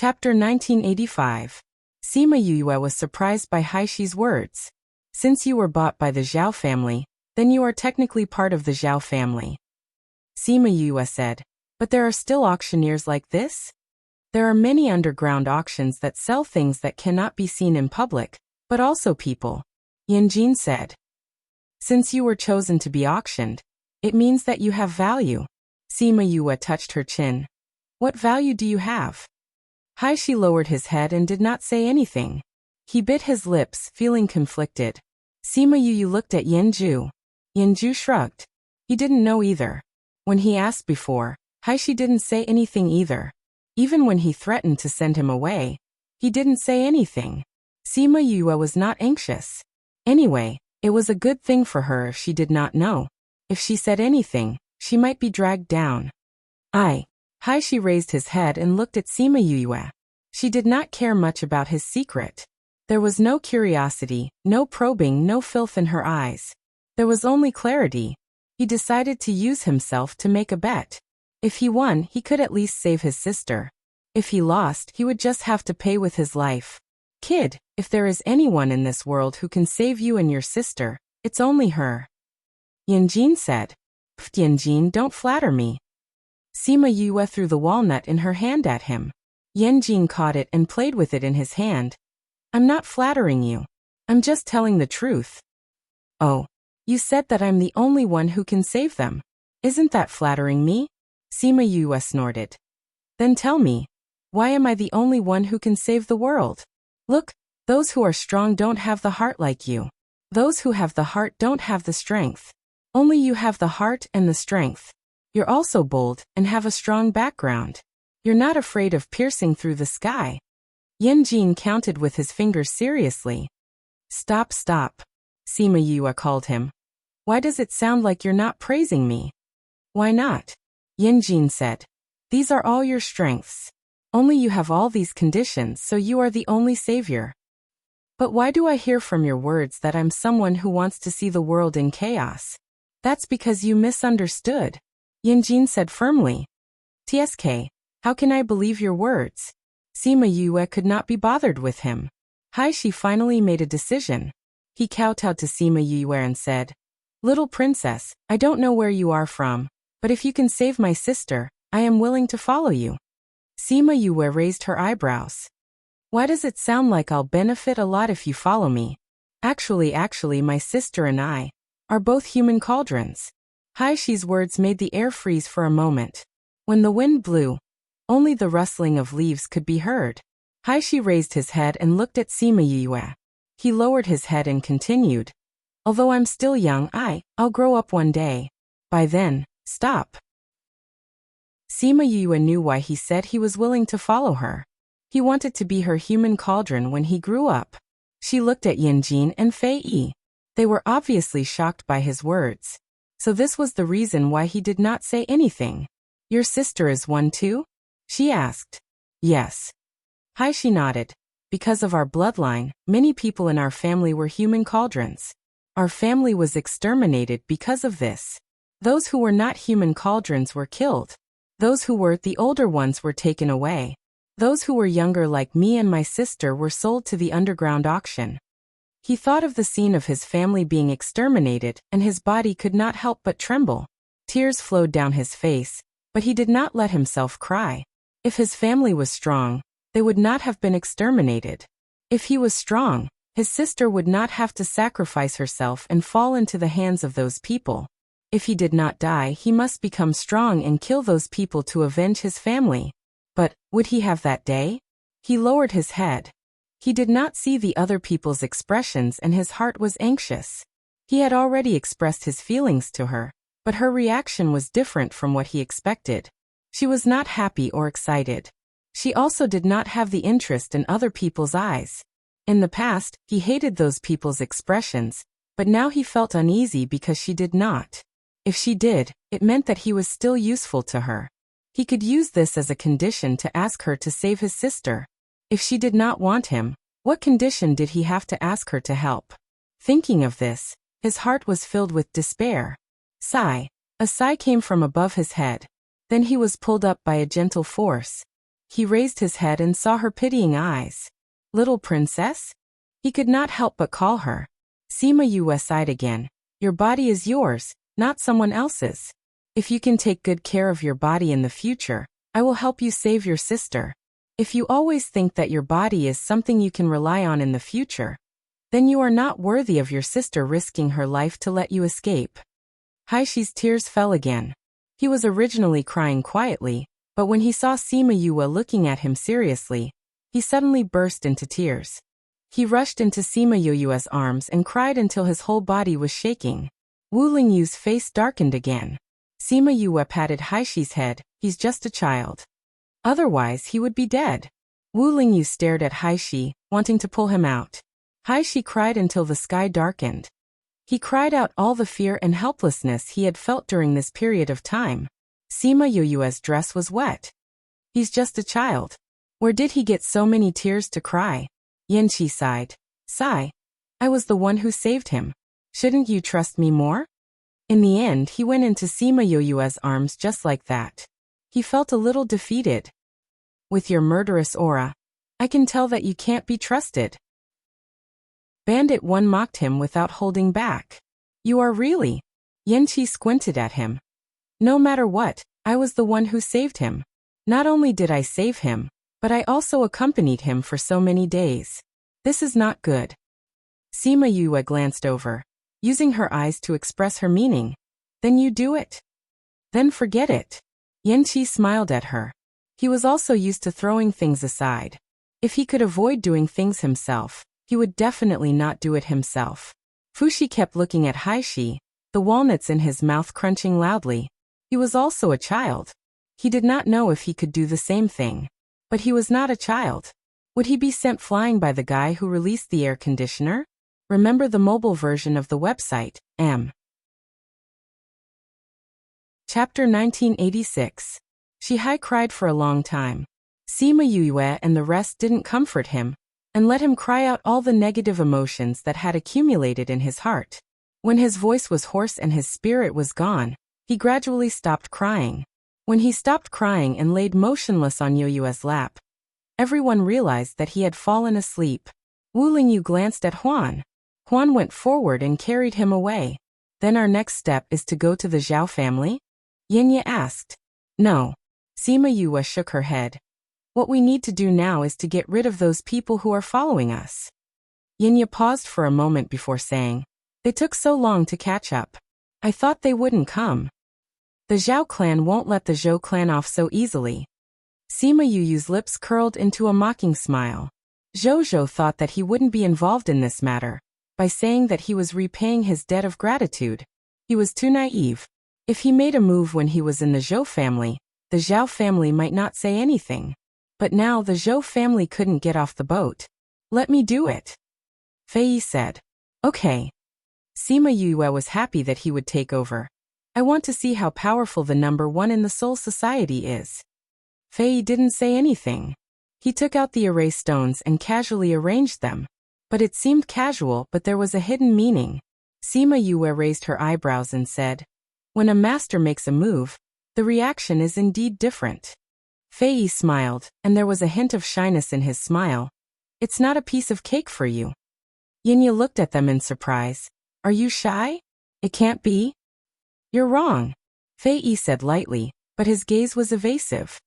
Chapter 1985. Sima Yue was surprised by Haishi's words. Since you were bought by the Zhao family, then you are technically part of the Zhao family. Sima Yue said, but there are still auctioneers like this? There are many underground auctions that sell things that cannot be seen in public, but also people. Yanjin said. Since you were chosen to be auctioned, it means that you have value. Sima Yue touched her chin. What value do you have? Haishi lowered his head and did not say anything. He bit his lips, feeling conflicted. Sima Yue looked at Yanju. Yanju shrugged. He didn't know either. When he asked before, Haishi didn't say anything either. Even when he threatened to send him away, he didn't say anything. Sima Yue was not anxious. Anyway, it was a good thing for her if she did not know. If she said anything, she might be dragged down. Haishi raised his head and looked at Sima Yue. She did not care much about his secret. There was no curiosity, no probing, no filth in her eyes. There was only clarity. He decided to use himself to make a bet. If he won, he could at least save his sister. If he lost, he would just have to pay with his life. Kid, if there is anyone in this world who can save you and your sister, it's only her. Yanjin said. Yanjin, don't flatter me. Sima Yue threw the walnut in her hand at him. Yanjin caught it and played with it in his hand. I'm not flattering you. I'm just telling the truth. Oh, you said that I'm the only one who can save them. Isn't that flattering me? Sima Yue snorted. Then tell me, why am I the only one who can save the world? Look, those who are strong don't have the heart like you. Those who have the heart don't have the strength. Only you have the heart and the strength. You're also bold and have a strong background. You're not afraid of piercing through the sky. Yanjin counted with his fingers seriously. Stop. Sima Yue called him. Why does it sound like you're not praising me? Why not? Yanjin said. These are all your strengths. Only you have all these conditions, so you are the only savior. But why do I hear from your words that I'm someone who wants to see the world in chaos? That's because you misunderstood. Yanjin said firmly. TSK, how can I believe your words? Sima Yue could not be bothered with him. Haishi finally made a decision. He kowtowed to Sima Yue and said, Little princess, I don't know where you are from, but if you can save my sister, I am willing to follow you. Sima Yue raised her eyebrows. Why does it sound like I'll benefit a lot if you follow me? Actually, my sister and I are both human cauldrons. Haishi's words made the air freeze for a moment. When the wind blew, only the rustling of leaves could be heard. Haishi raised his head and looked at Sima Yue. He lowered his head and continued. Although I'm still young, I'll grow up one day. By then, stop. Sima Yue knew why he said he was willing to follow her. He wanted to be her human cauldron when he grew up. She looked at Yanjin and Fei Yi. They were obviously shocked by his words. So this was the reason why he did not say anything. Your sister is one too? She asked. Yes. Haishi nodded. Because of our bloodline, many people in our family were human cauldrons. Our family was exterminated because of this. Those who were not human cauldrons were killed. Those who were, the older ones were taken away. Those who were younger like me and my sister were sold to the underground auction. He thought of the scene of his family being exterminated, and his body could not help but tremble. Tears flowed down his face, but he did not let himself cry. If his family was strong, they would not have been exterminated. If he was strong, his sister would not have to sacrifice herself and fall into the hands of those people. If he did not die, he must become strong and kill those people to avenge his family. But, would he have that day? He lowered his head. He did not see the other people's expressions and his heart was anxious. He had already expressed his feelings to her, but her reaction was different from what he expected. She was not happy or excited. She also did not have the interest in other people's eyes. In the past, he hated those people's expressions, but now he felt uneasy because she did not. If she did, it meant that he was still useful to her. He could use this as a condition to ask her to save his sister. If she did not want him, what condition did he have to ask her to help? Thinking of this, his heart was filled with despair. Sigh. A sigh came from above his head. Then he was pulled up by a gentle force. He raised his head and saw her pitying eyes. Little princess? He could not help but call her. Sima Yue sighed again. Your body is yours, not someone else's. If you can take good care of your body in the future, I will help you save your sister. If you always think that your body is something you can rely on in the future, then you are not worthy of your sister risking her life to let you escape. Haishi's tears fell again. He was originally crying quietly, but when he saw Sima Yue looking at him seriously, he suddenly burst into tears. He rushed into Sima Yue's arms and cried until his whole body was shaking. Wu Lingyu's face darkened again. Sima Yue patted Haishi's head. He's just a child. Otherwise he would be dead. Wu Lingyu stared at Haishi, wanting to pull him out. Haishi cried until the sky darkened. He cried out all the fear and helplessness he had felt during this period of time. Sima Yue's dress was wet. He's just a child. Where did he get so many tears to cry? Yanqi sighed. Sigh. I was the one who saved him. Shouldn't you trust me more? In the end he went into Sima Yue's arms just like that. He felt a little defeated. With your murderous aura, I can tell that you can't be trusted. Bandit 1 mocked him without holding back. You are really? Yanqi squinted at him. No matter what, I was the one who saved him. Not only did I save him, but I also accompanied him for so many days. This is not good. Sima Yue glanced over, using her eyes to express her meaning. Then you do it. Then forget it. Yanqi smiled at her. He was also used to throwing things aside. If he could avoid doing things himself, he would definitely not do it himself. Fushi kept looking at Haishi, the walnuts in his mouth crunching loudly. He was also a child. He did not know if he could do the same thing. But he was not a child. Would he be sent flying by the guy who released the air conditioner? Remember the mobile version of the website, M. Chapter 1986. Shihai cried for a long time. Sima Yue and the rest didn't comfort him, and let him cry out all the negative emotions that had accumulated in his heart. When his voice was hoarse and his spirit was gone, he gradually stopped crying. When he stopped crying and laid motionless on Yue's lap, everyone realized that he had fallen asleep. Wu Lingyu glanced at Huan. Huan went forward and carried him away. Then our next step is to go to the Zhao family? Yinya asked. No. Sima Yue shook her head. What we need to do now is to get rid of those people who are following us. Yinya paused for a moment before saying, they took so long to catch up. I thought they wouldn't come. The Zhao clan won't let the Zhou clan off so easily. Sima Yu's lips curled into a mocking smile. Zhou thought that he wouldn't be involved in this matter, by saying that he was repaying his debt of gratitude. He was too naive. If he made a move when he was in the Zhou family, the Zhao family might not say anything. But now the Zhou family couldn't get off the boat. Let me do it. Fei Yi said. Okay. Sima Yue was happy that he would take over. I want to see how powerful the number 1 in the Soul Society is. Fei Yi didn't say anything. He took out the array stones and casually arranged them. But it seemed casual, but there was a hidden meaning. Sima Yue raised her eyebrows and said, when a master makes a move, the reaction is indeed different. Fei Yi smiled, and there was a hint of shyness in his smile. It's not a piece of cake for you. Yinya looked at them in surprise. Are you shy? It can't be. You're wrong. Fei Yi said lightly, but his gaze was evasive.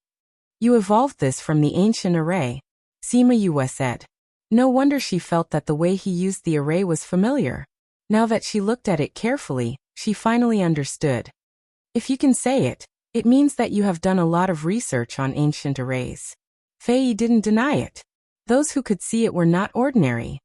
You evolved this from the ancient array. Sima Yue said. No wonder she felt that the way he used the array was familiar. Now that she looked at it carefully, she finally understood. If you can say it, it means that you have done a lot of research on ancient arrays. Fei Yi didn't deny it. Those who could see it were not ordinary.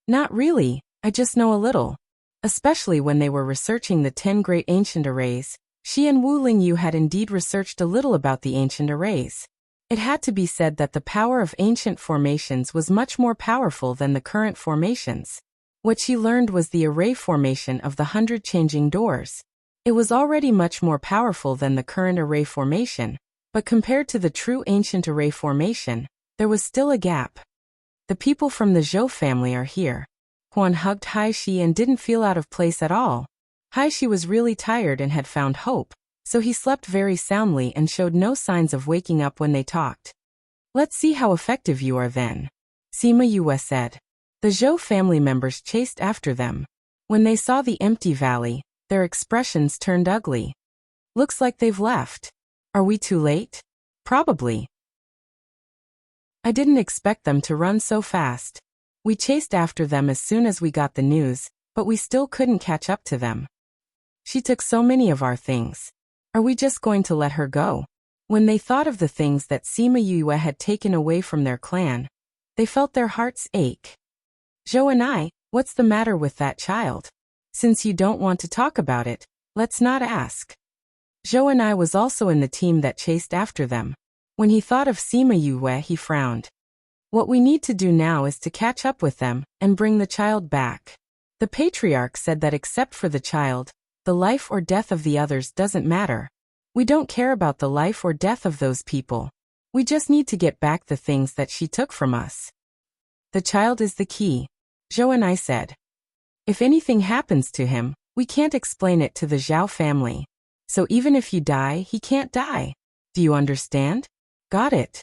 Not really, I just know a little. Especially when they were researching the 10 great ancient arrays, she and Wu Lingyu had indeed researched a little about the ancient arrays. It had to be said that the power of ancient formations was much more powerful than the current formations. What she learned was the array formation of the 100 changing doors. It was already much more powerful than the current array formation, but compared to the true ancient array formation, there was still a gap. The people from the Zhou family are here. Huan hugged Haishi and didn't feel out of place at all. Haishi was really tired and had found hope, so he slept very soundly and showed no signs of waking up when they talked. Let's see how effective you are then, Sima Yue said. The Zhou family members chased after them. When they saw the empty valley, their expressions turned ugly. Looks like they've left. Are we too late? Probably. I didn't expect them to run so fast. We chased after them as soon as we got the news, but we still couldn't catch up to them. She took so many of our things. Are we just going to let her go? When they thought of the things that Sima Yue had taken away from their clan, they felt their hearts ache. Zhou and I, what's the matter with that child? Since you don't want to talk about it, let's not ask. Zhou and I was also in the team that chased after them. When he thought of Sima Yue, he frowned. What we need to do now is to catch up with them and bring the child back. The patriarch said that except for the child, the life or death of the others doesn't matter. We don't care about the life or death of those people. We just need to get back the things that she took from us. The child is the key, Zhou and I said. If anything happens to him, we can't explain it to the Zhao family. So even if you die, he can't die. Do you understand? Got it.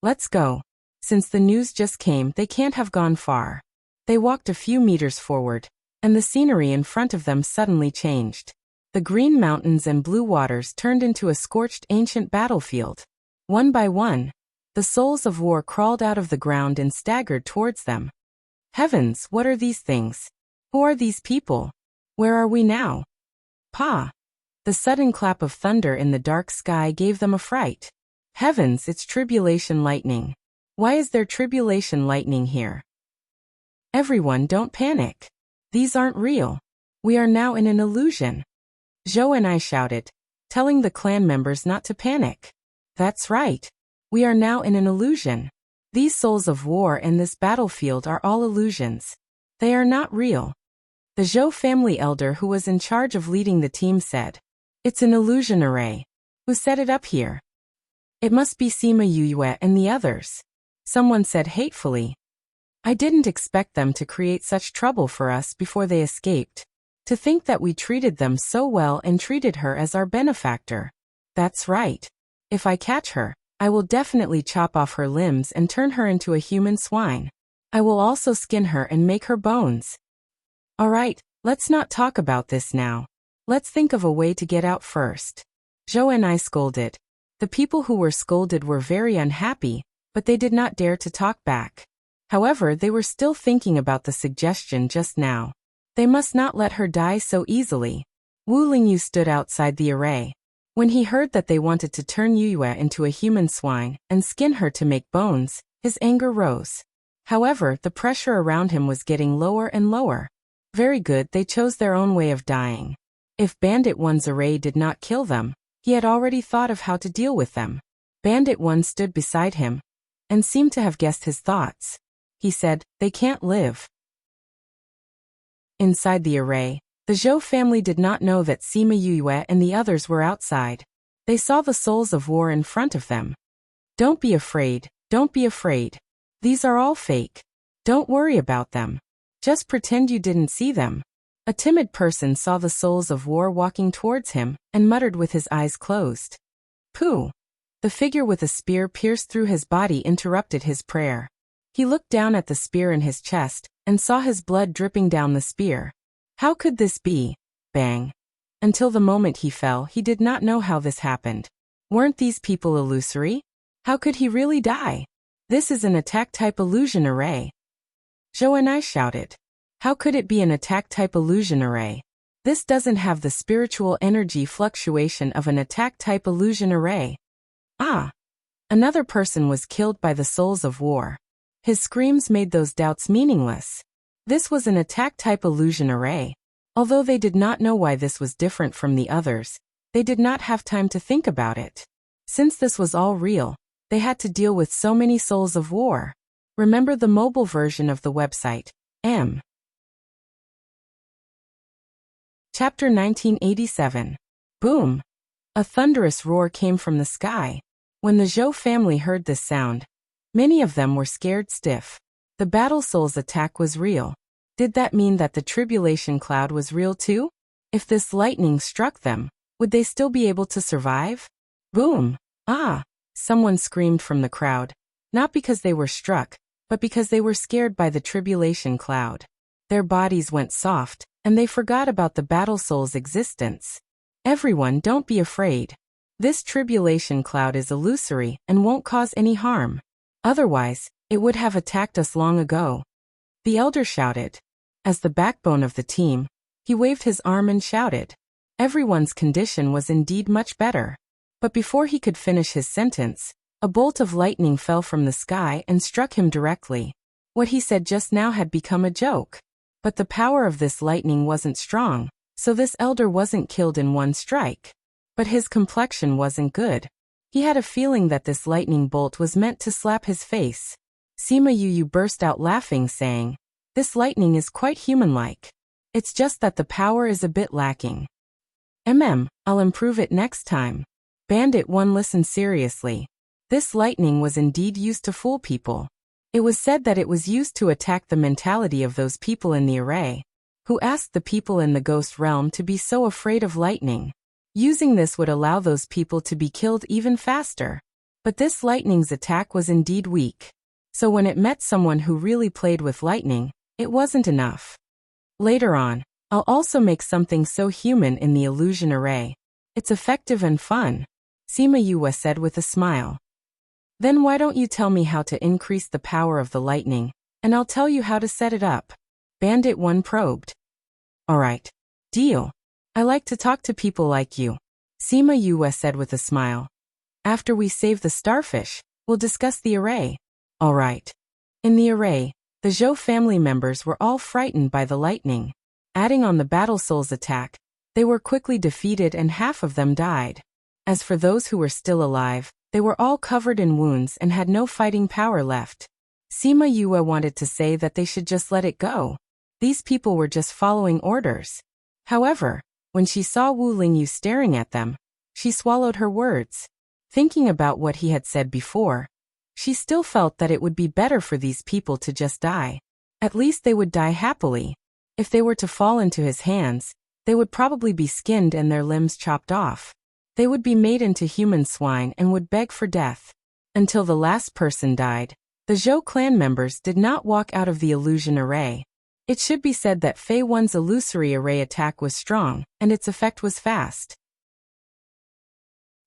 Let's go. Since the news just came, they can't have gone far. They walked a few meters forward, and the scenery in front of them suddenly changed. The green mountains and blue waters turned into a scorched ancient battlefield. One by one, the souls of war crawled out of the ground and staggered towards them. Heavens, what are these things? Who are these people? Where are we now? Pa! The sudden clap of thunder in the dark sky gave them a fright. Heavens, it's tribulation lightning. Why is there tribulation lightning here? Everyone, don't panic. These aren't real. We are now in an illusion. Zhou and I shouted, telling the clan members not to panic. That's right. We are now in an illusion. These souls of war and this battlefield are all illusions. They are not real. The Zhou family elder who was in charge of leading the team said, "It's an illusion array. Who set it up here?" "It must be Sima Yue and the others," someone said hatefully. "I didn't expect them to create such trouble for us before they escaped. To think that we treated them so well and treated her as our benefactor. That's right. If I catch her, I will definitely chop off her limbs and turn her into a human swine. I will also skin her and make her bones." "All right, let's not talk about this now. Let's think of a way to get out first." Zhou and I scolded. The people who were scolded were very unhappy, but they did not dare to talk back. However, they were still thinking about the suggestion just now. They must not let her die so easily. Wu Lingyu stood outside the array. When he heard that they wanted to turn Yue into a human swine and skin her to make bones, his anger rose. However, the pressure around him was getting lower and lower. Very good, they chose their own way of dying. If Bandit 1's array did not kill them, he had already thought of how to deal with them. Bandit 1 stood beside him and seemed to have guessed his thoughts. He said, "They can't live." Inside the array, the Zhou family did not know that Sima Yue and the others were outside. They saw the souls of war in front of them. "Don't be afraid, don't be afraid. These are all fake. Don't worry about them. Just pretend you didn't see them." A timid person saw the souls of war walking towards him and muttered with his eyes closed. "Pooh!" The figure with a spear pierced through his body interrupted his prayer. He looked down at the spear in his chest and saw his blood dripping down the spear. How could this be? Bang. Until the moment he fell, he did not know how this happened. Weren't these people illusory? How could he really die? This is an attack-type illusion array. Zhou and I shouted. How could it be an attack-type illusion array? This doesn't have the spiritual energy fluctuation of an attack-type illusion array. Ah! Another person was killed by the souls of war. His screams made those doubts meaningless. This was an attack-type illusion array. Although they did not know why this was different from the others, they did not have time to think about it. Since this was all real, they had to deal with so many souls of war. Remember the mobile version of the website, M. Chapter 1987. Boom! A thunderous roar came from the sky. When the Zhou family heard this sound, many of them were scared stiff. The battle soul's attack was real. Did that mean that the tribulation cloud was real too? If this lightning struck them, would they still be able to survive? Boom! Ah! Someone screamed from the crowd. Not because they were struck, but because they were scared by the tribulation cloud. Their bodies went soft, and they forgot about the battle soul's existence. Everyone, don't be afraid. This tribulation cloud is illusory and won't cause any harm. Otherwise, it would have attacked us long ago. The elder shouted. As the backbone of the team, he waved his arm and shouted. Everyone's condition was indeed much better. But before he could finish his sentence, a bolt of lightning fell from the sky and struck him directly. What he said just now had become a joke. But the power of this lightning wasn't strong, so this elder wasn't killed in one strike. But his complexion wasn't good. He had a feeling that this lightning bolt was meant to slap his face. Sima Yu burst out laughing, saying, "This lightning is quite human-like. It's just that the power is a bit lacking. I'll improve it next time." Bandit 1 listened seriously. This lightning was indeed used to fool people. It was said that it was used to attack the mentality of those people in the array, who asked the people in the ghost realm to be so afraid of lightning. Using this would allow those people to be killed even faster. But this lightning's attack was indeed weak. So when it met someone who really played with lightning, it wasn't enough. Later on, I'll also make something so human in the illusion array. It's effective and fun, Sima Yu said with a smile. Then why don't you tell me how to increase the power of the lightning, and I'll tell you how to set it up. Bandit 1 probed. Alright. Deal. I like to talk to people like you, Sima Yu said with a smile. After we save the starfish, we'll discuss the array. Alright. In the array, the Zhou family members were all frightened by the lightning. Adding on the battle soul's attack, they were quickly defeated and half of them died. As for those who were still alive, they were all covered in wounds and had no fighting power left. Sima Yu wanted to say that they should just let it go. These people were just following orders. However, when she saw Wu Lingyu staring at them, she swallowed her words. Thinking about what he had said before, she still felt that it would be better for these people to just die. At least they would die happily. If they were to fall into his hands, they would probably be skinned and their limbs chopped off. They would be made into human swine and would beg for death. Until the last person died, the Zhou clan members did not walk out of the illusion array. It should be said that Fei One's illusory array attack was strong, and its effect was fast.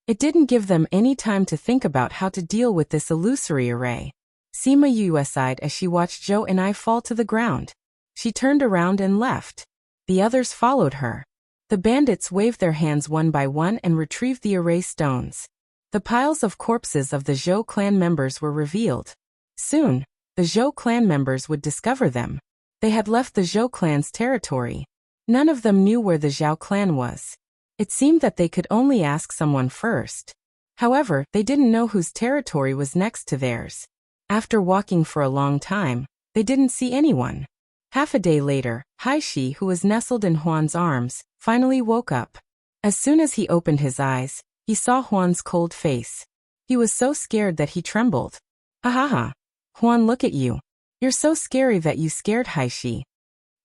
It didn't give them any time to think about how to deal with this illusory array. Sima Yu sighed as she watched Zhou and I fall to the ground. She turned around and left. The others followed her. The bandits waved their hands one by one and retrieved the array stones. The piles of corpses of the Zhou clan members were revealed. Soon, the Zhou clan members would discover them. They had left the Zhou clan's territory. None of them knew where the Zhao clan was. It seemed that they could only ask someone first. However, they didn't know whose territory was next to theirs. After walking for a long time, they didn't see anyone. Half a day later, Haishi, who was nestled in Huan's arms, finally woke up. As soon as he opened his eyes, he saw Huan's cold face. He was so scared that he trembled. Ha! Huan, look at you. You're so scary that you scared Haishi.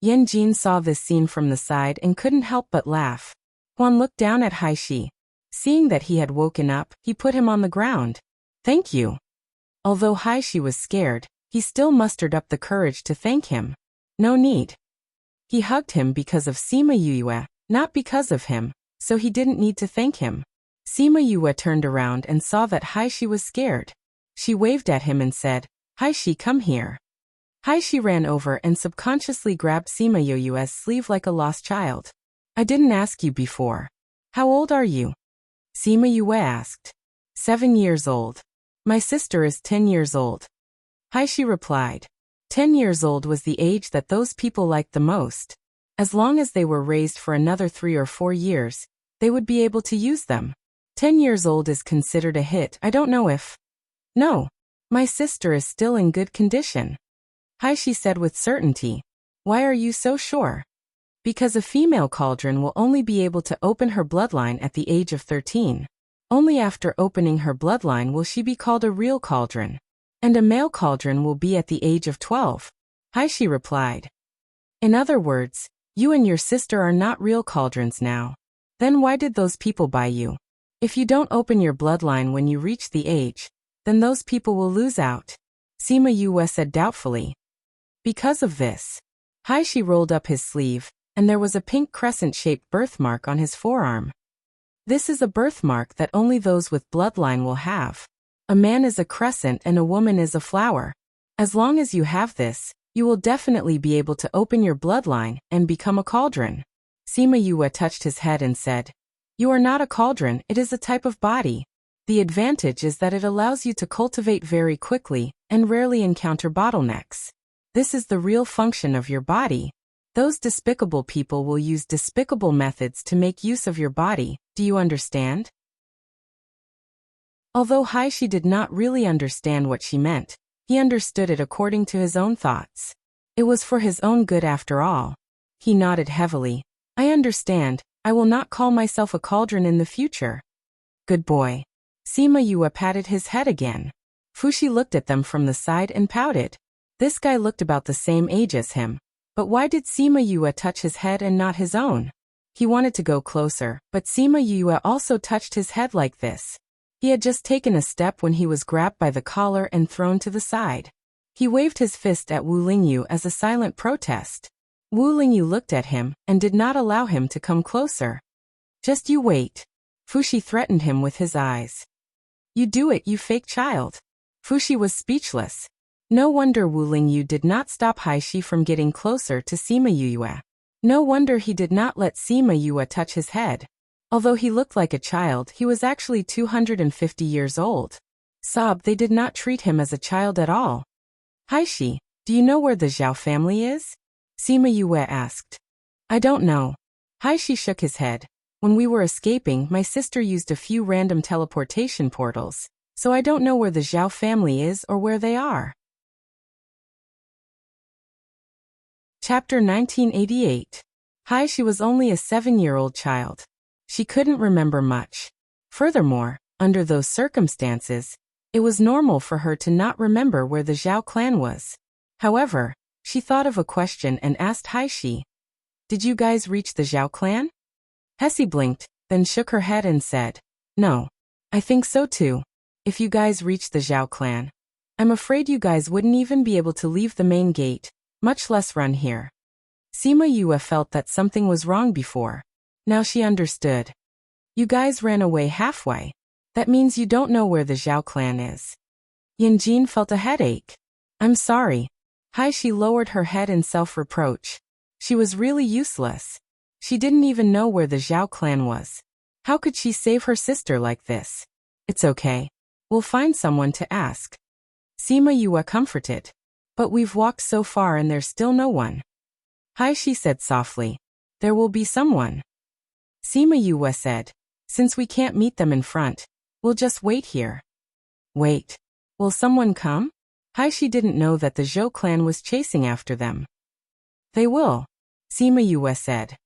Yan Jin saw this scene from the side and couldn't help but laugh. Huan looked down at Haishi. Seeing that he had woken up, he put him on the ground. Thank you. Although Haishi was scared, he still mustered up the courage to thank him. No need. He hugged him because of Sima Yu, not because of him, so he didn't need to thank him. Sima Yu turned around and saw that Haishi was scared. She waved at him and said, Haishi, come here. Haishi ran over and subconsciously grabbed Sima Yu's sleeve like a lost child. I didn't ask you before. How old are you? Sima Yu asked. 7 years old. My sister is 10 years old. Haishi replied. 10 years old was the age that those people liked the most. As long as they were raised for another 3 or 4 years, they would be able to use them. 10 years old is considered a hit. I don't know if... No. My sister is still in good condition. Haishi said with certainty. Why are you so sure? Because a female cauldron will only be able to open her bloodline at the age of 13. Only after opening her bloodline will she be called a real cauldron. And a male cauldron will be at the age of 12. Haishi replied. In other words, you and your sister are not real cauldrons now. Then why did those people buy you? If you don't open your bloodline when you reach the age, then those people will lose out, Sima Yue said doubtfully. Because of this, Haishi rolled up his sleeve, and there was a pink crescent-shaped birthmark on his forearm. This is a birthmark that only those with bloodline will have. A man is a crescent and a woman is a flower. As long as you have this, you will definitely be able to open your bloodline and become a cauldron. Sima Yue touched his head and said, You are not a cauldron, it is a type of body. The advantage is that it allows you to cultivate very quickly and rarely encounter bottlenecks. This is the real function of your body. Those despicable people will use despicable methods to make use of your body, do you understand? Although Haishi did not really understand what she meant, he understood it according to his own thoughts. It was for his own good after all. He nodded heavily. I understand, I will not call myself a cauldron in the future. Good boy. Sima Yue patted his head again. Fushi looked at them from the side and pouted. This guy looked about the same age as him. But why did Sima Yue touch his head and not his own? He wanted to go closer, but Sima Yue also touched his head like this. He had just taken a step when he was grabbed by the collar and thrown to the side. He waved his fist at Wu Lingyu as a silent protest. Wu Lingyu looked at him and did not allow him to come closer. Just you wait. Fushi threatened him with his eyes. You do it, you fake child. Fushi was speechless. No wonder Wu Lingyu did not stop Haishi from getting closer to Sima Yue. No wonder he did not let Sima Yue touch his head. Although he looked like a child, he was actually 250 years old. They did not treat him as a child at all. Haishi, do you know where the Zhao family is? Sima Yue asked. I don't know. Haishi shook his head. When we were escaping, my sister used a few random teleportation portals, so I don't know where the Zhao family is or where they are. Chapter 1988. Haishi was only a 7-year-old child. She couldn't remember much. Furthermore, under those circumstances, it was normal for her to not remember where the Zhao clan was. However, she thought of a question and asked Haishi, Did you guys reach the Zhao clan? Hessie blinked, then shook her head and said, No. I think so too. If you guys reached the Zhao clan, I'm afraid you guys wouldn't even be able to leave the main gate, much less run here. Sima Yue felt that something was wrong before. Now she understood. You guys ran away halfway. That means you don't know where the Zhao clan is. Yanjin felt a headache. I'm sorry. Haishi lowered her head in self-reproach. She was really useless. She didn't even know where the Zhao clan was. How could she save her sister like this? It's okay. We'll find someone to ask. Sima Yue comforted. But we've walked so far and there's still no one. Haishi said softly. There will be someone. Sima Yue said, Since we can't meet them in front, we'll just wait here. Wait. Will someone come? Haishi didn't know that the Zhou clan was chasing after them. They will, Sima Yue said.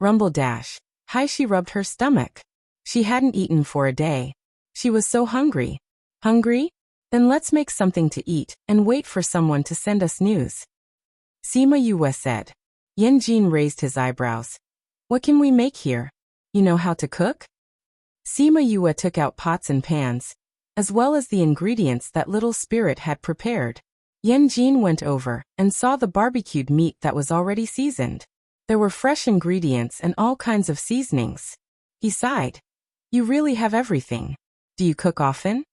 Rumble dash. Haishi rubbed her stomach. She hadn't eaten for a day. She was so hungry. Hungry? Then let's make something to eat and wait for someone to send us news. Sima Yue said. Yanjin raised his eyebrows. What can we make here? You know how to cook? Sima Yue took out pots and pans, as well as the ingredients that little spirit had prepared. Yanjin went over and saw the barbecued meat that was already seasoned. There were fresh ingredients and all kinds of seasonings. He sighed. You really have everything. Do you cook often?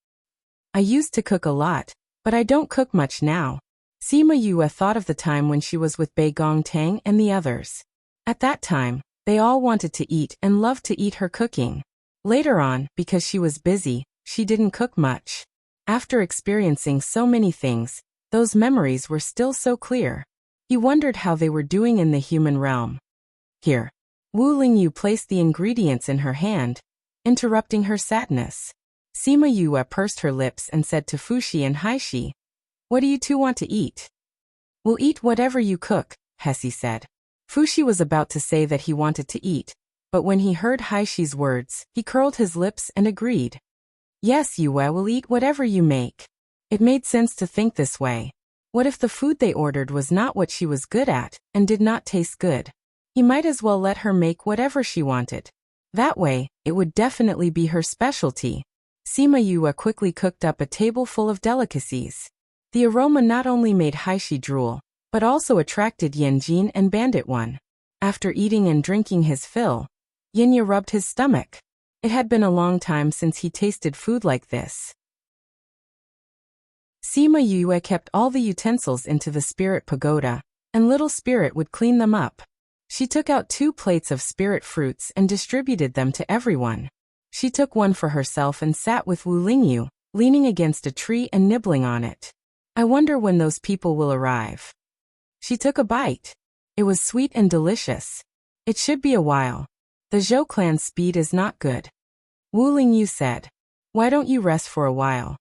I used to cook a lot, but I don't cook much now. Sima Yue thought of the time when she was with Bei Gong Tang and the others. At that time, they all wanted to eat and loved to eat her cooking. Later on, because she was busy, she didn't cook much. After experiencing so many things, those memories were still so clear. He wondered how they were doing in the human realm. Here. Wu Lingyu placed the ingredients in her hand, interrupting her sadness. Sima Yue pursed her lips and said to Fushi and Haishi, What do you two want to eat? We'll eat whatever you cook, Hessie said. Fushi was about to say that he wanted to eat, but when he heard Haishi's words, he curled his lips and agreed. Yes, Yue will eat whatever you make. It made sense to think this way. What if the food they ordered was not what she was good at and did not taste good? He might as well let her make whatever she wanted. That way, it would definitely be her specialty. Sima Yue quickly cooked up a table full of delicacies. The aroma not only made Haishi drool, but also attracted Yanjin and Bandit One. After eating and drinking his fill, Yinya rubbed his stomach. It had been a long time since he tasted food like this. Sima Yue kept all the utensils into the spirit pagoda, and little spirit would clean them up. She took out 2 plates of spirit fruits and distributed them to everyone. She took one for herself and sat with Wu Lingyu, leaning against a tree and nibbling on it. I wonder when those people will arrive. She took a bite. It was sweet and delicious. It should be a while. The Zhou clan's speed is not good. Wu Lingyu said. Why don't you rest for a while?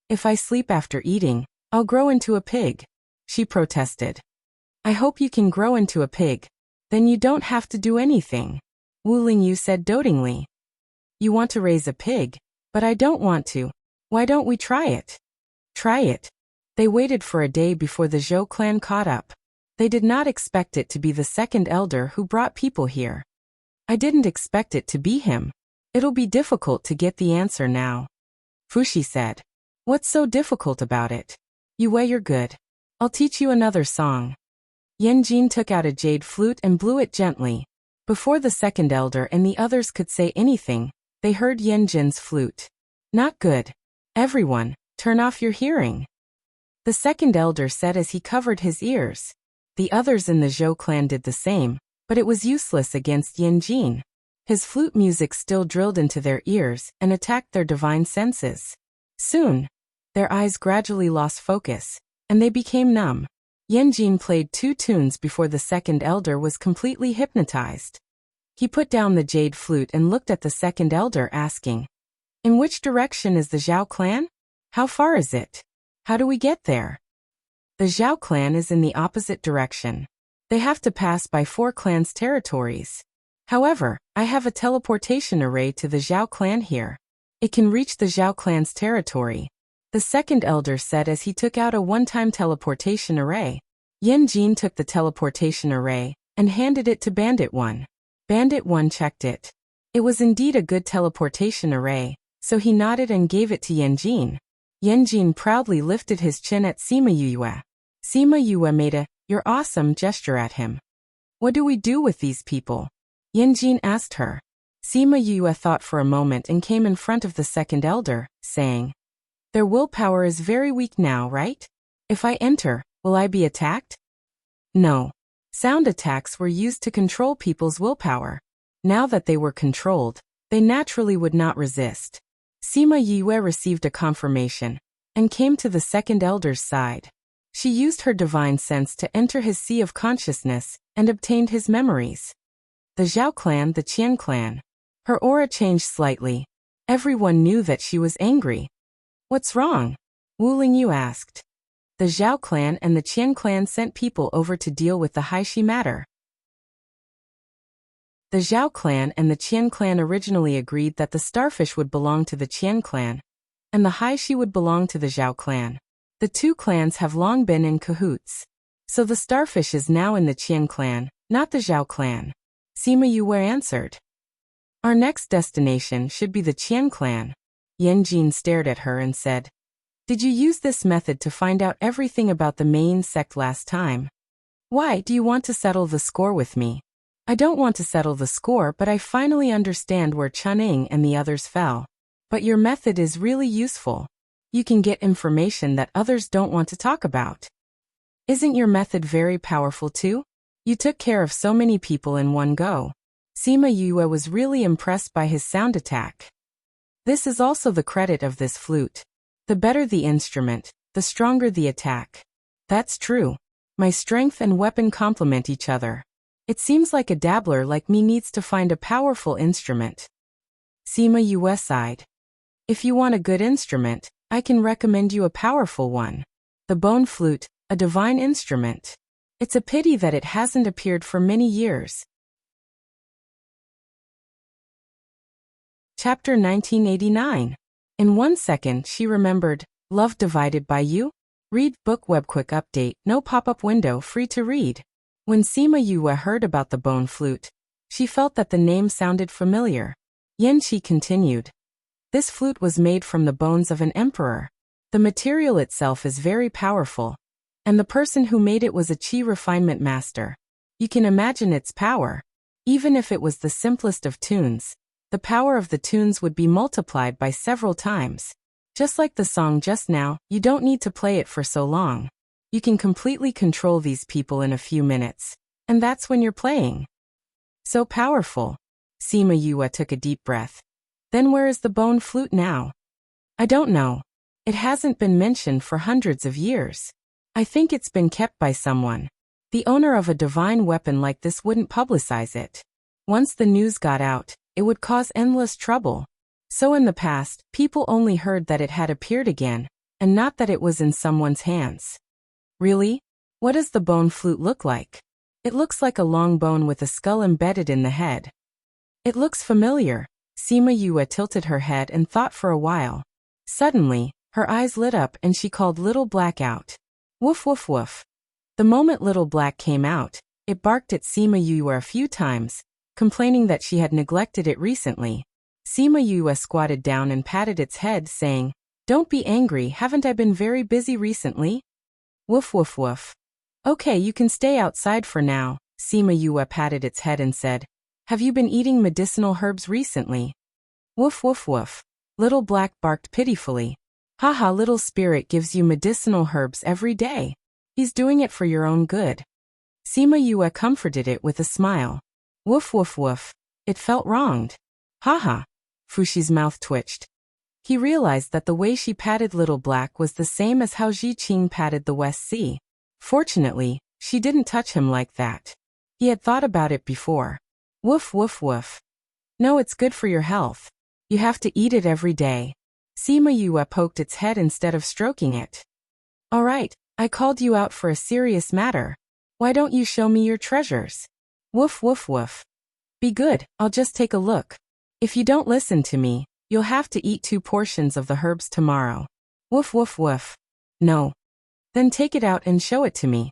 If I sleep after eating, I'll grow into a pig, she protested. I hope you can grow into a pig. Then you don't have to do anything, Wu Lingyu said dotingly. You want to raise a pig, but I don't want to. Why don't we try it? Try it. They waited for a day before the Zhou clan caught up. They did not expect it to be the second elder who brought people here. I didn't expect it to be him. It'll be difficult to get the answer now, Fushi said. What's so difficult about it? Yue, you're good. I'll teach you another song. Yanjin took out a jade flute and blew it gently. Before the second elder and the others could say anything, they heard Yanjin's flute. Not good. Everyone, turn off your hearing, the second elder said as he covered his ears. The others in the Zhou clan did the same, but it was useless against Yanjin. His flute music still drilled into their ears and attacked their divine senses. Soon, their eyes gradually lost focus, and they became numb. Yanjin played 2 tunes before the second elder was completely hypnotized. He put down the jade flute and looked at the second elder asking, In which direction is the Zhao clan? How far is it? How do we get there? The Zhao clan is in the opposite direction. They have to pass by 4 clans' territories. However, I have a teleportation array to the Zhao clan here. It can reach the Zhao clan's territory, the second elder said as he took out a one-time teleportation array. Yanjin took the teleportation array and handed it to Bandit One. Bandit One checked it. It was indeed a good teleportation array, so he nodded and gave it to Yanjin. Yanjin proudly lifted his chin at Sima Yue. Sima Yue made a, "You're awesome" gesture at him. What do we do with these people? Yanjin asked her. Sima Yue thought for a moment and came in front of the second elder, saying, Their willpower is very weak now, right? If I enter, will I be attacked? No. Sound attacks were used to control people's willpower. Now that they were controlled, they naturally would not resist. Sima Yue received a confirmation and came to the second elder's side. She used her divine sense to enter his sea of consciousness and obtained his memories. The Zhao clan, the Qian clan. Her aura changed slightly. Everyone knew that she was angry. What's wrong? Wu Lingyu asked. The Zhao clan and the Qian clan sent people over to deal with the Haishi matter. The Zhao clan and the Qian clan originally agreed that the starfish would belong to the Qian clan, and the Haishi would belong to the Zhao clan. The 2 clans have long been in cahoots. So the starfish is now in the Qian clan, not the Zhao clan. Sima Yue answered. Our next destination should be the Qian clan. Yanjin stared at her and said, Did you use this method to find out everything about the main sect last time? Why do you want to settle the score with me? I don't want to settle the score, but I finally understand where Chuning and the others fell. But your method is really useful. You can get information that others don't want to talk about. Isn't your method very powerful too? You took care of so many people in one go. Sima Yue was really impressed by his sound attack. This is also the credit of this flute. The better the instrument, the stronger the attack. That's true. My strength and weapon complement each other. It seems like a dabbler like me needs to find a powerful instrument. Sima Yue sighed. If you want a good instrument, I can recommend you a powerful one. The bone flute, a divine instrument. It's a pity that it hasn't appeared for many years. Chapter 1989. In 1 second she remembered, Love Divided by You? Read book web quick update, no pop-up window, free to read. When Sima Yue heard about the bone flute, she felt that the name sounded familiar. Yanqi continued. This flute was made from the bones of an emperor. The material itself is very powerful, and the person who made it was a chi refinement master. You can imagine its power. Even if it was the simplest of tunes, the power of the tunes would be multiplied by several times. Just like the song just now, you don't need to play it for so long. You can completely control these people in a few minutes, and that's when you're playing. So powerful. Sima Yue took a deep breath. Then where is the bone flute now? I don't know. It hasn't been mentioned for hundreds of years. I think it's been kept by someone. The owner of a divine weapon like this wouldn't publicize it. Once the news got out, it would cause endless trouble. So in the past, people only heard that it had appeared again, and not that it was in someone's hands. Really? What does the bone flute look like? It looks like a long bone with a skull embedded in the head. It looks familiar. Sima Yue tilted her head and thought for a while. Suddenly, her eyes lit up and she called Little Black out. Woof woof woof. The moment Little Black came out, it barked at Sima Yue a few times, complaining that she had neglected it recently. Sima Yue squatted down and patted its head, saying, "Don't be angry, haven't I been very busy recently?" Woof woof woof. Okay, you can stay outside for now. Sima Yue patted its head and said, "Have you been eating medicinal herbs recently?" Woof woof woof. Little Black barked pitifully. Haha, little spirit gives you medicinal herbs every day. He's doing it for your own good. Sima Yue comforted it with a smile. Woof woof woof. It felt wronged. Haha. Fushi's mouth twitched. He realized that the way she patted Little Black was the same as how Ji Qing patted the West Sea. Fortunately, she didn't touch him like that. He had thought about it before. Woof woof woof. No, it's good for your health. You have to eat it every day. Sima Yue poked its head instead of stroking it. All right, I called you out for a serious matter. Why don't you show me your treasures? Woof woof woof. Be good, I'll just take a look. If you don't listen to me, you'll have to eat 2 portions of the herbs tomorrow. Woof woof woof. No. Then take it out and show it to me.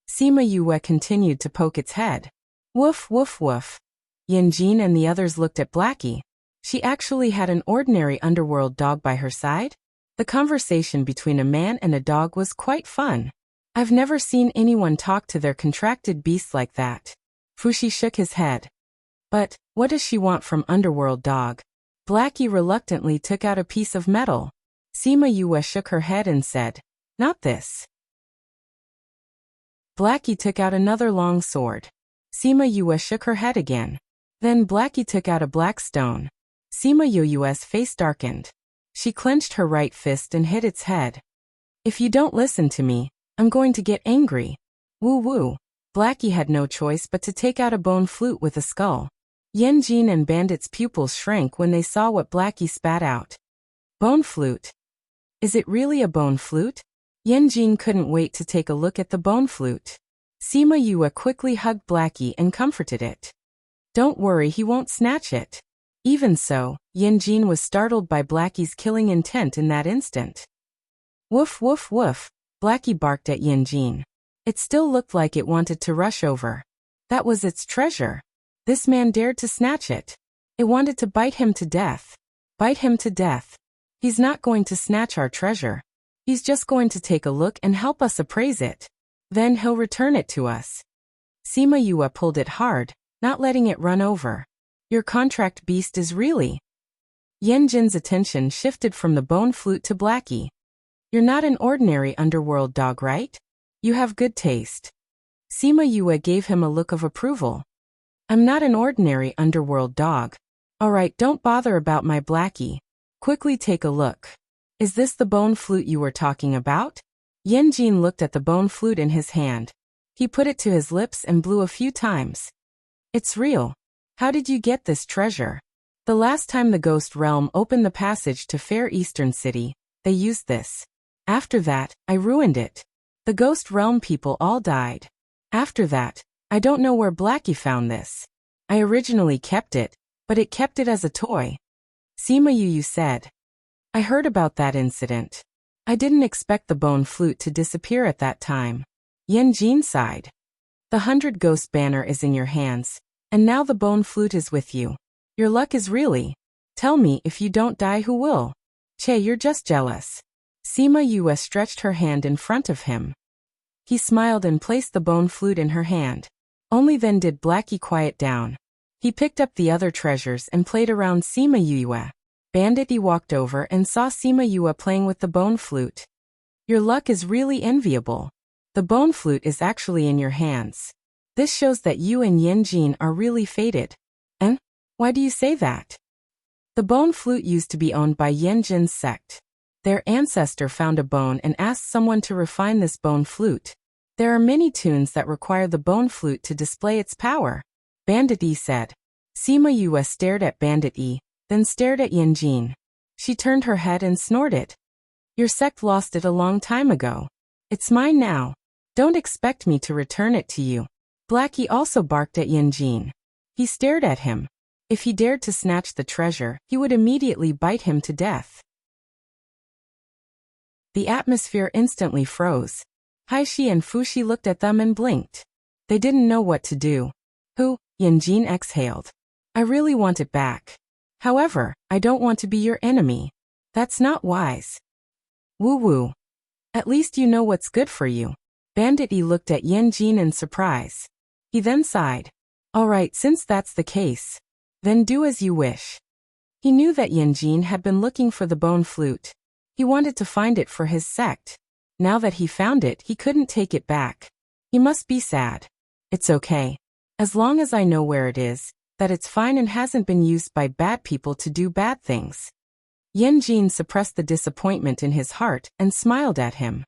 Sima Yue continued to poke its head. Woof woof woof. Yanjin and the others looked at Blackie. She actually had an ordinary underworld dog by her side? The conversation between a man and a dog was quite fun. I've never seen anyone talk to their contracted beast like that. Fushi shook his head. But, what does she want from underworld dog? Blackie reluctantly took out a piece of metal. Sima Yue shook her head and said, Not this. Blackie took out another long sword. Sima Yue shook her head again. Then Blackie took out a black stone. Sima Yue's face darkened. She clenched her right fist and hit its head. If you don't listen to me, I'm going to get angry. Woo woo. Blackie had no choice but to take out a bone flute with a skull. Yanjin and Bandit's pupils shrank when they saw what Blackie spat out. Bone flute. Is it really a bone flute? Yanjin couldn't wait to take a look at the bone flute. Sima Yue quickly hugged Blackie and comforted it. Don't worry, he won't snatch it. Even so, Yanjin was startled by Blackie's killing intent in that instant. Woof woof woof, Blackie barked at Yanjin. It still looked like it wanted to rush over. That was its treasure. This man dared to snatch it. It wanted to bite him to death. Bite him to death. He's not going to snatch our treasure. He's just going to take a look and help us appraise it. Then he'll return it to us. Sima Yue pulled it hard, not letting it run over. Your contract beast is really... Yanjin's attention shifted from the bone flute to Blackie. You're not an ordinary underworld dog, right? You have good taste. Sima Yue gave him a look of approval. I'm not an ordinary underworld dog. Alright, don't bother about my Blackie. Quickly take a look. Is this the bone flute you were talking about? Yanjin looked at the bone flute in his hand. He put it to his lips and blew a few times. It's real. How did you get this treasure? The last time the Ghost Realm opened the passage to Fair Eastern City, they used this. After that, I ruined it. The Ghost Realm people all died. After that, I don't know where Blackie found this. I originally kept it, but it kept it as a toy. Sima Yue said. I heard about that incident. I didn't expect the bone flute to disappear at that time. Yanjin sighed. The 100 Ghost banner is in your hands, and now the bone flute is with you. Your luck is really... Tell me, if you don't die, who will? Che, you're just jealous. Sima Yue stretched her hand in front of him. He smiled and placed the bone flute in her hand. Only then did Blackie quiet down. He picked up the other treasures and played around Sima Yue. Bandit E walked over and saw Sima Yue playing with the bone flute. Your luck is really enviable. The bone flute is actually in your hands. This shows that you and Yin Jin are really fated. And? Why do you say that? The bone flute used to be owned by Yin Jin's sect. Their ancestor found a bone and asked someone to refine this bone flute. There are many tunes that require the bone flute to display its power. Bandit E said. Sima Yue stared at Bandit E, then stared at Yin Jin. She turned her head and snorted. Your sect lost it a long time ago. It's mine now. Don't expect me to return it to you. Blackie also barked at Yin Jin. He stared at him. If he dared to snatch the treasure, he would immediately bite him to death. The atmosphere instantly froze. Haishi and Fushi looked at them and blinked. They didn't know what to do. Who? Yin Jin exhaled. I really want it back. However, I don't want to be your enemy. That's not wise. Woo-woo. At least you know what's good for you. Bandit E looked at Yin Jin in surprise. He then sighed. All right, since that's the case, then do as you wish. He knew that Yin Jin had been looking for the bone flute. He wanted to find it for his sect. Now that he found it, he couldn't take it back. He must be sad. It's okay. As long as I know where it is, that it's fine and hasn't been used by bad people to do bad things. Yin Jin suppressed the disappointment in his heart and smiled at him.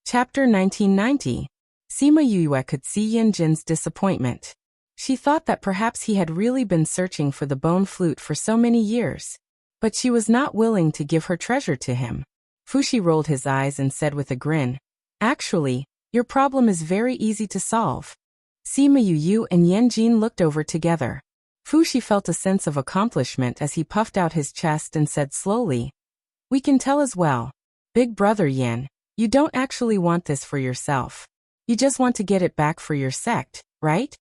Chapter 1990. Sima Yue could see Yin Jin's disappointment. She thought that perhaps he had really been searching for the bone flute for so many years. But she was not willing to give her treasure to him. Fushi rolled his eyes and said with a grin, Actually, your problem is very easy to solve. Sima Yue and Yin Jin looked over together. Fushi felt a sense of accomplishment as he puffed out his chest and said slowly, We can tell as well. Big brother Yin, you don't actually want this for yourself. You just want to get it back for your sect, right?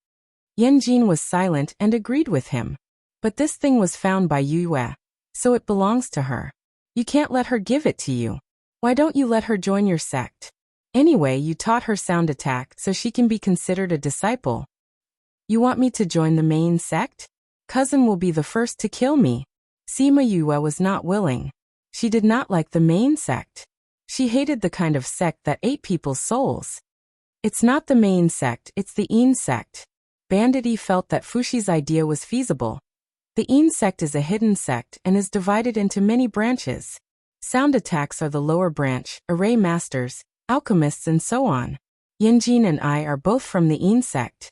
Yin Jin was silent and agreed with him. But this thing was found by Yue, so it belongs to her. You can't let her give it to you. Why don't you let her join your sect? Anyway, you taught her sound attack so she can be considered a disciple. You want me to join the main sect? Cousin will be the first to kill me. Sima Yue was not willing. She did not like the main sect. She hated the kind of sect that ate people's souls. It's not the main sect, it's the Yin sect. Bandit E felt that Fushi's idea was feasible. The Yin sect is a hidden sect and is divided into many branches. Sound attacks are the lower branch, array masters, alchemists and so on. Yin Jin and I are both from the Yin sect.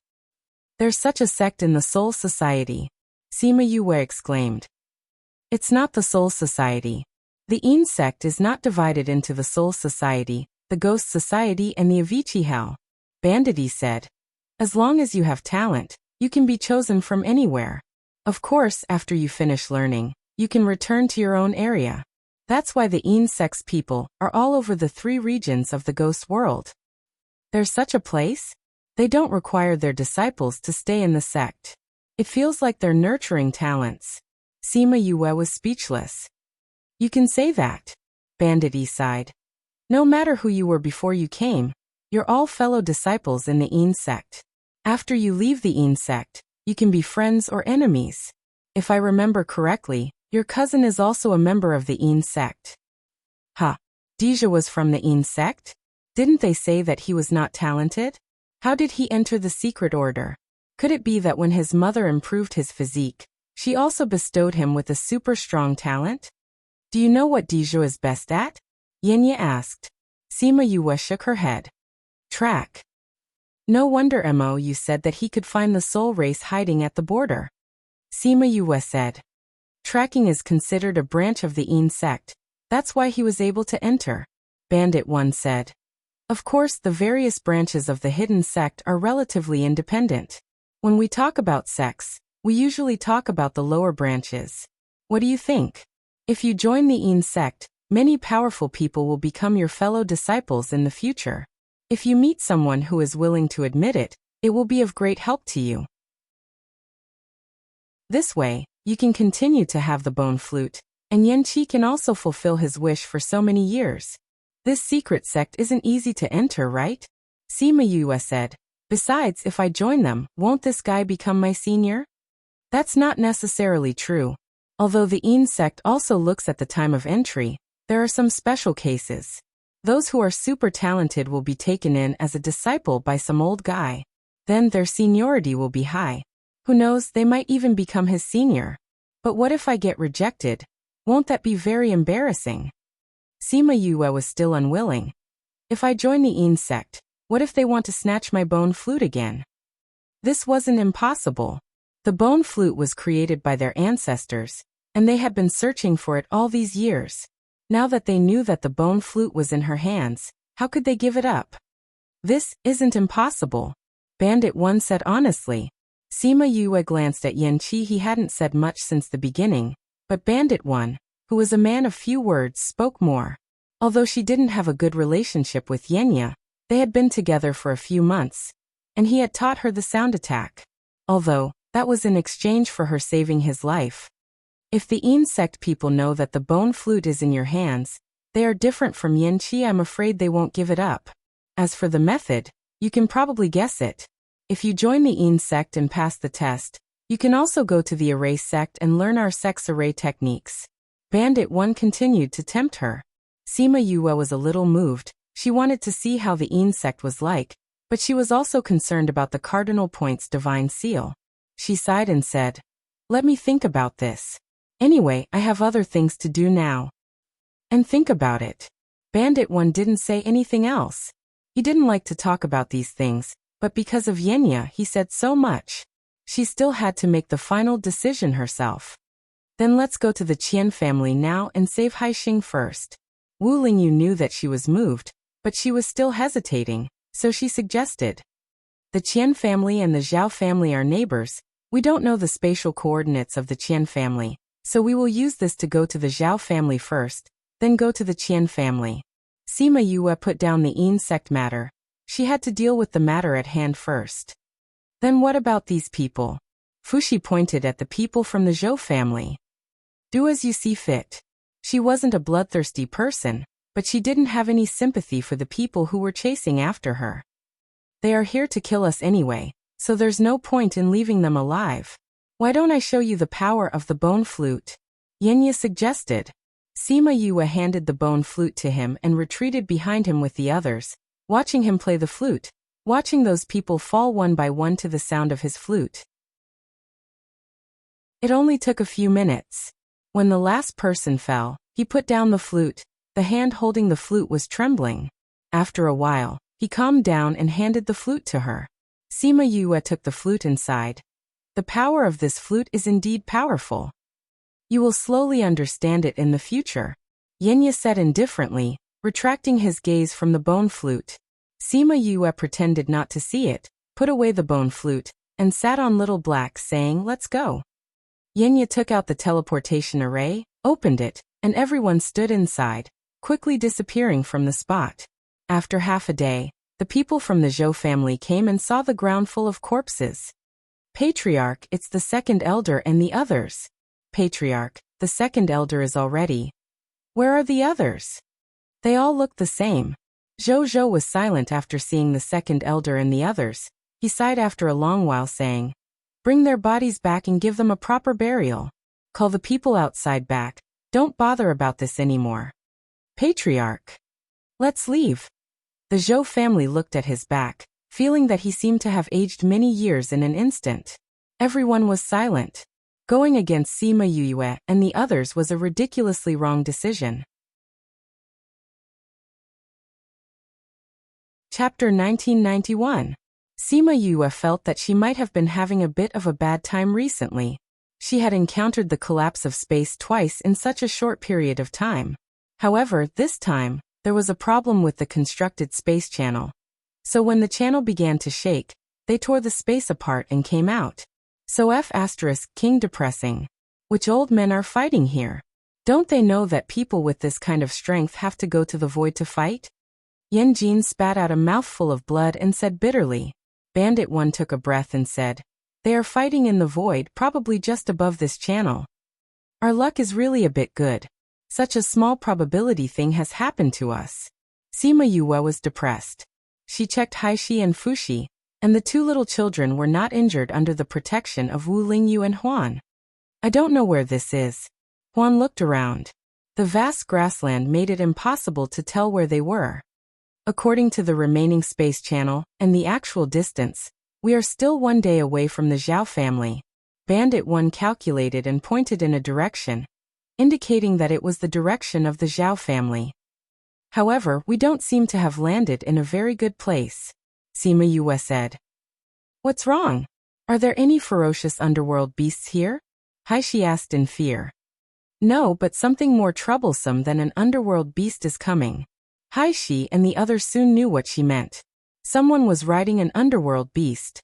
There's such a sect in the Soul Society. Sima Yue exclaimed. It's not the Soul Society. The Yin sect is not divided into the Soul Society, the Ghost Society and the Avicii Hell. Bandit E said. As long as you have talent, you can be chosen from anywhere. Of course, after you finish learning, you can return to your own area. That's why the Yin sect's people are all over the 3 regions of the ghost world. There's such a place? They don't require their disciples to stay in the sect. It feels like they're nurturing talents. Sima Yue was speechless. You can say that. Bandit E sighed. No matter who you were before you came, you're all fellow disciples in the Yin sect. After you leave the Yin sect, you can be friends or enemies. If I remember correctly, your cousin is also a member of the Yin sect. Ha! Deja was from the Yin sect? Didn't they say that he was not talented? How did he enter the secret order? Could it be that when his mother improved his physique, she also bestowed him with a super strong talent? Do you know what Deja is best at? Yinya asked. Sima Yue shook her head. Track. No wonder Mo said that he could find the soul race hiding at the border. Sima Yue said. Tracking is considered a branch of the Yin sect. That's why he was able to enter. Bandit 1 said. Of course, the various branches of the hidden sect are relatively independent. When we talk about sects, we usually talk about the lower branches. What do you think? If you join the Yin sect, many powerful people will become your fellow disciples in the future. If you meet someone who is willing to admit it, it will be of great help to you. This way, you can continue to have the bone flute, and Yanqi can also fulfill his wish for so many years. This secret sect isn't easy to enter, right? Sima Yue said. Besides, if I join them, won't this guy become my senior? That's not necessarily true. Although the Yin sect also looks at the time of entry, there are some special cases. Those who are super talented will be taken in as a disciple by some old guy. Then their seniority will be high. Who knows, they might even become his senior. But what if I get rejected? Won't that be very embarrassing? Sima Yue was still unwilling. If I join the Yin sect, what if they want to snatch my bone flute again? This wasn't impossible. The bone flute was created by their ancestors, and they had been searching for it all these years. Now that they knew that the bone flute was in her hands, how could they give it up? This isn't impossible, Bandit 1 said honestly. Sima Yue glanced at Yanqi. He hadn't said much since the beginning, but Bandit 1, who was a man of few words, spoke more. Although she didn't have a good relationship with Yenya, they had been together for a few months, and he had taught her the sound attack. Although, that was in exchange for her saving his life. If the Yin sect people know that the bone flute is in your hands, they are different from Yanqi. I'm afraid they won't give it up. As for the method, you can probably guess it. If you join the Yin sect and pass the test, you can also go to the array sect and learn our sect's array techniques. Bandit 1 continued to tempt her. Sima Yue was a little moved. She wanted to see how the Yin sect was like, but she was also concerned about the cardinal point's divine seal. She sighed and said, "Let me think about this. Anyway, I have other things to do now." And think about it. Bandit 1 didn't say anything else. He didn't like to talk about these things, but because of Yenya he said so much. She still had to make the final decision herself. Then let's go to the Qian family now and save Haixing first. Wu Lingyu knew that she was moved, but she was still hesitating, so she suggested. The Qian family and the Zhao family are neighbors. We don't know the spatial coordinates of the Qian family, so we will use this to go to the Zhao family first, then go to the Qian family. Sima Yue put down the Yin sect matter. She had to deal with the matter at hand first. Then what about these people? Fushi pointed at the people from the Zhou family. Do as you see fit. She wasn't a bloodthirsty person, but she didn't have any sympathy for the people who were chasing after her. They are here to kill us anyway, so there's no point in leaving them alive. Why don't I show you the power of the bone flute? Yenya suggested. Sima Yue handed the bone flute to him and retreated behind him with the others, watching him play the flute, watching those people fall one by one to the sound of his flute. It only took a few minutes. When the last person fell, he put down the flute. The hand holding the flute was trembling. After a while, he calmed down and handed the flute to her. Sima Yue took the flute inside. The power of this flute is indeed powerful. You will slowly understand it in the future, Yenya said indifferently, retracting his gaze from the bone flute. Sima Yue pretended not to see it, put away the bone flute, and sat on Little Black saying, "Let's go." Yenya took out the teleportation array, opened it, and everyone stood inside, quickly disappearing from the spot. After half a day, the people from the Zhou family came and saw the ground full of corpses. Patriarch, it's the second elder and the others. Patriarch, the second elder is already. Where are the others? They all look the same. Zhou was silent after seeing the second elder and the others. He sighed after a long while saying, "Bring their bodies back and give them a proper burial. Call the people outside back. Don't bother about this anymore." Patriarch. Let's leave. The Zhou family looked at his back, feeling that he seemed to have aged many years in an instant. Everyone was silent. Going against Sima Yue and the others was a ridiculously wrong decision. Chapter 1991. Sima Yue felt that she might have been having a bit of a bad time recently. She had encountered the collapse of space twice in such a short period of time. However, this time, there was a problem with the constructed space channel. So when the channel began to shake, they tore the space apart and came out. So King depressing. Which old men are fighting here? Don't they know that people with this kind of strength have to go to the void to fight? Yan Jin spat out a mouthful of blood and said bitterly. Bandit 1 took a breath and said, They are fighting in the void, probably just above this channel. Our luck is really a bit good. Such a small probability thing has happened to us. Sima Yue was depressed. She checked Haishi and Fushi, and the two little children were not injured under the protection of Wu Lingyu and Huan. I don't know where this is. Huan looked around. The vast grassland made it impossible to tell where they were. According to the remaining space channel and the actual distance, we are still 1 day away from the Zhao family. Bandit 1 calculated and pointed in a direction, indicating that it was the direction of the Zhao family. However, we don't seem to have landed in a very good place, Sima Yue said. What's wrong? Are there any ferocious underworld beasts here? Haishi asked in fear. No, but something more troublesome than an underworld beast is coming. Haishi and the others soon knew what she meant. Someone was riding an underworld beast.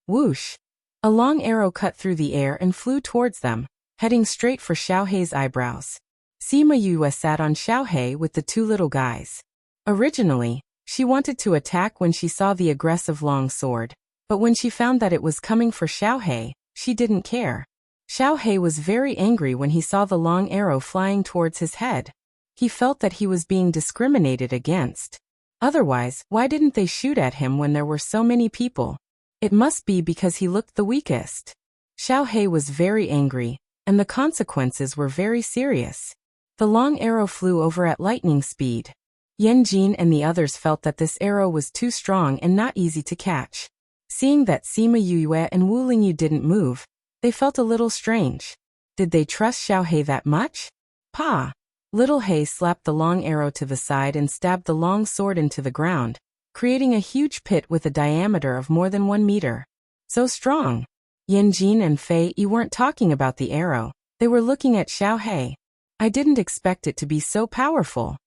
Whoosh! A long arrow cut through the air and flew towards them, heading straight for Xiaohei's eyebrows. Sima Yue sat on Xiaohei with the two little guys. Originally, she wanted to attack when she saw the aggressive long sword, but when she found that it was coming for Xiaohei, she didn't care. Xiaohei was very angry when he saw the long arrow flying towards his head. He felt that he was being discriminated against. Otherwise, why didn't they shoot at him when there were so many people? It must be because he looked the weakest. Xiaohei was very angry, and the consequences were very serious. The long arrow flew over at lightning speed. Yan Jin and the others felt that this arrow was too strong and not easy to catch. Seeing that Sima Yue and Wu Lingyu didn't move, they felt a little strange. Did they trust Xiaohei that much? Pa! Little Hei slapped the long arrow to the side and stabbed the long sword into the ground, creating a huge pit with a diameter of more than 1 meter. So strong! Yan Jin and Fei Yi weren't talking about the arrow, they were looking at Xiaohei. I didn't expect it to be so powerful.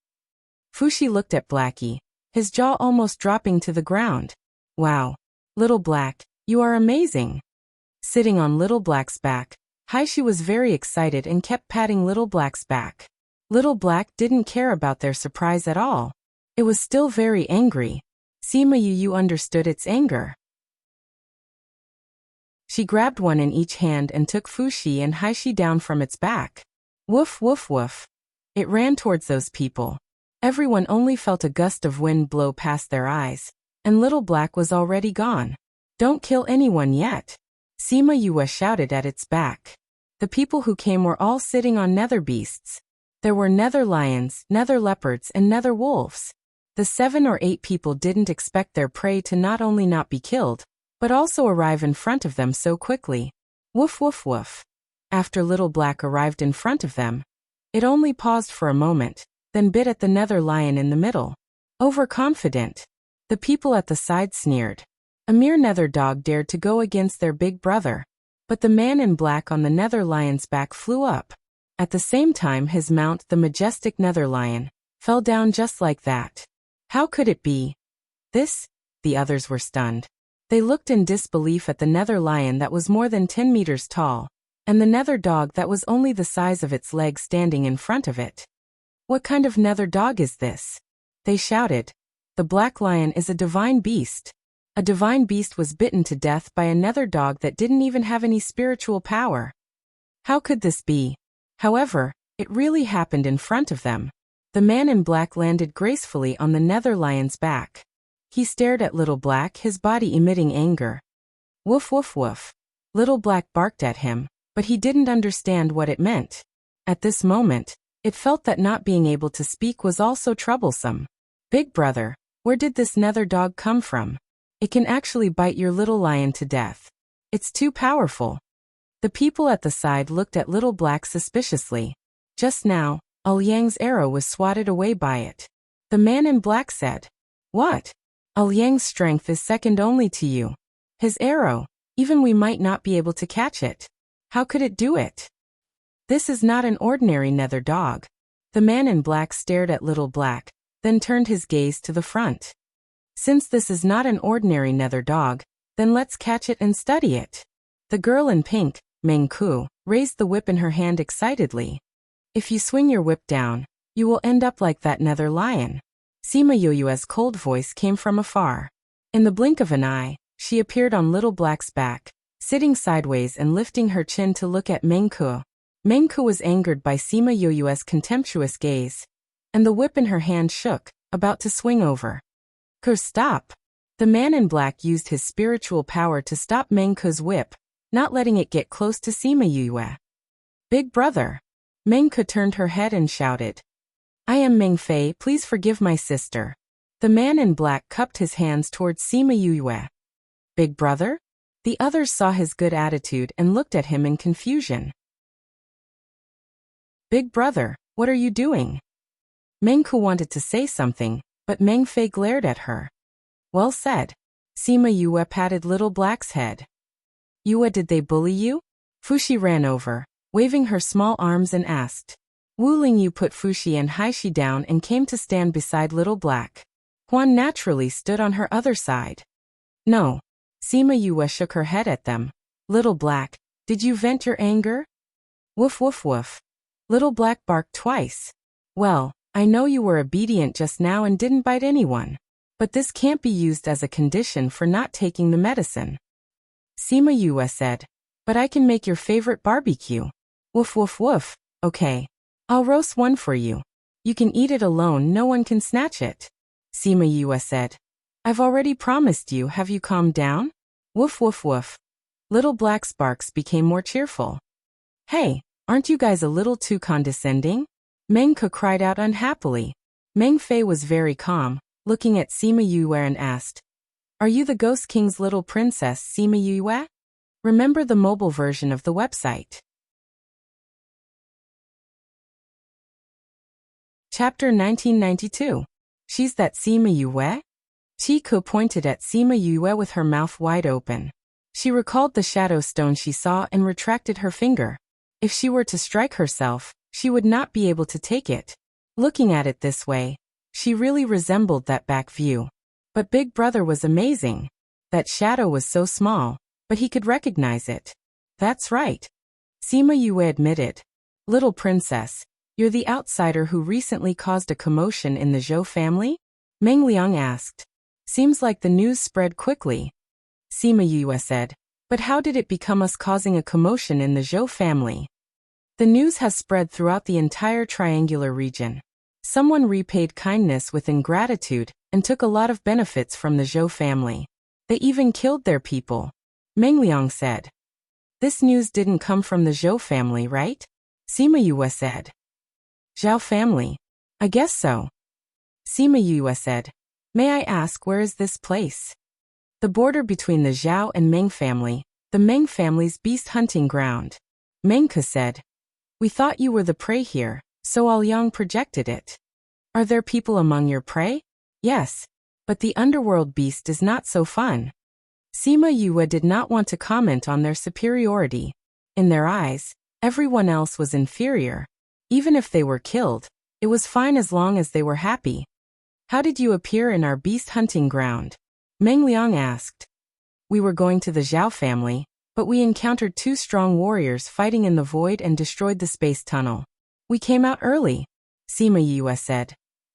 Fushi looked at Blackie, his jaw almost dropping to the ground. Wow! Little Black, you are amazing! Sitting on Little Black's back, Haishi was very excited and kept patting Little Black's back. Little Black didn't care about their surprise at all. It was still very angry. Sima Yue understood its anger. She grabbed one in each hand and took Fushi and Haishi down from its back. Woof woof woof. It ran towards those people. Everyone only felt a gust of wind blow past their eyes, and Little Black was already gone. Don't kill anyone yet. Sima Yue shouted at its back. The people who came were all sitting on nether beasts. There were nether lions, nether leopards, and nether wolves. The 7 or 8 people didn't expect their prey to not only not be killed, but also arrive in front of them so quickly. Woof woof woof. After Little Black arrived in front of them, it only paused for a moment, then bit at the nether lion in the middle. Overconfident. The people at the side sneered. A mere nether dog dared to go against their big brother. But the man in black on the nether lion's back flew up. At the same time his mount, the majestic nether lion, fell down just like that. How could it be? This? The others were stunned. They looked in disbelief at the nether lion that was more than 10 meters tall, and the nether dog that was only the size of its leg standing in front of it. What kind of nether dog is this? They shouted. The black lion is a divine beast. A divine beast was bitten to death by a nether dog that didn't even have any spiritual power. How could this be? However, it really happened in front of them. The man in black landed gracefully on the nether lion's back. He stared at Little Black, his body emitting anger. Woof woof woof. Little Black barked at him, but he didn't understand what it meant. At this moment, it felt that not being able to speak was also troublesome. Big brother, where did this nether dog come from? It can actually bite your little lion to death. It's too powerful. The people at the side looked at Little Black suspiciously. Just now, Yang's arrow was swatted away by it. The man in black said, "What? Yang's strength is second only to you. His arrow, even we might not be able to catch it. How could it do it? This is not an ordinary nether dog." The man in black stared at Little Black, then turned his gaze to the front. Since this is not an ordinary nether dog, then let's catch it and study it. The girl in pink, Meng Ku, raised the whip in her hand excitedly. If you swing your whip down, you will end up like that nether lion. Sima Yue's cold voice came from afar. In the blink of an eye, she appeared on Little Black's back, sitting sideways and lifting her chin to look at Meng Ke. Meng Ke was angered by Sima Yu's contemptuous gaze, and the whip in her hand shook, about to swing over. Ke, stop! The man in black used his spiritual power to stop Meng Ke's whip, not letting it get close to Sima Yue. Big brother! Meng Ke turned her head and shouted. I am Meng Fei, please forgive my sister. The man in black cupped his hands towards Sima Yue. Big brother? The others saw his good attitude and looked at him in confusion. Big brother, what are you doing? Meng Ke wanted to say something, but Meng Fei glared at her. Well said. Sima Yue patted Little Black's head. Yue, did they bully you? Fuxi ran over, waving her small arms and asked. Wu Lingyu put Fuxi and Haishi down and came to stand beside Little Black. Huan naturally stood on her other side. No. Sima Yue shook her head at them. Little Black, did you vent your anger? Woof woof woof. Little Black barked twice. Well, I know you were obedient just now and didn't bite anyone. But this can't be used as a condition for not taking the medicine. Sima Yue said. But I can make your favorite barbecue. Woof woof woof. Okay. I'll roast one for you. You can eat it alone, no one can snatch it. Sima Yue said. I've already promised you, have you calmed down? Woof woof woof. Little Black's barks became more cheerful. Hey, aren't you guys a little too condescending? Meng Ke cried out unhappily. Meng Fei was very calm, looking at Sima Yue and asked, Are you the Ghost King's little princess, Sima Yue? Remember the mobile version of the website. Chapter 1992. She's that Sima Yue? Chi pointed at Sima Yue with her mouth wide open. She recalled the shadow stone she saw and retracted her finger. If she were to strike herself, she would not be able to take it. Looking at it this way, she really resembled that back view. But Big Brother was amazing. That shadow was so small, but he could recognize it. That's right. Sima Yue admitted. Little princess, you're the outsider who recently caused a commotion in the Zhou family? Meng Liang asked. Seems like the news spread quickly. Sima Yue said. But how did it become us causing a commotion in the Zhou family? The news has spread throughout the entire triangular region. Someone repaid kindness with ingratitude and took a lot of benefits from the Zhou family. They even killed their people. Meng Liang said. This news didn't come from the Zhou family, right? Sima Yue said. Zhao family? I guess so. Sima Yue said. May I ask, where is this place? The border between the Zhao and Meng family, the Meng family's beast hunting ground. Meng Ke said. We thought you were the prey here, so Aoyang projected it. Are there people among your prey? Yes. But the underworld beast is not so fun. Sima Yue did not want to comment on their superiority. In their eyes, everyone else was inferior. Even if they were killed, it was fine as long as they were happy. How did you appear in our beast hunting ground? Meng Liang asked. We were going to the Zhao family, but we encountered two strong warriors fighting in the void and destroyed the space tunnel. We came out early, Sima Yue said.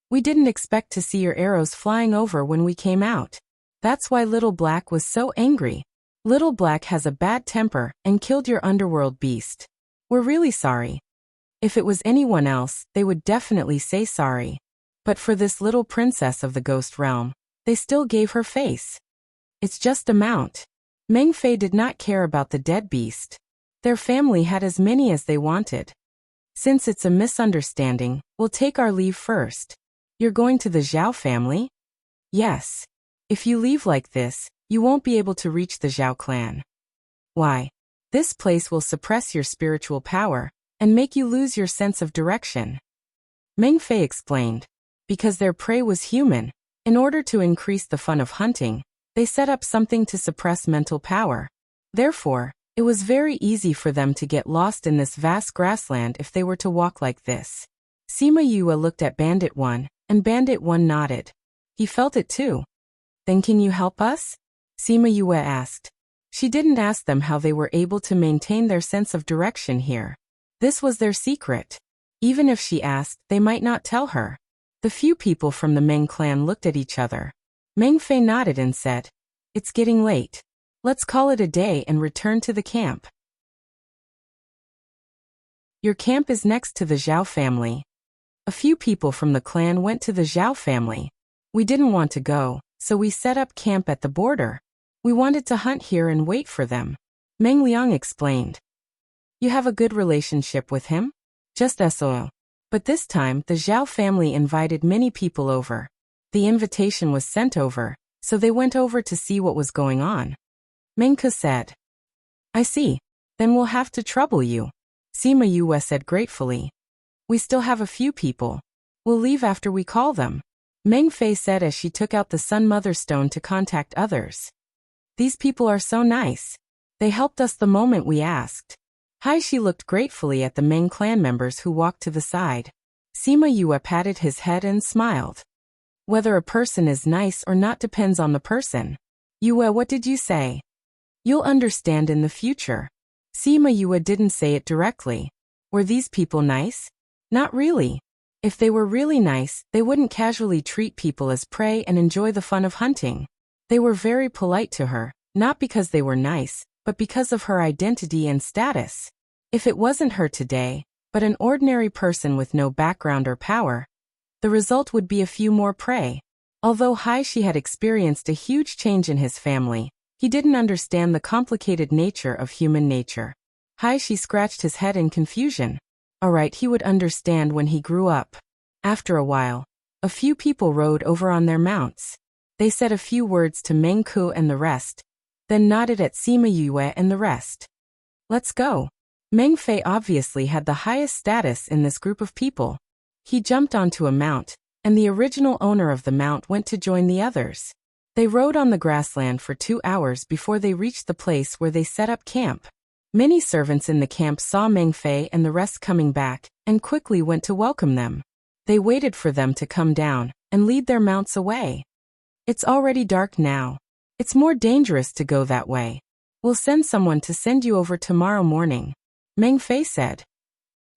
We didn't expect to see your arrows flying over when we came out. That's why Little Black was so angry. Little Black has a bad temper and killed your underworld beast. We're really sorry. If it was anyone else, they would definitely say sorry. But for this little princess of the ghost realm, they still gave her face. It's just a mount. Meng Fei did not care about the dead beast. Their family had as many as they wanted. Since it's a misunderstanding, we'll take our leave first. You're going to the Zhao family? Yes. If you leave like this, you won't be able to reach the Zhao clan. Why? This place will suppress your spiritual power and make you lose your sense of direction. Meng Fei explained. Because their prey was human, in order to increase the fun of hunting, they set up something to suppress mental power. Therefore, it was very easy for them to get lost in this vast grassland if they were to walk like this. Sima Yue looked at Bandit 1, and Bandit 1 nodded. He felt it too. Then can you help us? Sima Yue asked. She didn't ask them how they were able to maintain their sense of direction here. This was their secret. Even if she asked, they might not tell her. The few people from the Meng clan looked at each other. Meng Fei nodded and said, It's getting late. Let's call it a day and return to the camp. Your camp is next to the Zhao family. A few people from the clan went to the Zhao family. We didn't want to go, so we set up camp at the border. We wanted to hunt here and wait for them. Meng Liang explained. You have a good relationship with him? Just SOL. But this time, the Zhao family invited many people over. The invitation was sent over, so they went over to see what was going on. Meng Ke said. I see. Then we'll have to trouble you. Sima Yue said gratefully. We still have a few people. We'll leave after we call them. Meng Fei said as she took out the Sun Mother Stone to contact others. These people are so nice. They helped us the moment we asked. Shi looked gratefully at the Meng clan members who walked to the side. Sima Yue patted his head and smiled. Whether a person is nice or not depends on the person. Yue, what did you say? You'll understand in the future. Sima Yue didn't say it directly. Were these people nice? Not really. If they were really nice, they wouldn't casually treat people as prey and enjoy the fun of hunting. They were very polite to her, not because they were nice, but because of her identity and status. If it wasn't her today, but an ordinary person with no background or power, the result would be a few more prey. Although Shi had experienced a huge change in his family, he didn't understand the complicated nature of human nature. Shi scratched his head in confusion. Alright, he would understand when he grew up. After a while, a few people rode over on their mounts. They said a few words to Meng Ke and the rest, then nodded at Sima Yue and the rest. Let's go. Meng Fei obviously had the highest status in this group of people. He jumped onto a mount, and the original owner of the mount went to join the others. They rode on the grassland for 2 hours before they reached the place where they set up camp. Many servants in the camp saw Meng Fei and the rest coming back, and quickly went to welcome them. They waited for them to come down, and lead their mounts away. It's already dark now. It's more dangerous to go that way. We'll send someone to send you over tomorrow morning. Meng Fei said.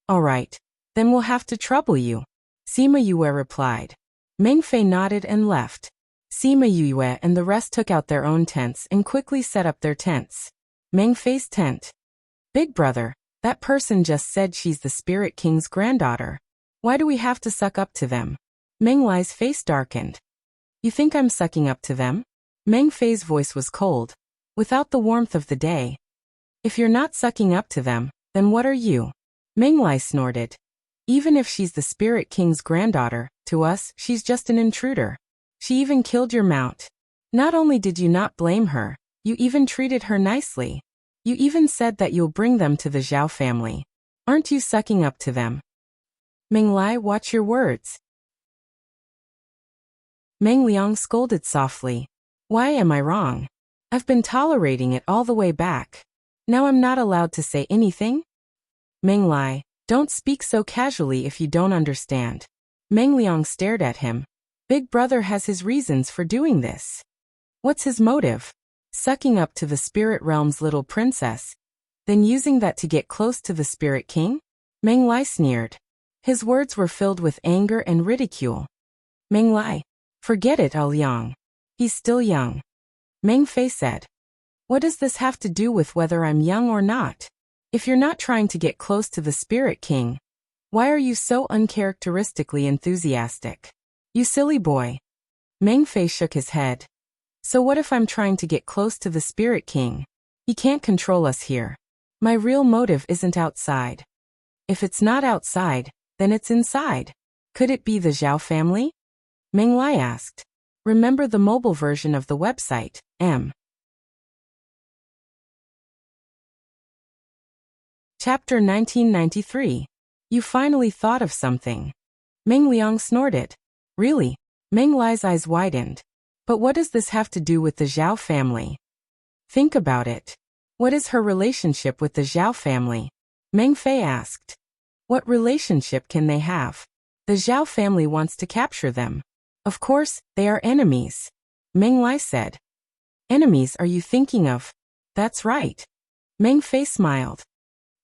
Alright, then we'll have to trouble you. Sima Yue replied. Meng Fei nodded and left. Sima Yue and the rest took out their own tents and quickly set up their tents. Meng Fei's tent. Big brother, that person just said she's the Spirit King's granddaughter. Why do we have to suck up to them? Meng Lai's face darkened. You think I'm sucking up to them? Meng Fei's voice was cold, without the warmth of the day. If you're not sucking up to them, then what are you? Meng Lai snorted. Even if she's the Spirit King's granddaughter, to us, she's just an intruder. She even killed your mount. Not only did you not blame her, you even treated her nicely. You even said that you'll bring them to the Zhao family. Aren't you sucking up to them? Meng Lai, watch your words. Meng Liang scolded softly. Why am I wrong? I've been tolerating it all the way back. Now I'm not allowed to say anything? Meng Lai, don't speak so casually if you don't understand. Meng Liang stared at him. Big brother has his reasons for doing this. What's his motive? Sucking up to the spirit realm's little princess, then using that to get close to the Spirit King? Meng Lai sneered. His words were filled with anger and ridicule. Meng Lai, forget it, Liang. He's still young. Meng Fei said. What does this have to do with whether I'm young or not? If you're not trying to get close to the Spirit King, why are you so uncharacteristically enthusiastic? You silly boy. Meng Fei shook his head. So what if I'm trying to get close to the Spirit King? He can't control us here. My real motive isn't outside. If it's not outside, then it's inside. Could it be the Zhao family? Meng Lai asked. Remember the mobile version of the website, M. Chapter 1993. You finally thought of something. Meng Liang snorted. Really? Meng Lai's eyes widened. But what does this have to do with the Zhao family? Think about it. What is her relationship with the Zhao family? Meng Fei asked. What relationship can they have? The Zhao family wants to capture them. Of course, they are enemies. Meng Lai said. Enemies are you thinking of? That's right. Meng Fei smiled.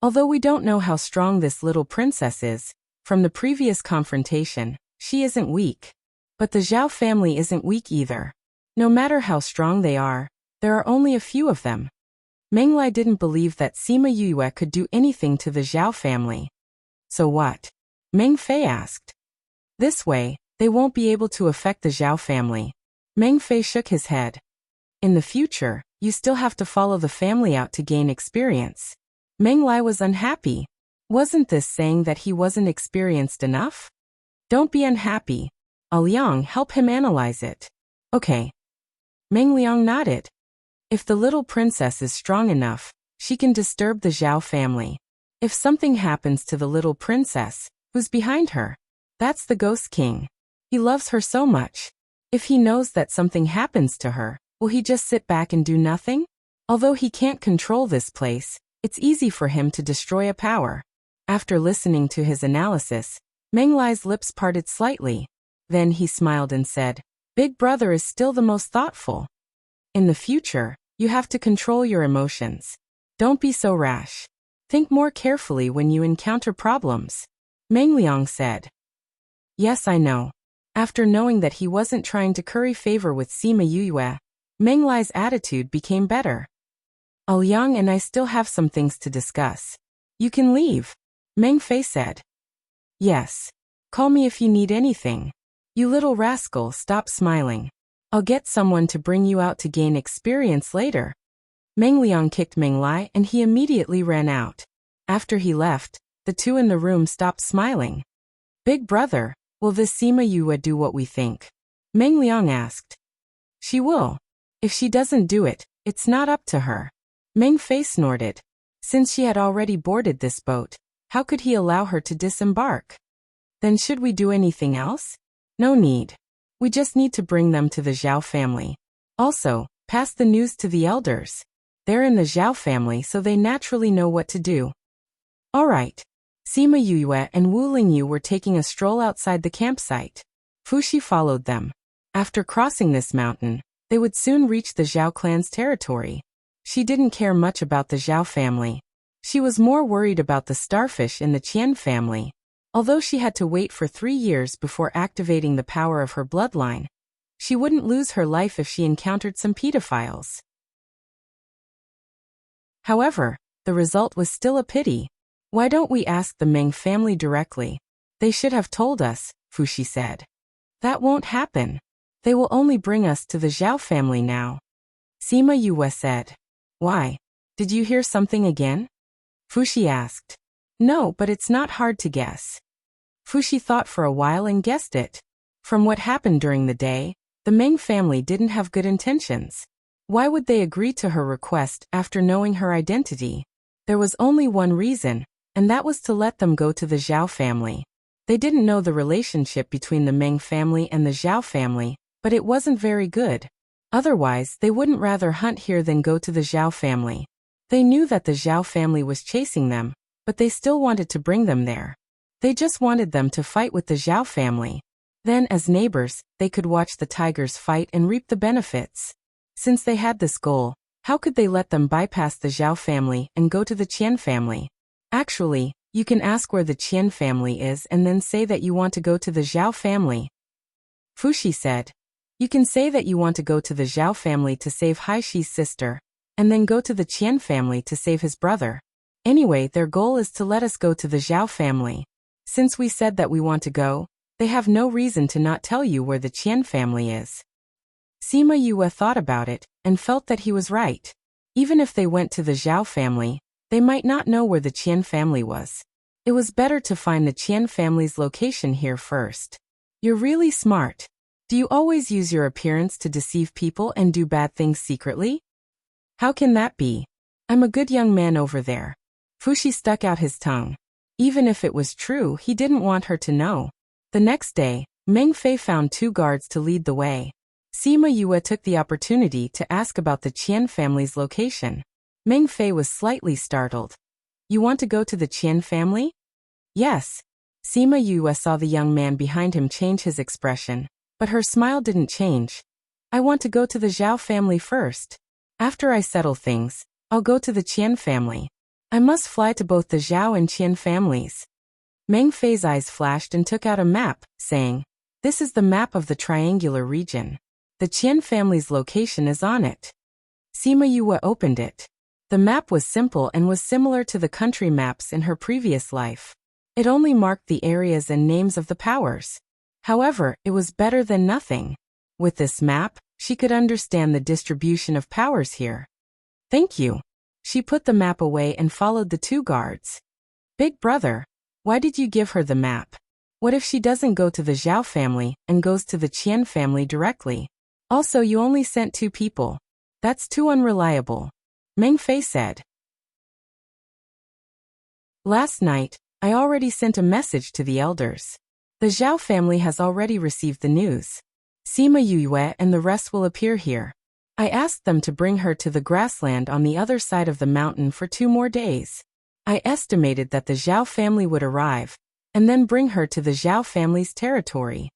Although we don't know how strong this little princess is, from the previous confrontation, she isn't weak. But the Zhao family isn't weak either. No matter how strong they are, There are only a few of them. Meng Lai didn't believe that Sima Yue could do anything to the Zhao family. So what? Meng Fei asked. This way, they won't be able to affect the Zhao family. Meng Fei shook his head. In the future, you still have to follow the family out to gain experience. Meng Lai was unhappy. Wasn't this saying that he wasn't experienced enough? Don't be unhappy. Liang, help him analyze it. Okay. Meng Liang nodded. If the little princess is strong enough, she can disturb the Zhao family. If something happens to the little princess, who's behind her? That's the Ghost King. He loves her so much. If he knows that something happens to her, will he just sit back and do nothing? Although he can't control this place, it's easy for him to destroy a power. After listening to his analysis, Meng Lai's lips parted slightly. Then he smiled and said, Big brother is still the most thoughtful. In the future, you have to control your emotions. Don't be so rash. Think more carefully when you encounter problems. Meng Liang said. Yes, I know. After knowing that he wasn't trying to curry favor with Sima Yue, Meng Lai's attitude became better. Liang and I still have some things to discuss. You can leave, Meng Fei said. Yes. Call me if you need anything. You little rascal, stop smiling. I'll get someone to bring you out to gain experience later. Meng Liang kicked Meng Lai and he immediately ran out. After he left, the two in the room stopped smiling. Big brother, will this Sima Yue do what we think? Meng Liang asked. She will. If she doesn't do it, it's not up to her. Meng Fei snorted. Since she had already boarded this boat, how could he allow her to disembark? Then should we do anything else? No need. We just need to bring them to the Zhao family. Also, pass the news to the elders. They're in the Zhao family so they naturally know what to do. All right. Sima Yue and Wu Lingyu were taking a stroll outside the campsite. Fuxi followed them. After crossing this mountain, they would soon reach the Zhao clan's territory. She didn't care much about the Zhao family. She was more worried about the starfish in the Qian family. Although she had to wait for 3 years before activating the power of her bloodline, she wouldn't lose her life if she encountered some pedophiles. However, the result was still a pity. Why don't we ask the Meng family directly? They should have told us, Fuxi said. That won't happen. They will only bring us to the Zhao family now. Sima Yue said. Why? Did you hear something again? Fuxi asked. No, but it's not hard to guess. Fuxi thought for a while and guessed it. From what happened during the day, the Meng family didn't have good intentions. Why would they agree to her request after knowing her identity? There was only one reason, and that was to let them go to the Zhao family. They didn't know the relationship between the Meng family and the Zhao family, but it wasn't very good. Otherwise, they wouldn't rather hunt here than go to the Zhao family. They knew that the Zhao family was chasing them, but they still wanted to bring them there. They just wanted them to fight with the Zhao family. Then, as neighbors, they could watch the tigers fight and reap the benefits. Since they had this goal, how could they let them bypass the Zhao family and go to the Qian family? Actually, you can ask where the Qian family is and then say that you want to go to the Zhao family. Fuxi said. You can say that you want to go to the Zhao family to save Haishi's sister, and then go to the Qian family to save his brother. Anyway, their goal is to let us go to the Zhao family. Since we said that we want to go, they have no reason to not tell you where the Qian family is. Sima Yue thought about it, and felt that he was right. Even if they went to the Zhao family, they might not know where the Qian family was. It was better to find the Qian family's location here first. You're really smart. Do you always use your appearance to deceive people and do bad things secretly? How can that be? I'm a good young man over there. Fuxi stuck out his tongue. Even if it was true, he didn't want her to know. The next day, Meng Fei found 2 guards to lead the way. Sima Yue took the opportunity to ask about the Qian family's location. Meng Fei was slightly startled. You want to go to the Qian family? Yes. Sima Yue saw the young man behind him change his expression, but her smile didn't change. I want to go to the Zhao family first. After I settle things, I'll go to the Qian family. I must fly to both the Zhao and Qian families. Meng Fei's eyes flashed and took out a map, saying, This is the map of the triangular region. The Qian family's location is on it. Sima Yue opened it. The map was simple and was similar to the country maps in her previous life. It only marked the areas and names of the powers. However, it was better than nothing. With this map, she could understand the distribution of powers here. Thank you. She put the map away and followed the two guards. Big brother, why did you give her the map? What if she doesn't go to the Zhao family and goes to the Qian family directly? Also, you only sent 2 people. That's too unreliable. Meng Fei said. Last night, I already sent a message to the elders. The Zhao family has already received the news. Sima Yue and the rest will appear here. I asked them to bring her to the grassland on the other side of the mountain for 2 more days. I estimated that the Zhao family would arrive, and then bring her to the Zhao family's territory.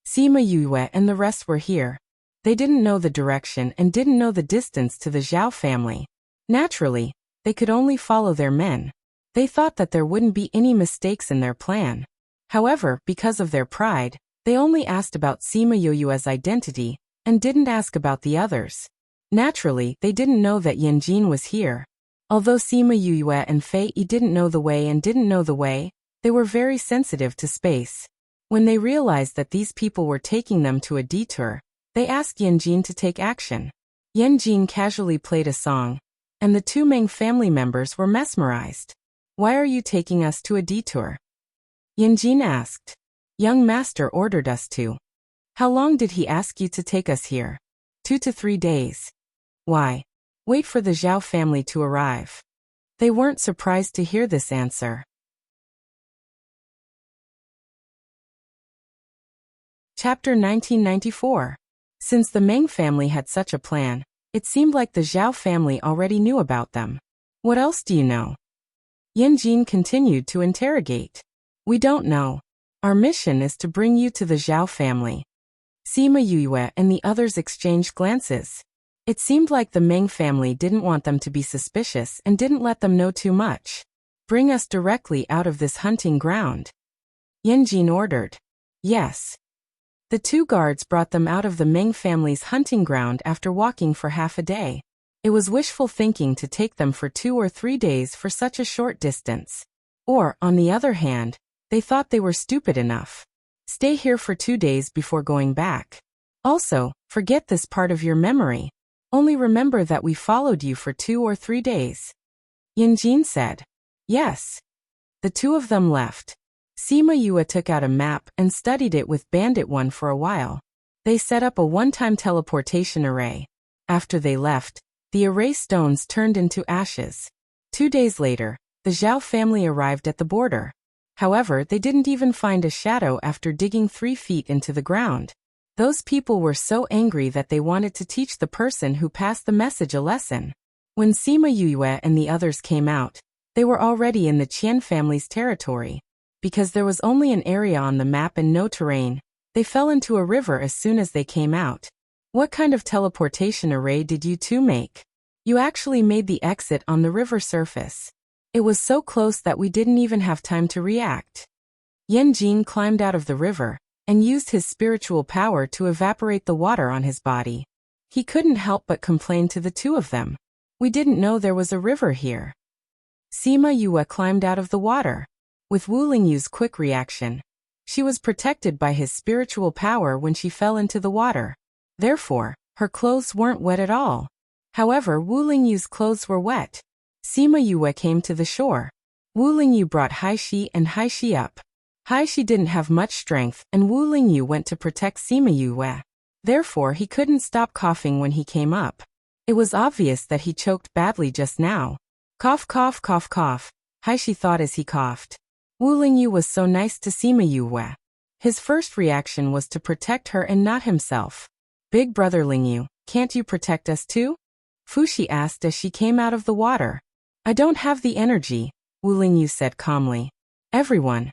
Sima Yue and the rest were here. They didn't know the direction and didn't know the distance to the Zhao family. Naturally, they could only follow their men. They thought that there wouldn't be any mistakes in their plan. However, because of their pride, they only asked about Sima Yue's identity and didn't ask about the others. Naturally, they didn't know that Yanjin was here. Although Sima Yue and Fei Yi didn't know the way, they were very sensitive to space. When they realized that these people were taking them to a detour, they asked Yanjin to take action. Yanjin casually played a song, and the 2 Meng family members were mesmerized. Why are you taking us to a detour? Yanjin asked. Young master ordered us to. How long did he ask you to take us here? 2 to 3 days. Why? Wait for the Zhao family to arrive. They weren't surprised to hear this answer. Chapter 1994. Since the Meng family had such a plan, it seemed like the Zhao family already knew about them. What else do you know? Yanjin continued to interrogate. We don't know. Our mission is to bring you to the Zhao family. Sima Yue and the others exchanged glances. It seemed like the Meng family didn't want them to be suspicious and didn't let them know too much. Bring us directly out of this hunting ground. Yanjin ordered. Yes. The 2 guards brought them out of the Meng family's hunting ground after walking for half a day. It was wishful thinking to take them for 2 or 3 days for such a short distance. Or, on the other hand, they thought they were stupid enough. Stay here for 2 days before going back. Also, forget this part of your memory. Only remember that we followed you for 2 or 3 days. Yanjin said. Yes. The 2 of them left. Sima Yue took out a map and studied it with Bandit One for a while. They set up a one-time teleportation array. After they left, the array stones turned into ashes. 2 days later, the Zhao family arrived at the border. However, they didn't even find a shadow after digging 3 feet into the ground. Those people were so angry that they wanted to teach the person who passed the message a lesson. When Sima Yue and the others came out, they were already in the Qian family's territory. Because there was only an area on the map and no terrain, they fell into a river as soon as they came out. What kind of teleportation array did you 2 make? You actually made the exit on the river surface. It was so close that we didn't even have time to react. Yanjin climbed out of the river and used his spiritual power to evaporate the water on his body. He couldn't help but complain to the 2 of them. We didn't know there was a river here. Sima Yue climbed out of the water. With Wu Lingyu's quick reaction, she was protected by his spiritual power when she fell into the water. Therefore, her clothes weren't wet at all. However, Wu Lingyu's clothes were wet. Sima Yue came to the shore. Wu Lingyu brought Haishi and Haishi up. Haishi didn't have much strength and Wu Lingyu went to protect Sima Yue. Therefore, he couldn't stop coughing when he came up. It was obvious that he choked badly just now. Cough, cough, cough, cough, Haishi thought as he coughed. Wu Lingyu was so nice to Sima Yue. His first reaction was to protect her and not himself. Big brother Lingyu, can't you protect us too? Fushi asked as she came out of the water. I don't have the energy, Wu Lingyu said calmly. Everyone.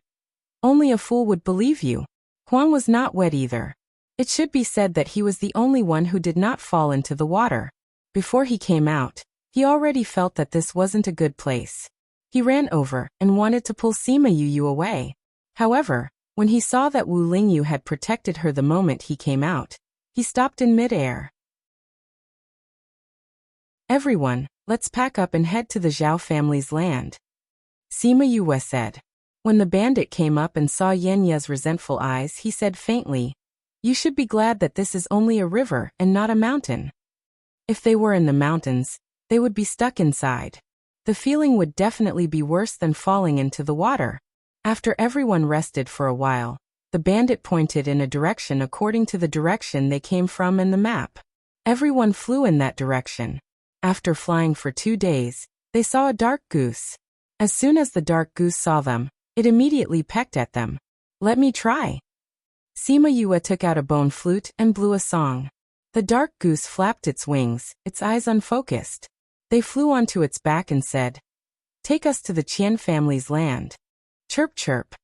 Only a fool would believe you. Huang was not wet either. It should be said that he was the only one who did not fall into the water. Before he came out, he already felt that this wasn't a good place. He ran over and wanted to pull Sima Yue away. However, when he saw that Wu Lingyu had protected her the moment he came out, he stopped in mid-air. Everyone, let's pack up and head to the Zhao family's land. Sima Yue said. When the bandit came up and saw Yan Ye's resentful eyes, he said faintly, "You should be glad that this is only a river and not a mountain. If they were in the mountains, they would be stuck inside. The feeling would definitely be worse than falling into the water." After everyone rested for a while, the bandit pointed in a direction according to the direction they came from in the map. Everyone flew in that direction. After flying for 2 days, they saw a dark goose. As soon as the dark goose saw them, it immediately pecked at them. "Let me try." Sima Yue took out a bone flute and blew a song. The dark goose flapped its wings, its eyes unfocused. They flew onto its back and said, "Take us to the Qian family's land." Chirp chirp.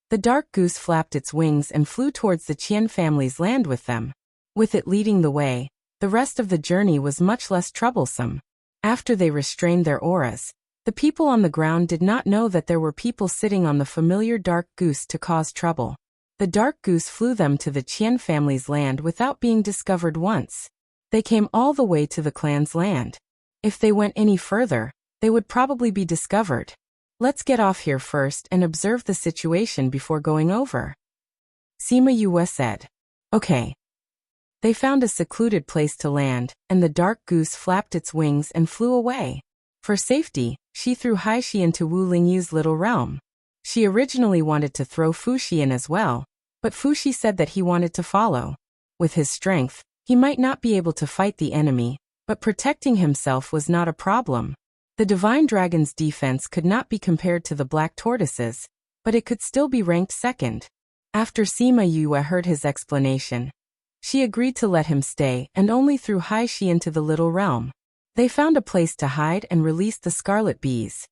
The dark goose flapped its wings and flew towards the Qian family's land with them. With it leading the way, the rest of the journey was much less troublesome. After they restrained their auras, the people on the ground did not know that there were people sitting on the familiar dark goose to cause trouble. The dark goose flew them to the Qian family's land without being discovered once. They came all the way to the clan's land. If they went any further, they would probably be discovered. "Let's get off here first and observe the situation before going over," Sima Yue said. "Okay." They found a secluded place to land, and the dark goose flapped its wings and flew away. For safety, she threw Haishi into Wu Lingyu's little realm. She originally wanted to throw Fuxi in as well, but Fuxi said that he wanted to follow. With his strength, he might not be able to fight the enemy, but protecting himself was not a problem. The divine dragon's defense could not be compared to the black tortoise's, but it could still be ranked second. After Sima Yue heard his explanation, she agreed to let him stay and only threw Haishi into the little realm. They found a place to hide and released the scarlet bees,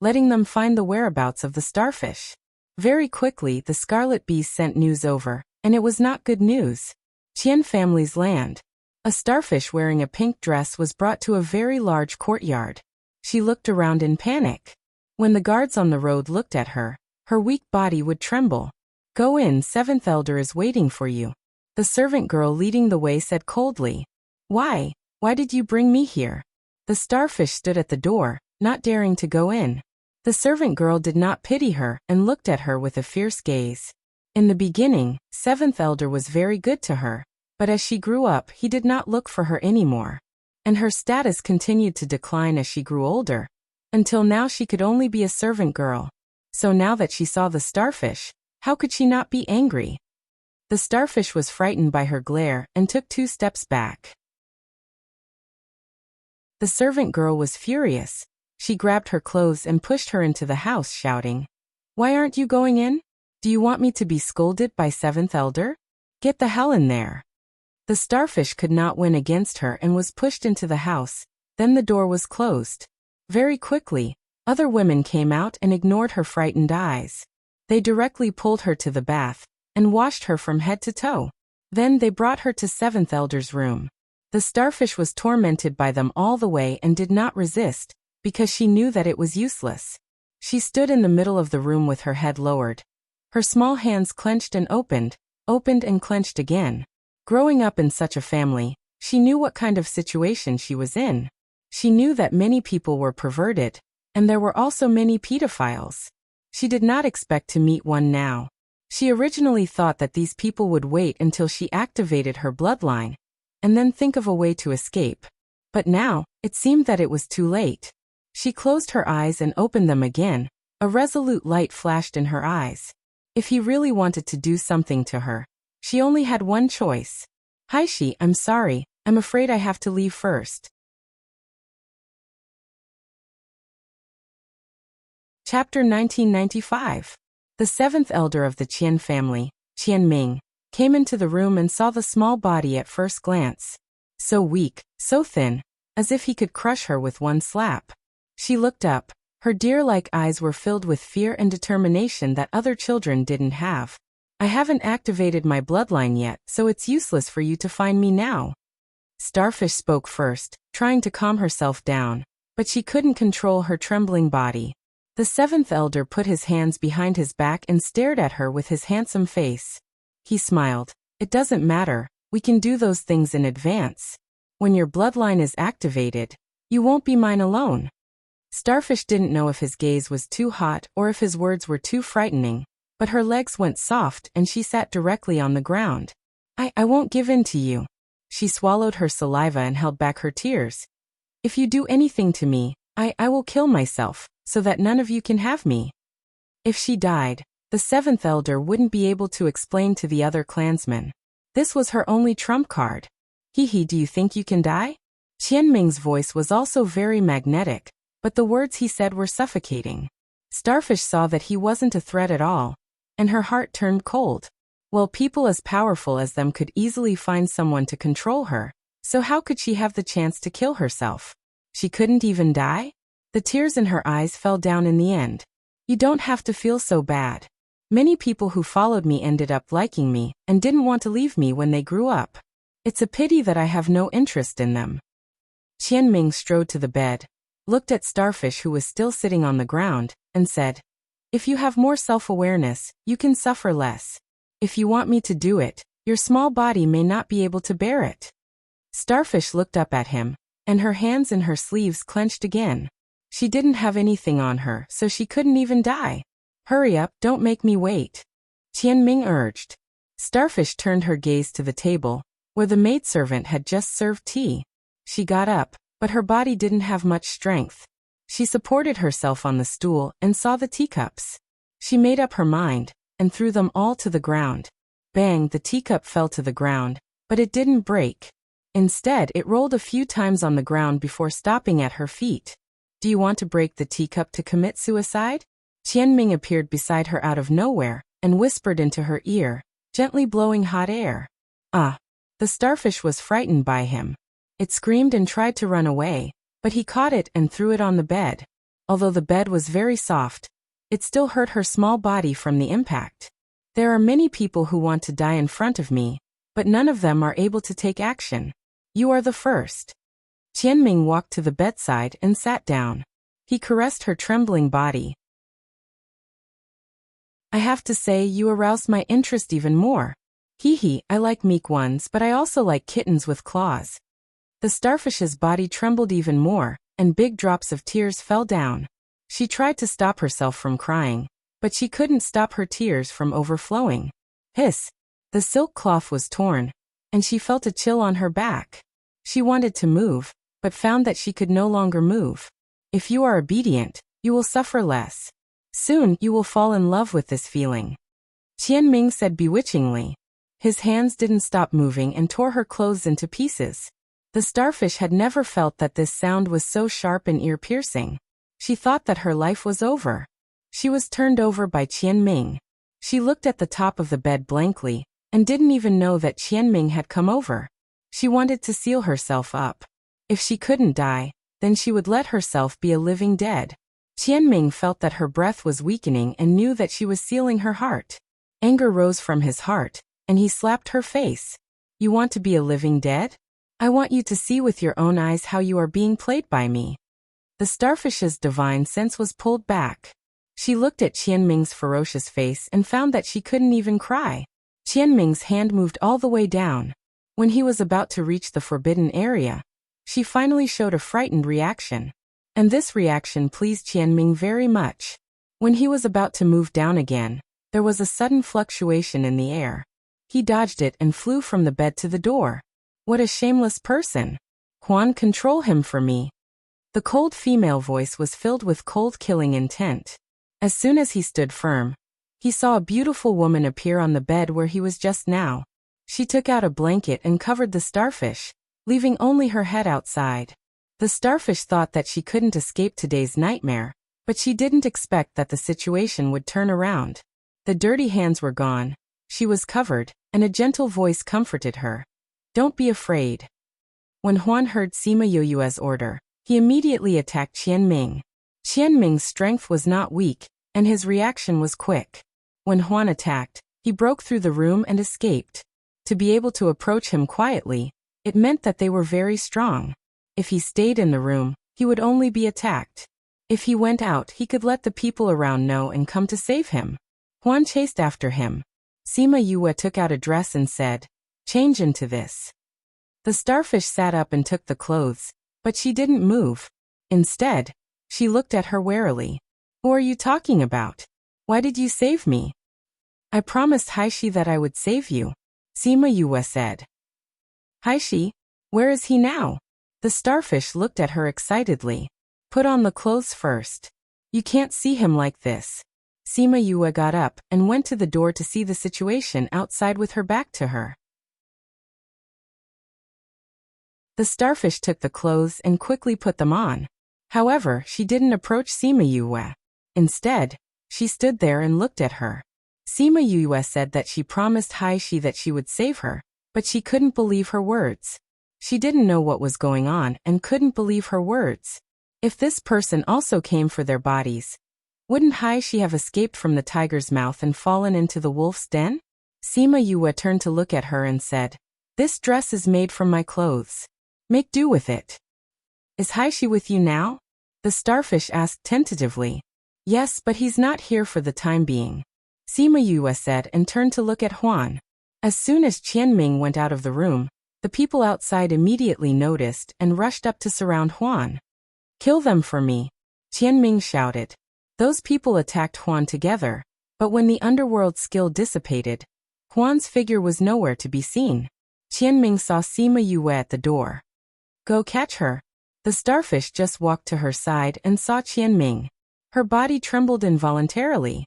letting them find the whereabouts of the starfish. Very quickly, the scarlet bees sent news over, and it was not good news. Qian family's land. A starfish wearing a pink dress was brought to a very large courtyard. She looked around in panic. When the guards on the road looked at her, her weak body would tremble. "Go in, seventh elder is waiting for you," the servant girl leading the way said coldly. Why did you bring me here?" The starfish stood at the door, not daring to go in. The servant girl did not pity her and looked at her with a fierce gaze. In the beginning, seventh elder was very good to her, but as she grew up, he did not look for her anymore. And her status continued to decline as she grew older, until now she could only be a servant girl. So now that she saw the starfish, how could she not be angry? The starfish was frightened by her glare and took 2 steps back. The servant girl was furious. She grabbed her clothes and pushed her into the house, shouting, "Why aren't you going in? Do you want me to be scolded by seventh elder? Get the hell in there." The starfish could not win against her and was pushed into the house. Then the door was closed. Very quickly, other women came out and ignored her frightened eyes. They directly pulled her to the bath and washed her from head to toe. Then they brought her to seventh elder's room. The starfish was tormented by them all the way and did not resist, because she knew that it was useless. She stood in the middle of the room with her head lowered. Her small hands clenched and opened and clenched again. Growing up in such a family, she knew what kind of situation she was in. She knew that many people were perverted, and there were also many pedophiles. She did not expect to meet one now. She originally thought that these people would wait until she activated her bloodline, and then think of a way to escape. But now, it seemed that it was too late. She closed her eyes and opened them again. A resolute light flashed in her eyes. If he really wanted to do something to her, she only had one choice. "Haishi, I'm sorry, I'm afraid I have to leave first." Chapter 1995. The seventh elder of the Qian family, Qian Ming, came into the room and saw the small body at first glance. So weak, so thin, as if he could crush her with one slap. She looked up. Her deer-like eyes were filled with fear and determination that other children didn't have. "I haven't activated my bloodline yet, so it's useless for you to find me now." Starfish spoke first, trying to calm herself down, but she couldn't control her trembling body. The seventh elder put his hands behind his back and stared at her with his handsome face. He smiled. "It doesn't matter, we can do those things in advance. When your bloodline is activated, You won't be mine alone. Starfish didn't know if his gaze was too hot or if his words were too frightening, but her legs went soft and she sat directly on the ground. I won't give in to you. She swallowed her saliva and held back her tears. If you do anything to me, I will kill myself, so that none of you can have me. If she died, the seventh elder wouldn't be able to explain to the other clansmen. This was her only trump card. Hee, do you think you can die? Qianming's voice was also very magnetic, but the words he said were suffocating. Starfish saw that he wasn't a threat at all, and her heart turned cold. Well, people as powerful as them could easily find someone to control her, so how could she have the chance to kill herself? She couldn't even die? The tears in her eyes fell down in the end. You don't have to feel so bad. Many people who followed me ended up liking me and didn't want to leave me when they grew up. It's a pity that I have no interest in them. Qianming strode to the bed, looked at Starfish who was still sitting on the ground, and said, if you have more self-awareness, you can suffer less. If you want me to do it, your small body may not be able to bear it. Starfish looked up at him, and her hands in her sleeves clenched again. She didn't have anything on her, so she couldn't even die. Hurry up, don't make me wait. Qianming urged. Starfish turned her gaze to the table, where the maidservant had just served tea. She got up, but her body didn't have much strength. She supported herself on the stool and saw the teacups. She made up her mind, and threw them all to the ground. Bang, the teacup fell to the ground, but it didn't break. Instead, it rolled a few times on the ground before stopping at her feet. Do you want to break the teacup to commit suicide? Qianming appeared beside her out of nowhere, and whispered into her ear, gently blowing hot air. Ah! The starfish was frightened by him. It screamed and tried to run away, but he caught it and threw it on the bed. Although the bed was very soft, it still hurt her small body from the impact. There are many people who want to die in front of me, but none of them are able to take action. You are the first. Qianming walked to the bedside and sat down. He caressed her trembling body. I have to say you aroused my interest even more. Hee, I like meek ones, but I also like kittens with claws. The starfish's body trembled even more, and big drops of tears fell down. She tried to stop herself from crying, but she couldn't stop her tears from overflowing. Hiss! The silk cloth was torn, and she felt a chill on her back. She wanted to move, but found that she could no longer move. If you are obedient, you will suffer less. Soon you will fall in love with this feeling. Qianming said bewitchingly. His hands didn't stop moving and tore her clothes into pieces. The starfish had never felt that this sound was so sharp and ear-piercing. She thought that her life was over. She was turned over by Qianming. She looked at the top of the bed blankly, and didn't even know that Qianming had come over. She wanted to seal herself up. If she couldn't die, then she would let herself be a living dead. Qianming felt that her breath was weakening and knew that she was sealing her heart. Anger rose from his heart, and he slapped her face. You want to be a living dead? I want you to see with your own eyes how you are being played by me. The starfish's divine sense was pulled back. She looked at Qianming's ferocious face and found that she couldn't even cry. Qianming's hand moved all the way down. When he was about to reach the forbidden area, she finally showed a frightened reaction. And this reaction pleased Qianming very much. When he was about to move down again, there was a sudden fluctuation in the air. He dodged it and flew from the bed to the door. What a shameless person! Huan, control him for me. The cold female voice was filled with cold killing intent. As soon as he stood firm, he saw a beautiful woman appear on the bed where he was just now. She took out a blanket and covered the starfish, leaving only her head outside. The starfish thought that she couldn't escape today's nightmare, but she didn't expect that the situation would turn around. The dirty hands were gone, she was covered, and a gentle voice comforted her. Don't be afraid. When Huan heard Sima Yoyue's order, he immediately attacked Qianming. Qianming's strength was not weak, and his reaction was quick. When Huan attacked, he broke through the room and escaped. To be able to approach him quietly, it meant that they were very strong. If he stayed in the room, he would only be attacked. If he went out, he could let the people around know and come to save him. Huan chased after him. Sima Yue took out a dress and said, "Change into this." The starfish sat up and took the clothes, But she didn't move. Instead, she looked at her warily. Who are you talking about? Why did you save me? I promised Haishi that I would save you, Sima Yue said. Haishi? Where is he now? The starfish looked at her excitedly. Put on the clothes first. You can't see him like this. Sima Yue got up and went to the door to see the situation outside with her back to her. The starfish took the clothes and quickly put them on. However, she didn't approach Sima Yue. Instead, she stood there and looked at her. Sima Yue said that she promised Haishi that she would save her, but she couldn't believe her words. She didn't know what was going on and couldn't believe her words. If this person also came for their bodies, wouldn't Haishi have escaped from the tiger's mouth and fallen into the wolf's den? Sima Yue turned to look at her and said, "This dress is made from my clothes. Make do with it." Is Haishi with you now? The starfish asked tentatively. Yes, but he's not here for the time being, Sima Yue said and turned to look at Huan. As soon as Qianming went out of the room, the people outside immediately noticed and rushed up to surround Huan. Kill them for me, Qianming shouted. Those people attacked Huan together, but when the underworld skill dissipated, Huan's figure was nowhere to be seen. Qianming saw Sima Yue at the door. Go catch her. The starfish just walked to her side and saw Qianming. Her body trembled involuntarily.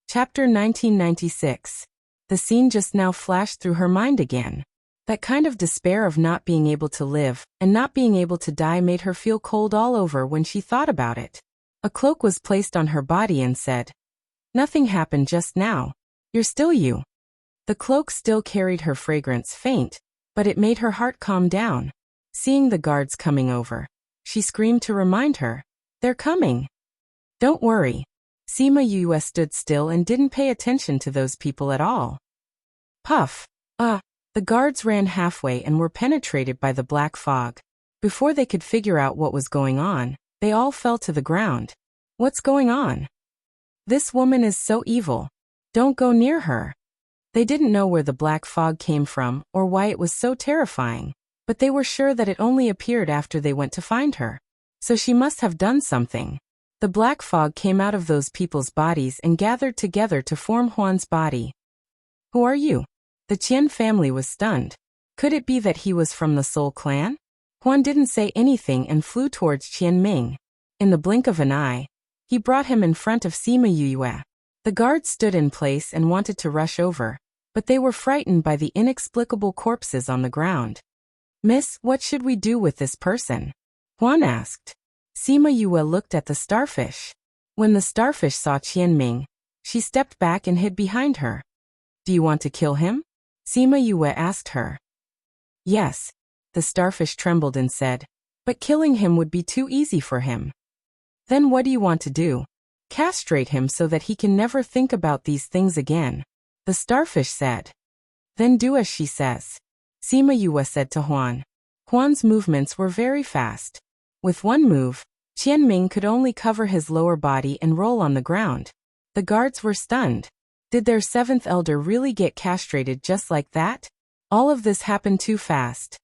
Chapter 1996. The scene just now flashed through her mind again. That kind of despair of not being able to live and not being able to die made her feel cold all over when she thought about it. A cloak was placed on her body and said, "Nothing happened just now. You're still you." The cloak still carried her fragrance faint, but it made her heart calm down. Seeing the guards coming over, she screamed to remind her, "They're coming." Don't worry. Sima Yue stood still and didn't pay attention to those people at all. Puff. The guards ran halfway and were penetrated by the black fog. Before they could figure out what was going on, they all fell to the ground. What's going on? This woman is so evil. Don't go near her. They didn't know where the black fog came from or why it was so terrifying, but they were sure that it only appeared after they went to find her. So she must have done something. The black fog came out of those people's bodies and gathered together to form Huan's body. Who are you? The Qian family was stunned. Could it be that he was from the Soul clan? Huan didn't say anything and flew towards Qianming. In the blink of an eye, he brought him in front of Sima Yue. The guards stood in place and wanted to rush over, but they were frightened by the inexplicable corpses on the ground. Miss, what should we do with this person? Huan asked. Sima Yue looked at the starfish. When the starfish saw Qianming, she stepped back and hid behind her. Do you want to kill him? Sima Yue asked her. Yes. The starfish trembled and said, but killing him would be too easy for him. Then what do you want to do? Castrate him so that he can never think about these things again. The starfish said. Then do as she says. Sima Yue said to Huan. Huan's movements were very fast. With one move, Qianming could only cover his lower body and roll on the ground. The guards were stunned. Did their seventh elder really get castrated just like that? All of this happened too fast.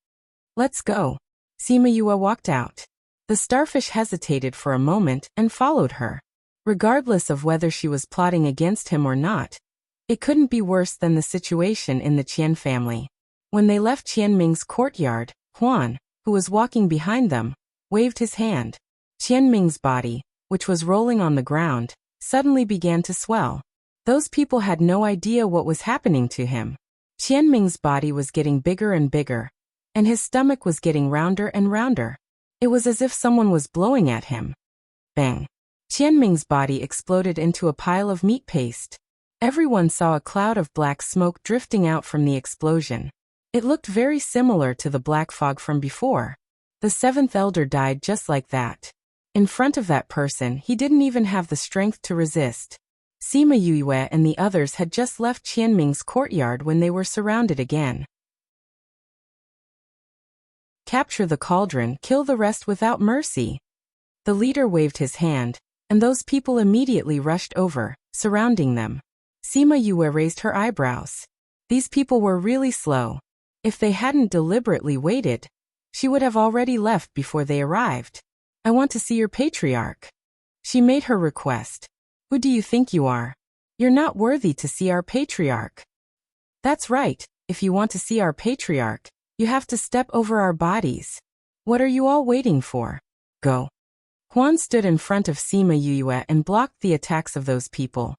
Let's go. Sima Yue walked out. The starfish hesitated for a moment and followed her. Regardless of whether she was plotting against him or not, it couldn't be worse than the situation in the Qian family. When they left Qianming's courtyard, Huan, who was walking behind them, waved his hand. Qianming's body, which was rolling on the ground, suddenly began to swell. Those people had no idea what was happening to him. Qianming's body was getting bigger and bigger, and his stomach was getting rounder and rounder. It was as if someone was blowing at him. Bang! Qianming's body exploded into a pile of meat paste. Everyone saw a cloud of black smoke drifting out from the explosion. It looked very similar to the black fog from before. The seventh elder died just like that. In front of that person, he didn't even have the strength to resist. Sima Yue and the others had just left Qianming's courtyard when they were surrounded again. Capture the cauldron, kill the rest without mercy. The leader waved his hand, and those people immediately rushed over, surrounding them. Sima Yue raised her eyebrows. These people were really slow. If they hadn't deliberately waited, she would have already left before they arrived. I want to see your patriarch. She made her request. Who do you think you are? You're not worthy to see our patriarch. That's right, if you want to see our patriarch, you have to step over our bodies. What are you all waiting for? Go. Huan stood in front of Sima Yue and blocked the attacks of those people.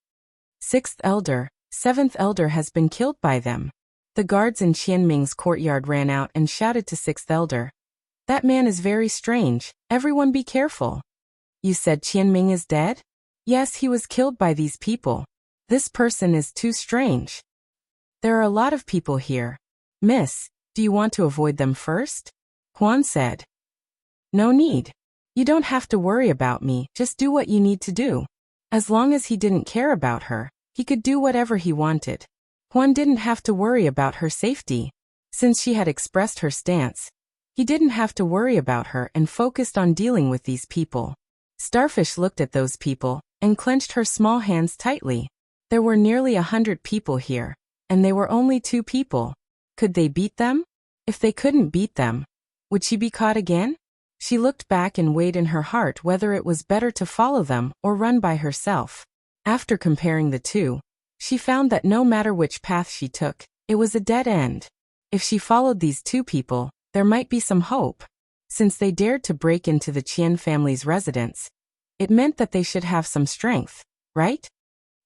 6th elder, 7th elder has been killed by them. The guards in Qianming's courtyard ran out and shouted to 6th elder. That man is very strange, everyone be careful. You said Qianming is dead? Yes, he was killed by these people. This person is too strange. There are a lot of people here. Miss, do you want to avoid them first? Huan said. No need. You don't have to worry about me, just do what you need to do. As long as he didn't care about her, he could do whatever he wanted. Huan didn't have to worry about her safety. Since she had expressed her stance, he didn't have to worry about her and focused on dealing with these people. Starfish looked at those people and clenched her small hands tightly. There were nearly 100 people here, and they were only 2 people. Could they beat them? If they couldn't beat them, would she be caught again? She looked back and weighed in her heart whether it was better to follow them or run by herself. After comparing the two, she found that no matter which path she took, it was a dead end. If she followed these 2 people, there might be some hope. Since they dared to break into the Qian family's residence, it meant that they should have some strength, right?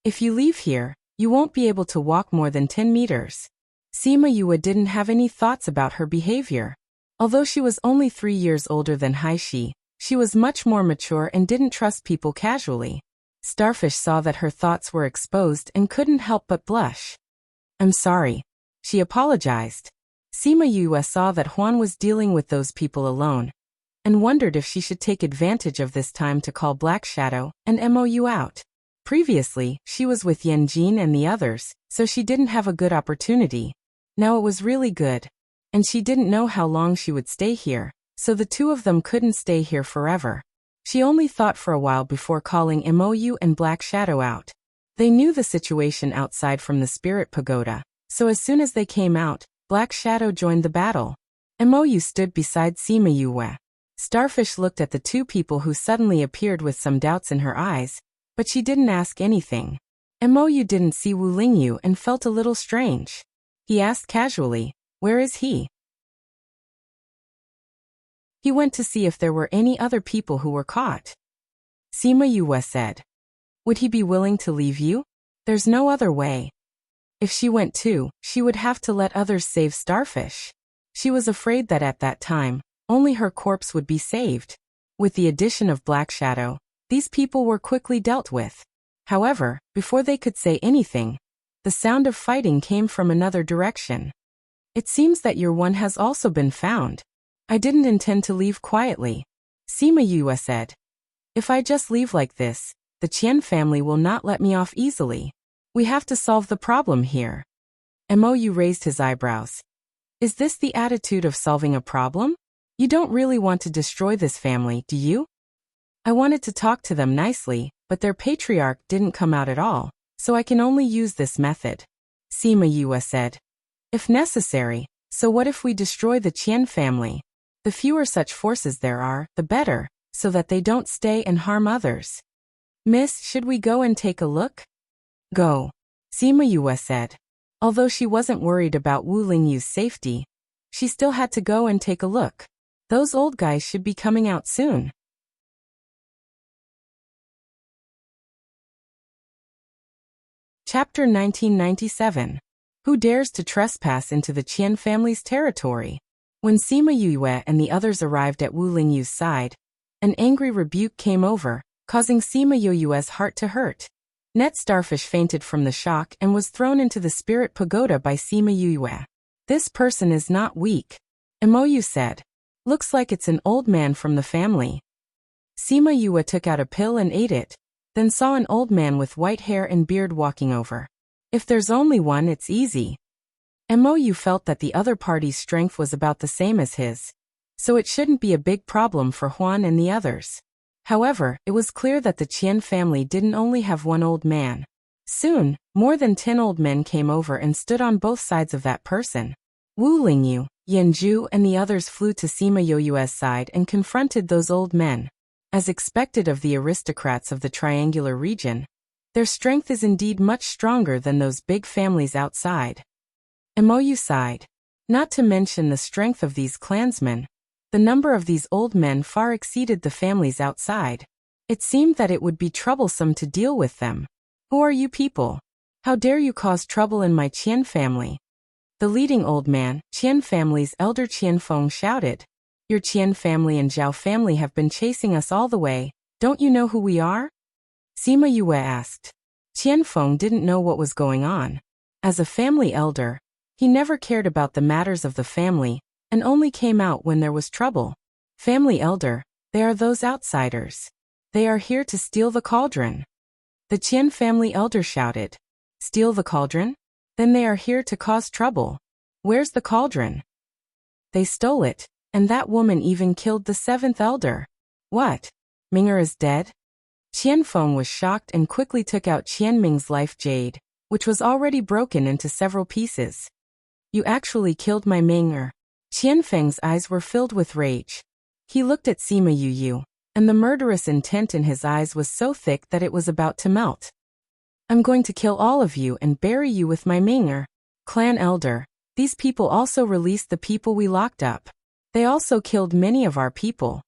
If you leave here, you won't be able to walk more than 10 meters. Sima Yue didn't have any thoughts about her behavior. Although she was only 3 years older than Haishi, she was much more mature and didn't trust people casually. Starfish saw that her thoughts were exposed and couldn't help but blush. I'm sorry. She apologized. Sima Yue saw that Huan was dealing with those people alone, and wondered if she should take advantage of this time to call Black Shadow and Mou out. Previously, she was with Yanjin and the others, so she didn't have a good opportunity. Now it was really good. And she didn't know how long she would stay here, so the 2 of them couldn't stay here forever. She only thought for a while before calling Mou and Black Shadow out. They knew the situation outside from the Spirit Pagoda, so as soon as they came out, Black Shadow joined the battle. Mou stood beside Sima Yue. Starfish looked at the 2 people who suddenly appeared with some doubts in her eyes, but she didn't ask anything. Mou didn't see Wu Lingyu and felt a little strange. He asked casually, where is he? He went to see if there were any other people who were caught. Sima Yue said. Would he be willing to leave you? There's no other way. If she went too, she would have to let others save Starfish. She was afraid that at that time, only her corpse would be saved. With the addition of Black Shadow, these people were quickly dealt with. However, before they could say anything, the sound of fighting came from another direction. It seems that your one has also been found. I didn't intend to leave quietly. Sima Yue said. If I just leave like this, the Qian family will not let me off easily. We have to solve the problem here. Mou raised his eyebrows. Is this the attitude of solving a problem? You don't really want to destroy this family, do you? I wanted to talk to them nicely, but their patriarch didn't come out at all, so I can only use this method. Sima Yue said. If necessary, so what if we destroy the Qian family? The fewer such forces there are, the better, so that they don't stay and harm others. Miss, should we go and take a look? Go. Sima Yue said. Although she wasn't worried about Wu Lingyu's safety, she still had to go and take a look. Those old guys should be coming out soon. Chapter 1997. Who dares to trespass into the Qian family's territory? When Sima Yue and the others arrived at Wu Lingyu's side, an angry rebuke came over, causing Sima Yue's heart to hurt. Net Starfish fainted from the shock and was thrown into the Spirit Pagoda by Sima Yue. This person is not weak. Mou said. Looks like it's an old man from the family. Sima Yue took out a pill and ate it, then saw an old man with white hair and beard walking over. If there's only one, it's easy. Mou felt that the other party's strength was about the same as his, so it shouldn't be a big problem for Huan and the others. However, it was clear that the Qian family didn't only have one old man. Soon, more than 10 old men came over and stood on both sides of that person. Wu Lingyu, Yanju and the others flew to Sima Yoyue's side and confronted those old men. As expected of the aristocrats of the triangular region, their strength is indeed much stronger than those big families outside. Mou sighed. Not to mention the strength of these clansmen, the number of these old men far exceeded the families outside. It seemed that it would be troublesome to deal with them. Who are you people? How dare you cause trouble in my Qian family? The leading old man, Qian family's elder Qianfeng, shouted. Your Qian family and Zhao family have been chasing us all the way. Don't you know who we are? Sima Yue asked. Qianfeng didn't know what was going on. As a family elder, he never cared about the matters of the family, and only came out when there was trouble. Family elder, they are those outsiders. They are here to steal the cauldron. The Qian family elder shouted. Steal the cauldron? Then they are here to cause trouble. Where's the cauldron? They stole it, and that woman even killed the 7th elder. What? Ming'er is dead? Qianfeng was shocked and quickly took out Qianming's life jade, which was already broken into several pieces. You actually killed my Ming'er. Qianfeng's eyes were filled with rage. He looked at Sima Yu, and the murderous intent in his eyes was so thick that it was about to melt. I'm going to kill all of you and bury you with my Ming'er. Clan elder, these people also released the people we locked up. They also killed many of our people.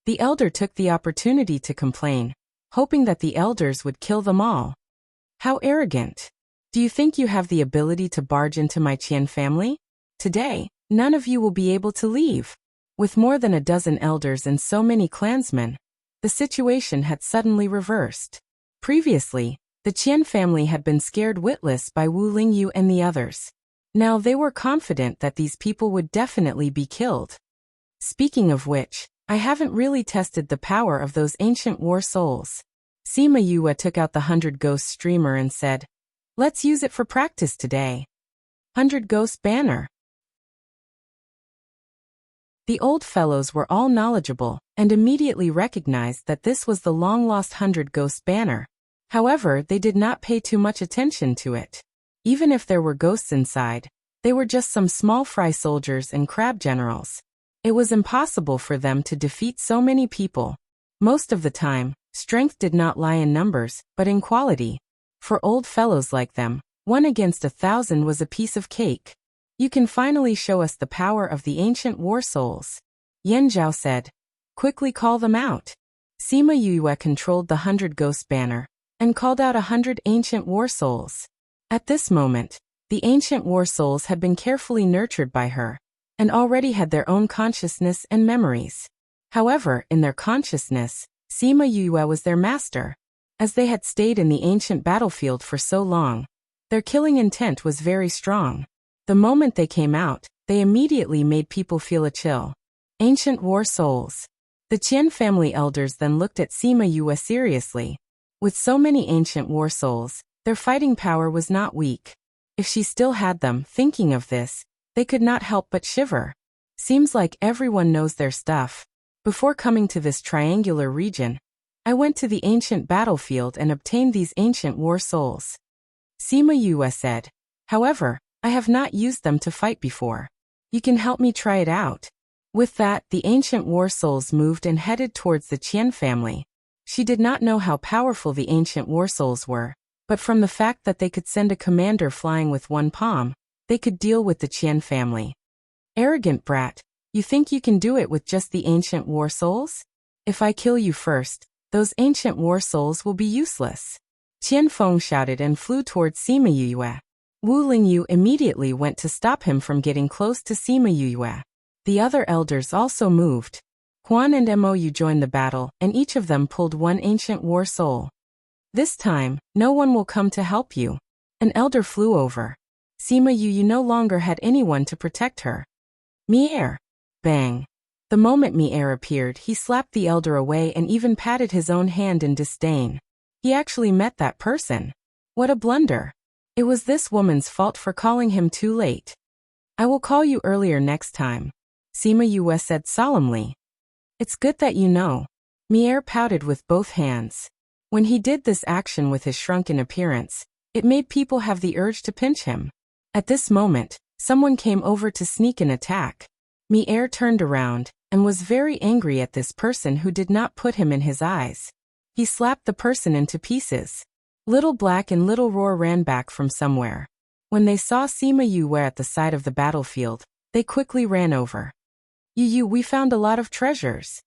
The elder took the opportunity to complain, hoping that the elders would kill them all. How arrogant! Do you think you have the ability to barge into my Qian family? Today, none of you will be able to leave. With more than a dozen elders and so many clansmen, the situation had suddenly reversed. Previously, the Qian family had been scared witless by Wu Lingyu and the others. Now they were confident that these people would definitely be killed. Speaking of which, I haven't really tested the power of those ancient war souls. Sima Yue took out the 100 Ghost streamer and said, let's use it for practice today. 100 Ghost banner. The old fellows were all knowledgeable and immediately recognized that this was the long-lost 100 Ghost banner. However, they did not pay too much attention to it. Even if there were ghosts inside, they were just some small fry soldiers and crab generals. It was impossible for them to defeat so many people. Most of the time, strength did not lie in numbers, but in quality. For old fellows like them, 1 against 1,000 was a piece of cake. You can finally show us the power of the ancient war souls. Yan Zhao said. Quickly call them out. Sima Yue controlled the 100 Ghost banner and called out 100 ancient war souls. At this moment, the ancient war souls had been carefully nurtured by her and already had their own consciousness and memories. However, in their consciousness, Sima Yue was their master. As they had stayed in the ancient battlefield for so long, their killing intent was very strong. The moment they came out, they immediately made people feel a chill. Ancient war souls. The Qian family elders then looked at Sima Yue seriously. With so many ancient war souls, their fighting power was not weak. If she still had them, thinking of this, they could not help but shiver. Seems like everyone knows their stuff. Before coming to this triangular region, I went to the ancient battlefield and obtained these ancient war souls. Sima Yue said. However, I have not used them to fight before. You can help me try it out. With that, the ancient war souls moved and headed towards the Qian family. She did not know how powerful the ancient war souls were, but from the fact that they could send a commander flying with one palm, they could deal with the Qian family. Arrogant brat, you think you can do it with just the ancient war souls? If I kill you first, those ancient war souls will be useless. Qianfeng shouted and flew towards Sima Yue. Wu Lingyu immediately went to stop him from getting close to Sima Yue. The other elders also moved. Huan and Mou joined the battle, and each of them pulled one ancient war soul. This time, no one will come to help you. An elder flew over. Sima Yue no longer had anyone to protect her. Mi'er. Bang. The moment Mi'er appeared, he slapped the elder away and even patted his own hand in disdain. He actually met that person. What a blunder. It was this woman's fault for calling him too late. I will call you earlier next time, Sima Yue said solemnly. It's good that you know. Mi'er pouted with both hands. When he did this action with his shrunken appearance, It made people have the urge to pinch him. At this moment, someone came over to sneak an attack. Mier turned around and was very angry at this person who did not put him in his eyes. He slapped the person into pieces. Little Black and Little Roar ran back from somewhere. When they saw Sima Yue at the side of the battlefield, they quickly ran over. Yu, we found a lot of treasures.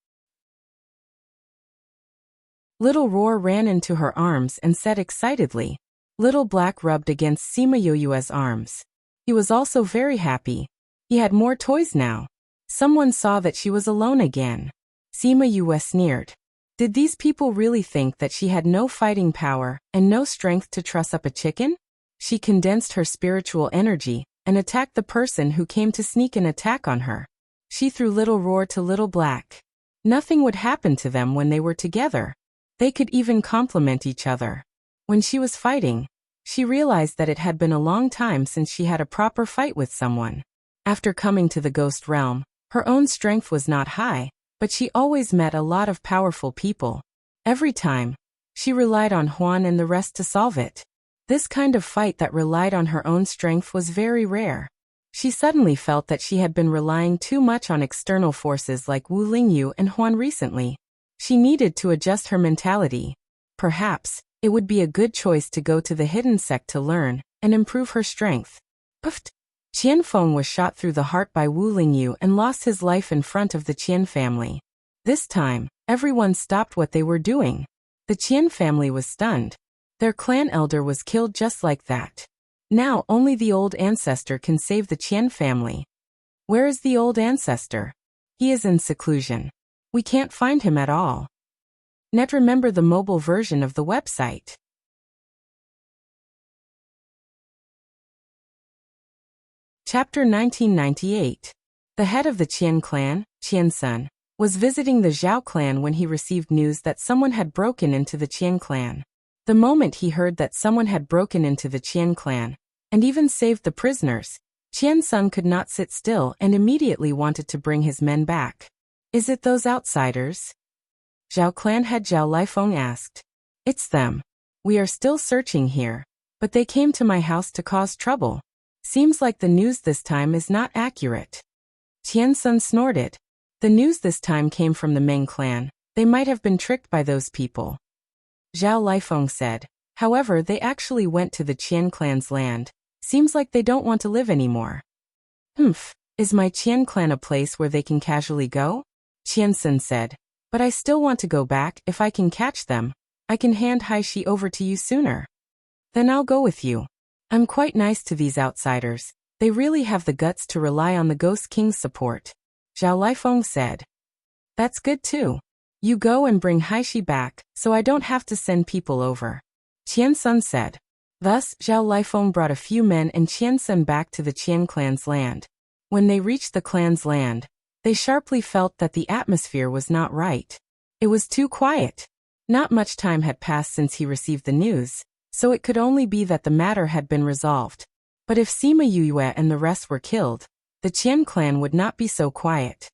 Little Roar ran into her arms and said excitedly. Little Black rubbed against Sima Yue's arms. He was also very happy. He had more toys now. Someone saw that she was alone again. Sima Yue sneered. Did these people really think that she had no fighting power and no strength to truss up a chicken? She condensed her spiritual energy and attacked the person who came to sneak an attack on her. She threw Little Roar to Little Black. Nothing would happen to them when they were together. They could even complement each other. When she was fighting, she realized that it had been a long time since she had a proper fight with someone. After coming to the ghost realm, her own strength was not high, but she always met a lot of powerful people. Every time, she relied on Huan and the rest to solve it. This kind of fight that relied on her own strength was very rare. She suddenly felt that she had been relying too much on external forces like Wu Lingyu and Huan recently. She needed to adjust her mentality. Perhaps, it would be a good choice to go to the hidden sect to learn and improve her strength. Puffed! Qian Feng was shot through the heart by Wu Lingyu and lost his life in front of the Qian family. This time, everyone stopped what they were doing. The Qian family was stunned. Their clan elder was killed just like that. Now only the old ancestor can save the Qian family. Where is the old ancestor? He is in seclusion. We can't find him at all. Net remember the mobile version of the website. Chapter 1998. The head of the Qian clan, Qian Sun, was visiting the Zhao clan when he received news that someone had broken into the Qian clan. The moment he heard that someone had broken into the Qian clan, and even saved the prisoners, Qian Sun could not sit still and immediately wanted to bring his men back. Is it those outsiders? Zhao clan head Zhao Lifeng asked. It's them. We are still searching here, but they came to my house to cause trouble. Seems like the news this time is not accurate. Qian Sun snorted. The news this time came from the Meng clan. They might have been tricked by those people. Zhao Lifeng said. However, they actually went to the Qian clan's land. Seems like they don't want to live anymore. Is my Qian clan a place where they can casually go? Qian Sun said. But I still want to go back. If I can catch them, I can hand Haishi over to you sooner. Then I'll go with you. I'm quite nice to these outsiders. They really have the guts to rely on the Ghost King's support. Zhao Lifeng said. That's good too. You go and bring Haishi back, so I don't have to send people over. Qian Sun said. Thus, Zhao Lifeng brought a few men and Qian Sun back to the Qian clan's land. When they reached the clan's land, they sharply felt that the atmosphere was not right. It was too quiet. Not much time had passed since he received the news, so it could only be that the matter had been resolved. But if Sima Yue and the rest were killed, the Qian clan would not be so quiet.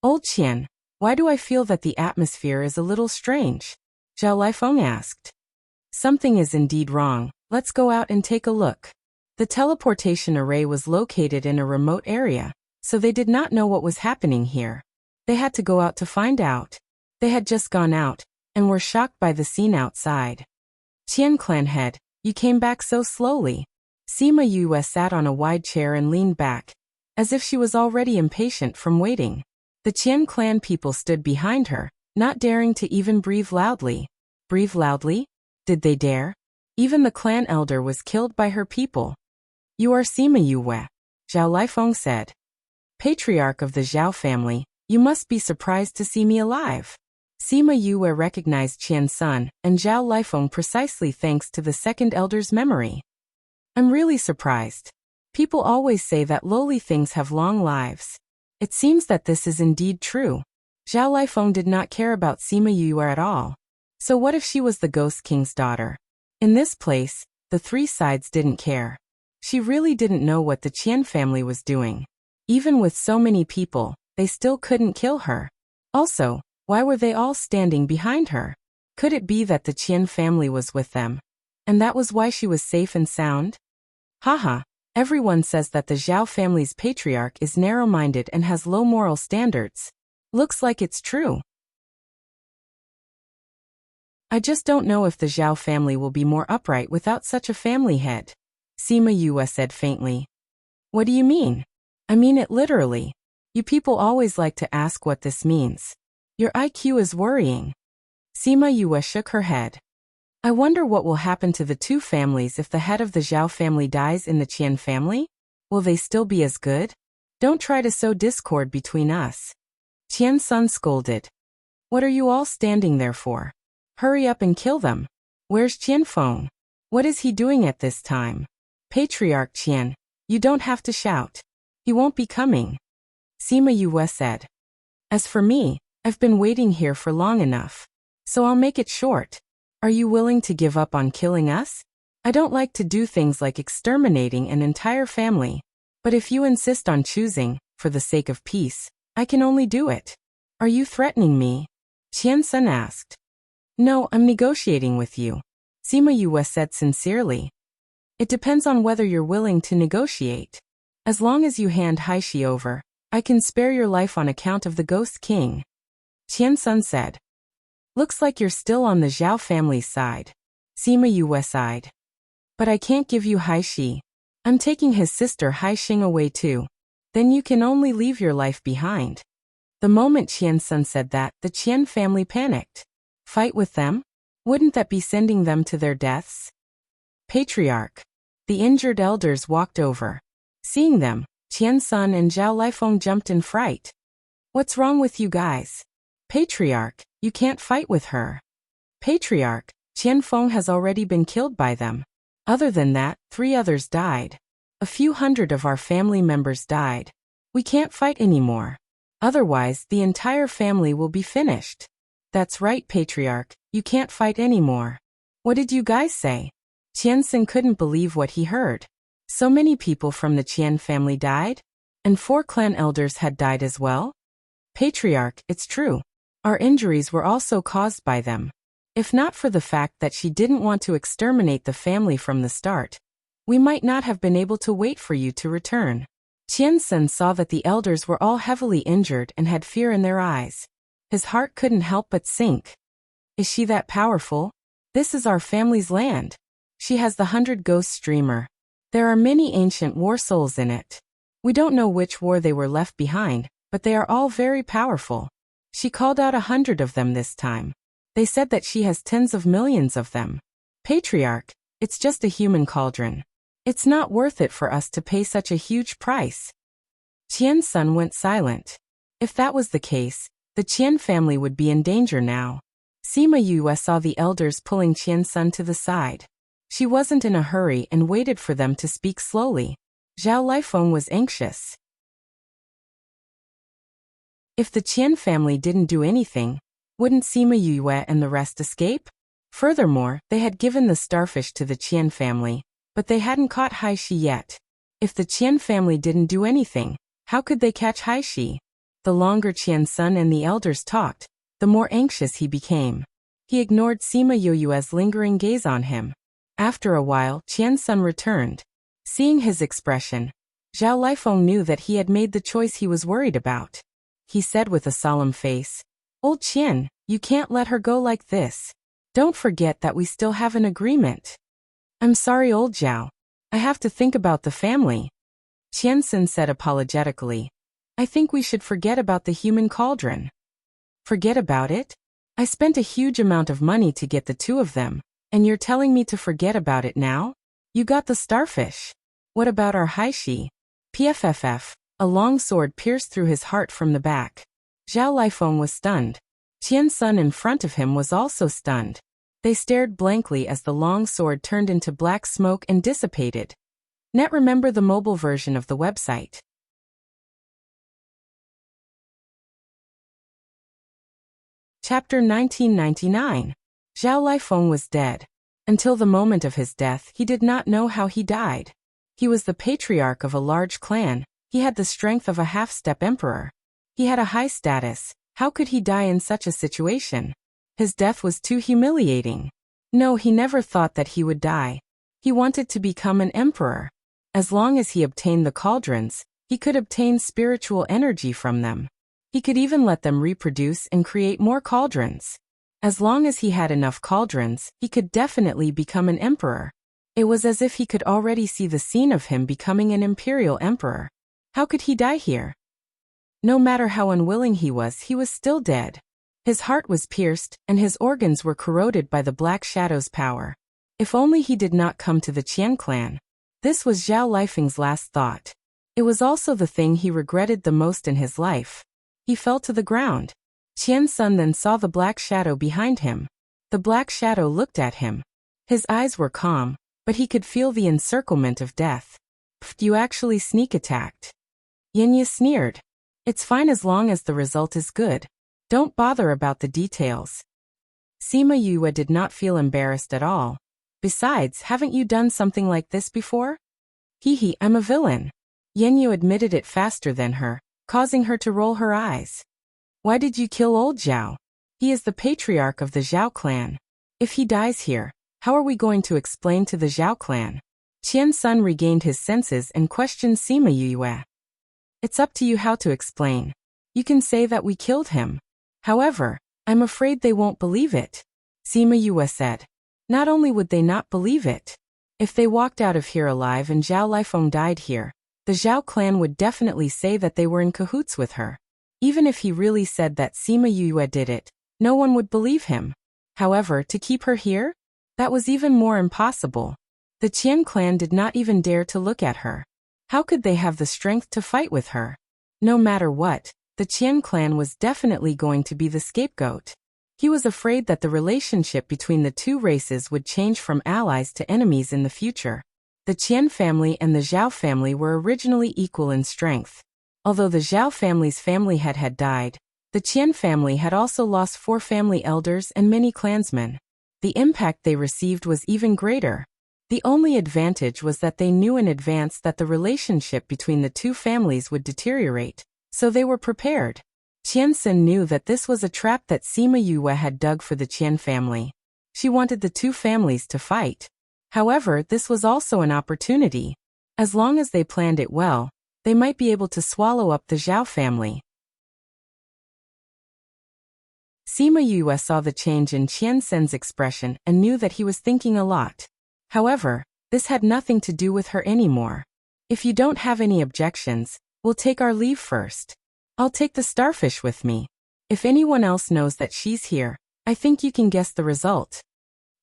Old Qian, why do I feel that the atmosphere is a little strange? Zhao Lifeng asked. Something is indeed wrong. Let's go out and take a look. The teleportation array was located in a remote area, so they did not know what was happening here. They had to go out to find out. They had just gone out, and were shocked by the scene outside. Qian clan head, you came back so slowly. Sima Yue sat on a wide chair and leaned back, as if she was already impatient from waiting. The Qian clan people stood behind her, not daring to even breathe loudly. Breathe loudly? Did they dare? Even the clan elder was killed by her people. You are Sima Yue, Zhao Lifeng said. Patriarch of the Zhao family, you must be surprised to see me alive. Sima Yue recognized Qian Sun and Zhao Lifeng precisely thanks to the second elder's memory. I'm really surprised. People always say that lowly things have long lives. It seems that this is indeed true. Zhao Lifeng did not care about Sima Yue at all. So what if she was the Ghost King's daughter? In this place, the three sides didn't care. She really didn't know what the Qian family was doing. Even with so many people, they still couldn't kill her. Also, why were they all standing behind her? Could it be that the Qian family was with them? And that was why she was safe and sound? Haha, everyone says that the Zhao family's patriarch is narrow-minded and has low moral standards. Looks like it's true. I just don't know if the Zhao family will be more upright without such a family head, Sima Yue said faintly. What do you mean? I mean it literally. You people always like to ask what this means. Your IQ is worrying. Sima Yue shook her head. I wonder what will happen to the two families if the head of the Zhao family dies in the Qian family? Will they still be as good? Don't try to sow discord between us. Qian Sun scolded. What are you all standing there for? Hurry up and kill them. Where's Qian Feng? What is he doing at this time? Patriarch Qian, you don't have to shout. He won't be coming. Sima Yue said. As for me, I've been waiting here for long enough. So I'll make it short. Are you willing to give up on killing us? I don't like to do things like exterminating an entire family. But if you insist on choosing, for the sake of peace, I can only do it. Are you threatening me? Qian Sun asked. No, I'm negotiating with you. Sima Yue said sincerely. It depends on whether you're willing to negotiate. As long as you hand Haishi over, I can spare your life on account of the Ghost King. Qian Sun said. Looks like you're still on the Zhao family's side. Sima Yue sighed. But I can't give you Haishi. I'm taking his sister Haixing away too. Then you can only leave your life behind. The moment Qian Sun said that, the Qian family panicked. Fight with them? Wouldn't that be sending them to their deaths? Patriarch. The injured elders walked over. Seeing them, Qian Sun and Zhao Lifeng jumped in fright. What's wrong with you guys? Patriarch, you can't fight with her. Patriarch, Qian Feng has already been killed by them. Other than that, 3 others died. A few hundred of our family members died. We can't fight anymore. Otherwise, the entire family will be finished. That's right, Patriarch, you can't fight anymore. What did you guys say? Qian Sun couldn't believe what he heard. So many people from the Qian family died? And 4 clan elders had died as well? Patriarch, it's true. Our injuries were also caused by them. If not for the fact that she didn't want to exterminate the family from the start, we might not have been able to wait for you to return. Qian Sun saw that the elders were all heavily injured and had fear in their eyes. His heart couldn't help but sink. Is she that powerful? This is our family's land. She has the 100 Ghost Streamer. There are many ancient war souls in it. We don't know which war they were left behind, but they are all very powerful. She called out 100 of them this time. They said that she has tens of millions of them. Patriarch, it's just a human cauldron. It's not worth it for us to pay such a huge price. Qian Sun went silent. If that was the case, the Qian family would be in danger now. Sima Yue saw the elders pulling Qian Sun to the side. She wasn't in a hurry and waited for them to speak slowly. Zhao Lifeng was anxious. If the Qian family didn't do anything, wouldn't Sima Yue and the rest escape? Furthermore, they had given the starfish to the Qian family, but they hadn't caught Haishi yet. If the Qian family didn't do anything, how could they catch Haishi? The longer Qian Sun and the elders talked, the more anxious he became. He ignored Sima Yue's lingering gaze on him. After a while, Qian Sun returned. Seeing his expression, Zhao Lifeng knew that he had made the choice he was worried about. He said with a solemn face, Old Qian, you can't let her go like this. Don't forget that we still have an agreement. I'm sorry, old Zhao. I have to think about the family. Qian Sun said apologetically. I think we should forget about the human cauldron. Forget about it? I spent a huge amount of money to get the 2 of them, and you're telling me to forget about it now? You got the starfish. What about our Haishi? PFFF. A long sword pierced through his heart from the back. Zhao Lifeng was stunned. Qian Sun in front of him was also stunned. They stared blankly as the long sword turned into black smoke and dissipated. Net remember the mobile version of the website. Chapter 1999. Zhao Lifeng was dead. Until the moment of his death, he did not know how he died. He was the patriarch of a large clan. He had the strength of a half-step emperor. He had a high status. How could he die in such a situation? His death was too humiliating. No, he never thought that he would die. He wanted to become an emperor. As long as he obtained the cauldrons, he could obtain spiritual energy from them. He could even let them reproduce and create more cauldrons. As long as he had enough cauldrons, he could definitely become an emperor. It was as if he could already see the scene of him becoming an imperial emperor. How could he die here? No matter how unwilling he was still dead. His heart was pierced, and his organs were corroded by the Black Shadow's power. If only he did not come to the Qian clan. This was Zhao Lifeng's last thought. It was also the thing he regretted the most in his life. He fell to the ground. Qian Sun then saw the Black Shadow behind him. The Black Shadow looked at him. His eyes were calm, but he could feel the encirclement of death. Pfft, you actually sneak attacked. Yinya sneered. It's fine as long as the result is good. Don't bother about the details. Sima Yue did not feel embarrassed at all. Besides, haven't you done something like this before? Hee, I'm a villain. Yenyu admitted it faster than her, causing her to roll her eyes. Why did you kill old Zhao? He is the patriarch of the Zhao clan. If he dies here, how are we going to explain to the Zhao clan? Qian Sun regained his senses and questioned Sima Yue. It's up to you how to explain. You can say that we killed him. However, I'm afraid they won't believe it. Sima Yue said. Not only would they not believe it. If they walked out of here alive and Zhao Lifeng died here, the Zhao clan would definitely say that they were in cahoots with her. Even if he really said that Sima Yue did it, no one would believe him. However, to keep her here? That was even more impossible. The Qian clan did not even dare to look at her. How could they have the strength to fight with her? No matter what, the Qian clan was definitely going to be the scapegoat. He was afraid that the relationship between the two races would change from allies to enemies in the future. The Qian family and the Zhao family were originally equal in strength. Although the Zhao family's family head had died, the Qian family had also lost 4 family elders and many clansmen. The impact they received was even greater. The only advantage was that they knew in advance that the relationship between the two families would deteriorate, so they were prepared. Qianxin knew that this was a trap that Sima Yue had dug for the Qian family. She wanted the two families to fight. However, this was also an opportunity. As long as they planned it well, they might be able to swallow up the Zhao family. Sima Yue saw the change in Qianxin's expression and knew that he was thinking a lot. However, this had nothing to do with her anymore. If you don't have any objections, we'll take our leave first. I'll take the starfish with me. If anyone else knows that she's here, I think you can guess the result.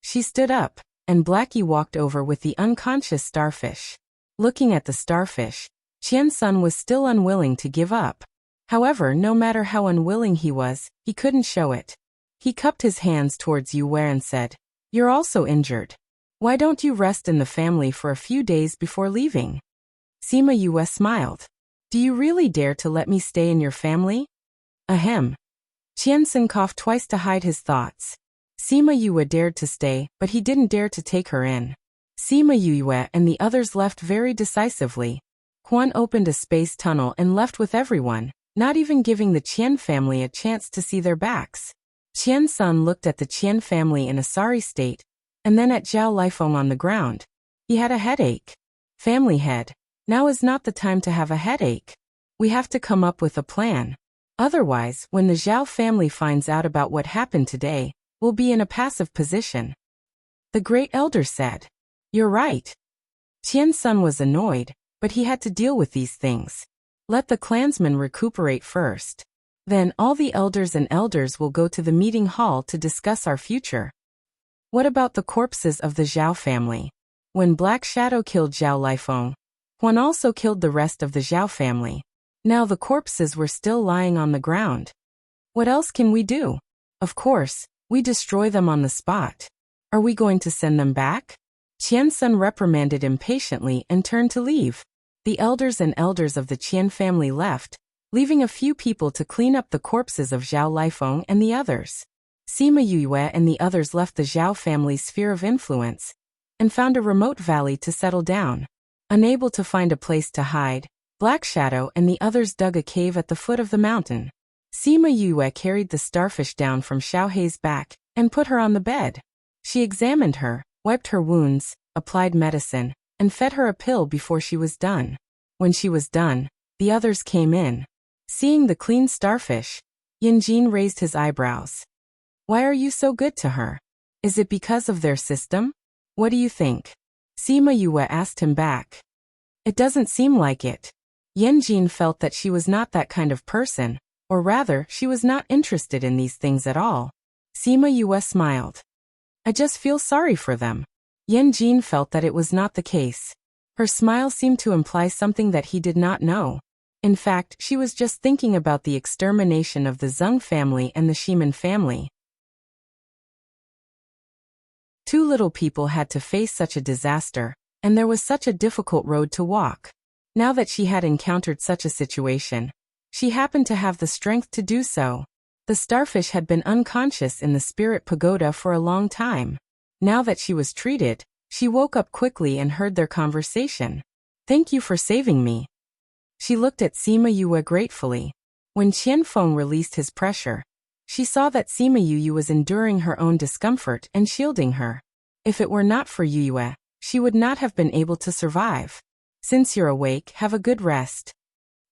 She stood up, and Blackie walked over with the unconscious starfish. Looking at the starfish, Qian Sun was still unwilling to give up. However, no matter how unwilling he was, he couldn't show it. He cupped his hands towards Yue and said, "You're also injured. Why don't you rest in the family for a few days before leaving?" Sima Yue smiled. "Do you really dare to let me stay in your family?" Ahem. Qianxin coughed twice to hide his thoughts. Sima Yue dared to stay, but he didn't dare to take her in. Sima Yue and the others left very decisively. Huan opened a space tunnel and left with everyone, not even giving the Qian family a chance to see their backs. Qian Sun looked at the Qian family in a sorry state, and then at Zhao Lifeng on the ground. He had a headache. Family head. Now is not the time to have a headache. We have to come up with a plan. Otherwise, when the Zhao family finds out about what happened today, we'll be in a passive position. The Great Elder said. You're right. Qian Sun was annoyed, but he had to deal with these things. Let the clansmen recuperate first. Then all the elders and elders will go to the meeting hall to discuss our future. What about the corpses of the Zhao family? When Black Shadow killed Zhao Lifeng, Huan also killed the rest of the Zhao family. Now the corpses were still lying on the ground. What else can we do? Of course, we destroy them on the spot. Are we going to send them back? Qian Sun reprimanded impatiently and turned to leave. The elders and elders of the Qian family left, leaving a few people to clean up the corpses of Zhao Lifeng and the others. Sima Yue and the others left the Zhao family's sphere of influence and found a remote valley to settle down. Unable to find a place to hide, Black Shadow and the others dug a cave at the foot of the mountain. Sima Yue carried the starfish down from Xiao Hei's back and put her on the bed. She examined her, wiped her wounds, applied medicine, and fed her a pill before she was done. When she was done, the others came in. Seeing the clean starfish, Yanjin raised his eyebrows. Why are you so good to her? Is it because of their system? What do you think? Sima Yue asked him back. It doesn't seem like it. Yanjin felt that she was not that kind of person, or rather, she was not interested in these things at all. Sima Yue smiled. I just feel sorry for them. Yanjin felt that it was not the case. Her smile seemed to imply something that he did not know. In fact, she was just thinking about the extermination of the Zheng family and the Shiman family. Two little people had to face such a disaster, and there was such a difficult road to walk. Now that she had encountered such a situation, she happened to have the strength to do so. The starfish had been unconscious in the spirit pagoda for a long time. Now that she was treated, she woke up quickly and heard their conversation. Thank you for saving me. She looked at Sima Yue gratefully. When Qianfeng released his pressure, she saw that Sima Yue was enduring her own discomfort and shielding her. If it were not for Yue, she would not have been able to survive. Since you're awake, have a good rest.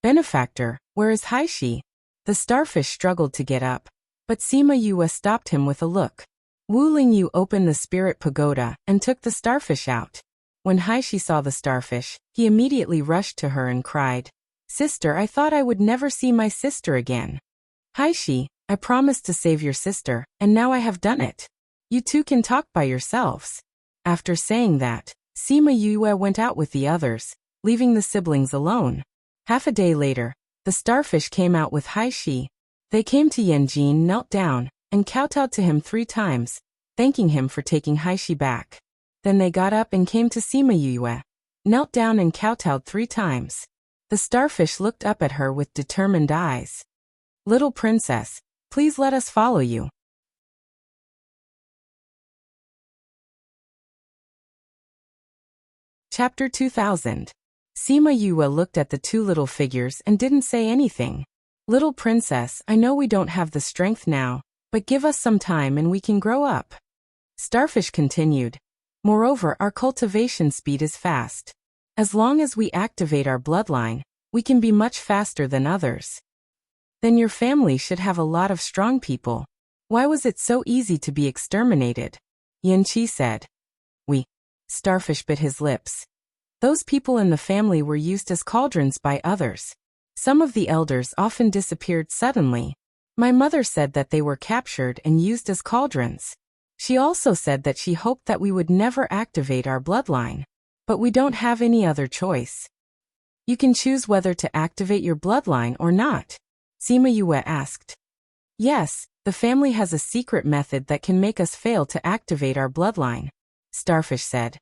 Benefactor, where is Haishi? The starfish struggled to get up, but Sima Yue stopped him with a look. Wu Lingyu opened the spirit pagoda and took the starfish out. When Haishi saw the starfish, he immediately rushed to her and cried, Sister, I thought I would never see my sister again. Haishi, I promised to save your sister, and now I have done it. You two can talk by yourselves. After saying that, Sima Yue went out with the others, leaving the siblings alone. Half a day later, the starfish came out with Haishi. They came to Yanjin, knelt down, and kowtowed to him 3 times, thanking him for taking Haishi back. Then they got up and came to Sima Yue, knelt down and kowtowed 3 times. The starfish looked up at her with determined eyes. Little princess, please let us follow you. Chapter 2000. Sima Yue looked at the 2 little figures and didn't say anything. Little princess, I know we don't have the strength now, but give us some time and we can grow up. Starfish continued. Moreover, our cultivation speed is fast. As long as we activate our bloodline, we can be much faster than others. Then your family should have a lot of strong people. Why was it so easy to be exterminated? Yanqi said. Starfish bit his lips. Those people in the family were used as cauldrons by others. Some of the elders often disappeared suddenly. My mother said that they were captured and used as cauldrons. She also said that she hoped that we would never activate our bloodline. But we don't have any other choice. You can choose whether to activate your bloodline or not. Sima Yue asked. Yes, the family has a secret method that can make us fail to activate our bloodline, Starfish said.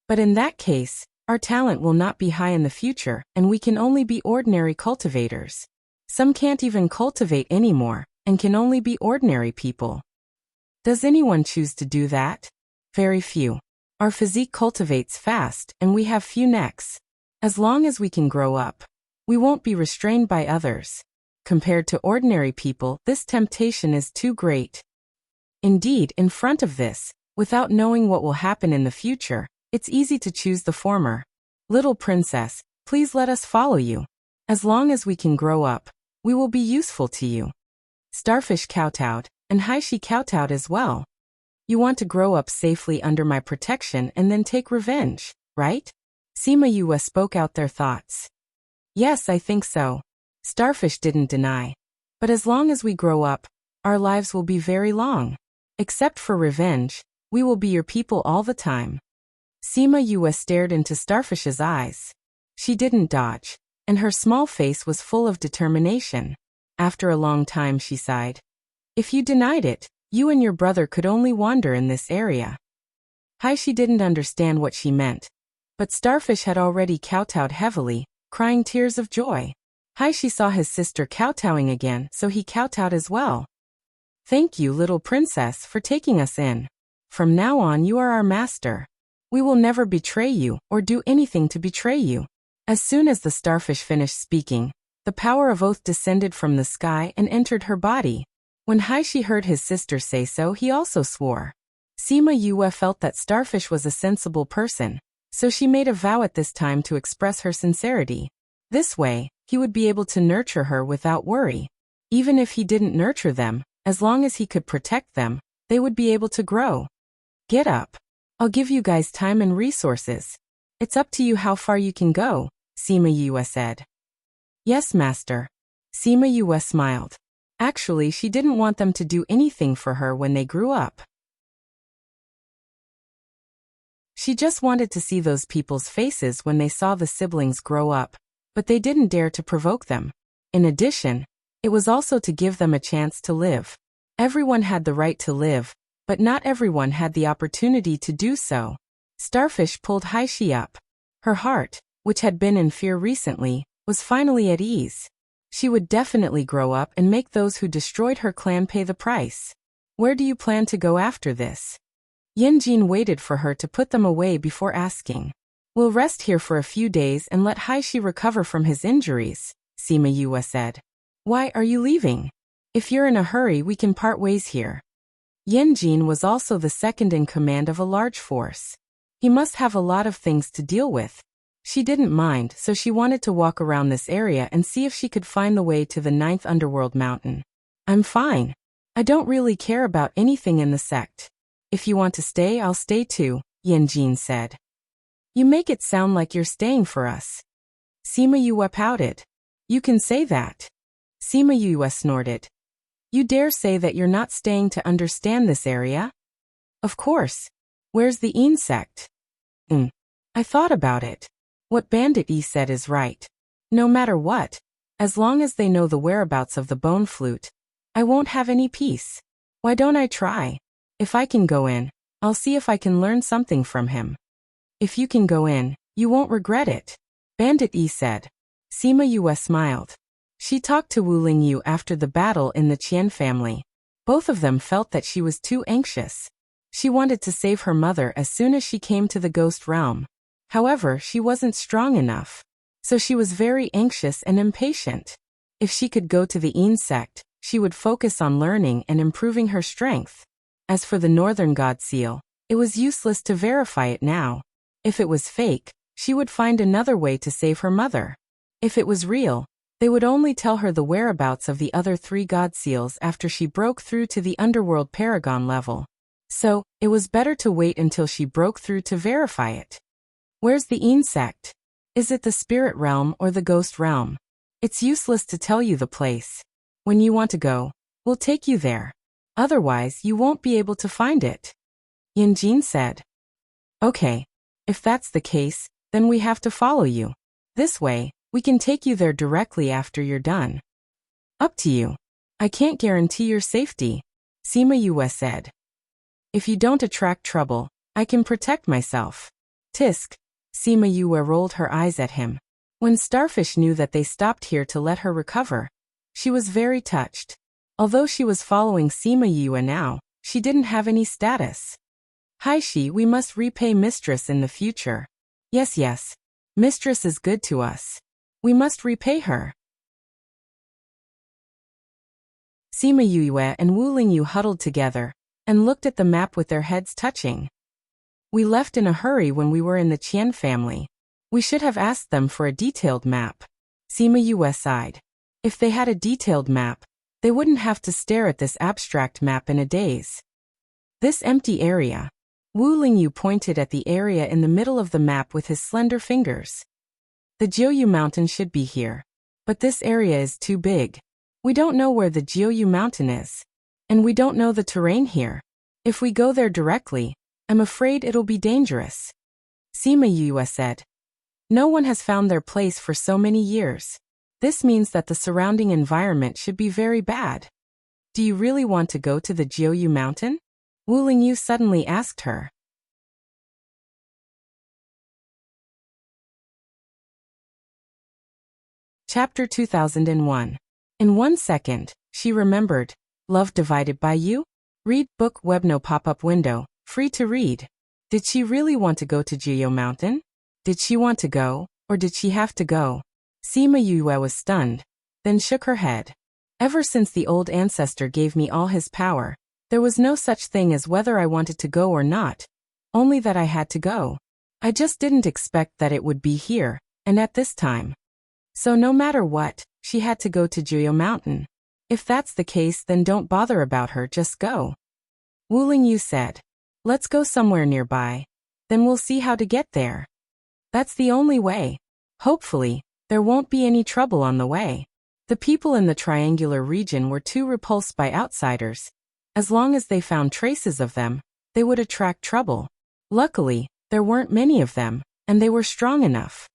But in that case, our talent will not be high in the future, and we can only be ordinary cultivators. Some can't even cultivate anymore, and can only be ordinary people. Does anyone choose to do that? Very few. Our physique cultivates fast, and we have few necks. As long as we can grow up, we won't be restrained by others. Compared to ordinary people, this temptation is too great. Indeed, in front of this, without knowing what will happen in the future, it's easy to choose the former. Little princess, please let us follow you. As long as we can grow up, we will be useful to you. Starfish kowtowed, and Haishi kowtowed as well. You want to grow up safely under my protection and then take revenge, right? Sima Yue spoke out their thoughts. Yes, I think so. Starfish didn't deny. But as long as we grow up, our lives will be very long. Except for revenge, we will be your people all the time. Sima Yue stared into Starfish's eyes. She didn't dodge, and her small face was full of determination. After a long time she sighed. If you denied it, you and your brother could only wander in this area. Haishi didn't understand what she meant. But Starfish had already kowtowed heavily, crying tears of joy. Haishi saw his sister kowtowing again, so he kowtowed as well. Thank you, little princess, for taking us in. From now on you are our master. We will never betray you, or do anything to betray you. As soon as the starfish finished speaking, the power of oath descended from the sky and entered her body. When Haishi heard his sister say so, he also swore. Sima Yue felt that Starfish was a sensible person, so she made a vow at this time to express her sincerity. This way, he would be able to nurture her without worry. Even if he didn't nurture them, as long as he could protect them, they would be able to grow. Get up. I'll give you guys time and resources. It's up to you how far you can go, Sima Yue said. Yes, master. Sima Yue smiled. Actually, she didn't want them to do anything for her when they grew up. She just wanted to see those people's faces when they saw the siblings grow up, but they didn't dare to provoke them. In addition, it was also to give them a chance to live. Everyone had the right to live, but not everyone had the opportunity to do so. Starfish pulled Haishi up. Her heart, which had been in fear recently, was finally at ease. She would definitely grow up and make those who destroyed her clan pay the price. Where do you plan to go after this? Yanjin waited for her to put them away before asking. We'll rest here for a few days and let Haishi recover from his injuries, Sima Yue said. Why are you leaving? If you're in a hurry, we can part ways here. Yanjin was also the second in command of a large force. He must have a lot of things to deal with. She didn't mind, so she wanted to walk around this area and see if she could find the way to the 9th underworld mountain. I'm fine. I don't really care about anything in the sect. If you want to stay, I'll stay too, Yanjin said. You make it sound like you're staying for us. Sima Yue pouted. You can say that. Sima Yue snorted. You dare say that you're not staying to understand this area? Of course. Where's the Een sect? I thought about it. What Bandit E said is right. No matter what, as long as they know the whereabouts of the bone flute, I won't have any peace. Why don't I try? If I can go in, I'll see if I can learn something from him. If you can go in, you won't regret it, Bandit E said. Sima Yue smiled. She talked to Wu Lingyu after the battle in the Qian family. Both of them felt that she was too anxious. She wanted to save her mother as soon as she came to the ghost realm. However, she wasn't strong enough. So she was very anxious and impatient. If she could go to the Een sect, she would focus on learning and improving her strength. As for the Northern God Seal, it was useless to verify it now. If it was fake, she would find another way to save her mother. If it was real, they would only tell her the whereabouts of the other 3 God Seals after she broke through to the Underworld Paragon level. So, it was better to wait until she broke through to verify it. Where's the Een sect? Is it the Spirit Realm or the Ghost Realm? It's useless to tell you the place. When you want to go, we'll take you there. Otherwise, you won't be able to find it. Yanjin said. Okay. If that's the case, then we have to follow you. This way, we can take you there directly after you're done. Up to you. I can't guarantee your safety, Sima Yue said. If you don't attract trouble, I can protect myself. Tisk. Sima Yue rolled her eyes at him. When Starfish knew that they stopped here to let her recover, she was very touched. Although she was following Sima Yue now, she didn't have any status. Haishi, we must repay Mistress in the future. Yes. Mistress is good to us. We must repay her. Sima Yue and Wu Lingyu huddled together and looked at the map with their heads touching. We left in a hurry when we were in the Qian family. We should have asked them for a detailed map. Sima Yue sighed. If they had a detailed map, they wouldn't have to stare at this abstract map in a daze. This empty area. Wu Lingyu pointed at the area in the middle of the map with his slender fingers. The Jiuyu Mountain should be here. But this area is too big. We don't know where the Jiuyu Mountain is. And we don't know the terrain here. If we go there directly, I'm afraid it'll be dangerous. Sima Yue said. No one has found their place for so many years. This means that the surrounding environment should be very bad. Do you really want to go to the Jiuyu Mountain? Wu Lingyu suddenly asked her. Chapter 2001. In 1 second, she remembered. Love divided by you? Read book Webno pop-up window, free to read. Did she really want to go to Jiuyu Mountain? Did she want to go, or did she have to go? Sima Yue was stunned, then shook her head. Ever since the old ancestor gave me all his power, There was no such thing as whether I wanted to go or not, only that I had to go. I just didn't expect that it would be here, and at this time. So no matter what, she had to go to Juyo Mountain. If that's the case, then don't bother about her, just go. Wu Lingyu said. Let's go somewhere nearby. Then we'll see how to get there. That's the only way. Hopefully, there won't be any trouble on the way. The people in the triangular region were too repulsed by outsiders. As long as they found traces of them, they would attract trouble. Luckily, there weren't many of them, and they were strong enough.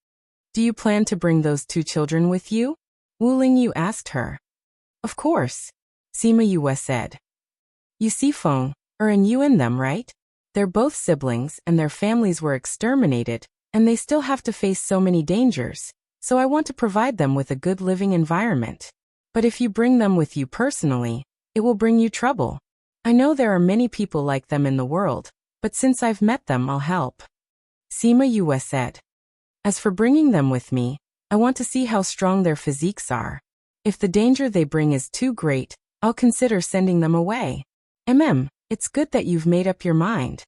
Do you plan to bring those 2 children with you? Wu Lingyu asked her. Of course, Sima Yue said. You see Feng, and you in them, right? They're both siblings and their families were exterminated, and they still have to face so many dangers, so I want to provide them with a good living environment. But if you bring them with you personally, it will bring you trouble. I know there are many people like them in the world, but since I've met them, I'll help. Sima Yue said. As for bringing them with me, I want to see how strong their physiques are. If the danger they bring is too great, I'll consider sending them away. It's good that you've made up your mind.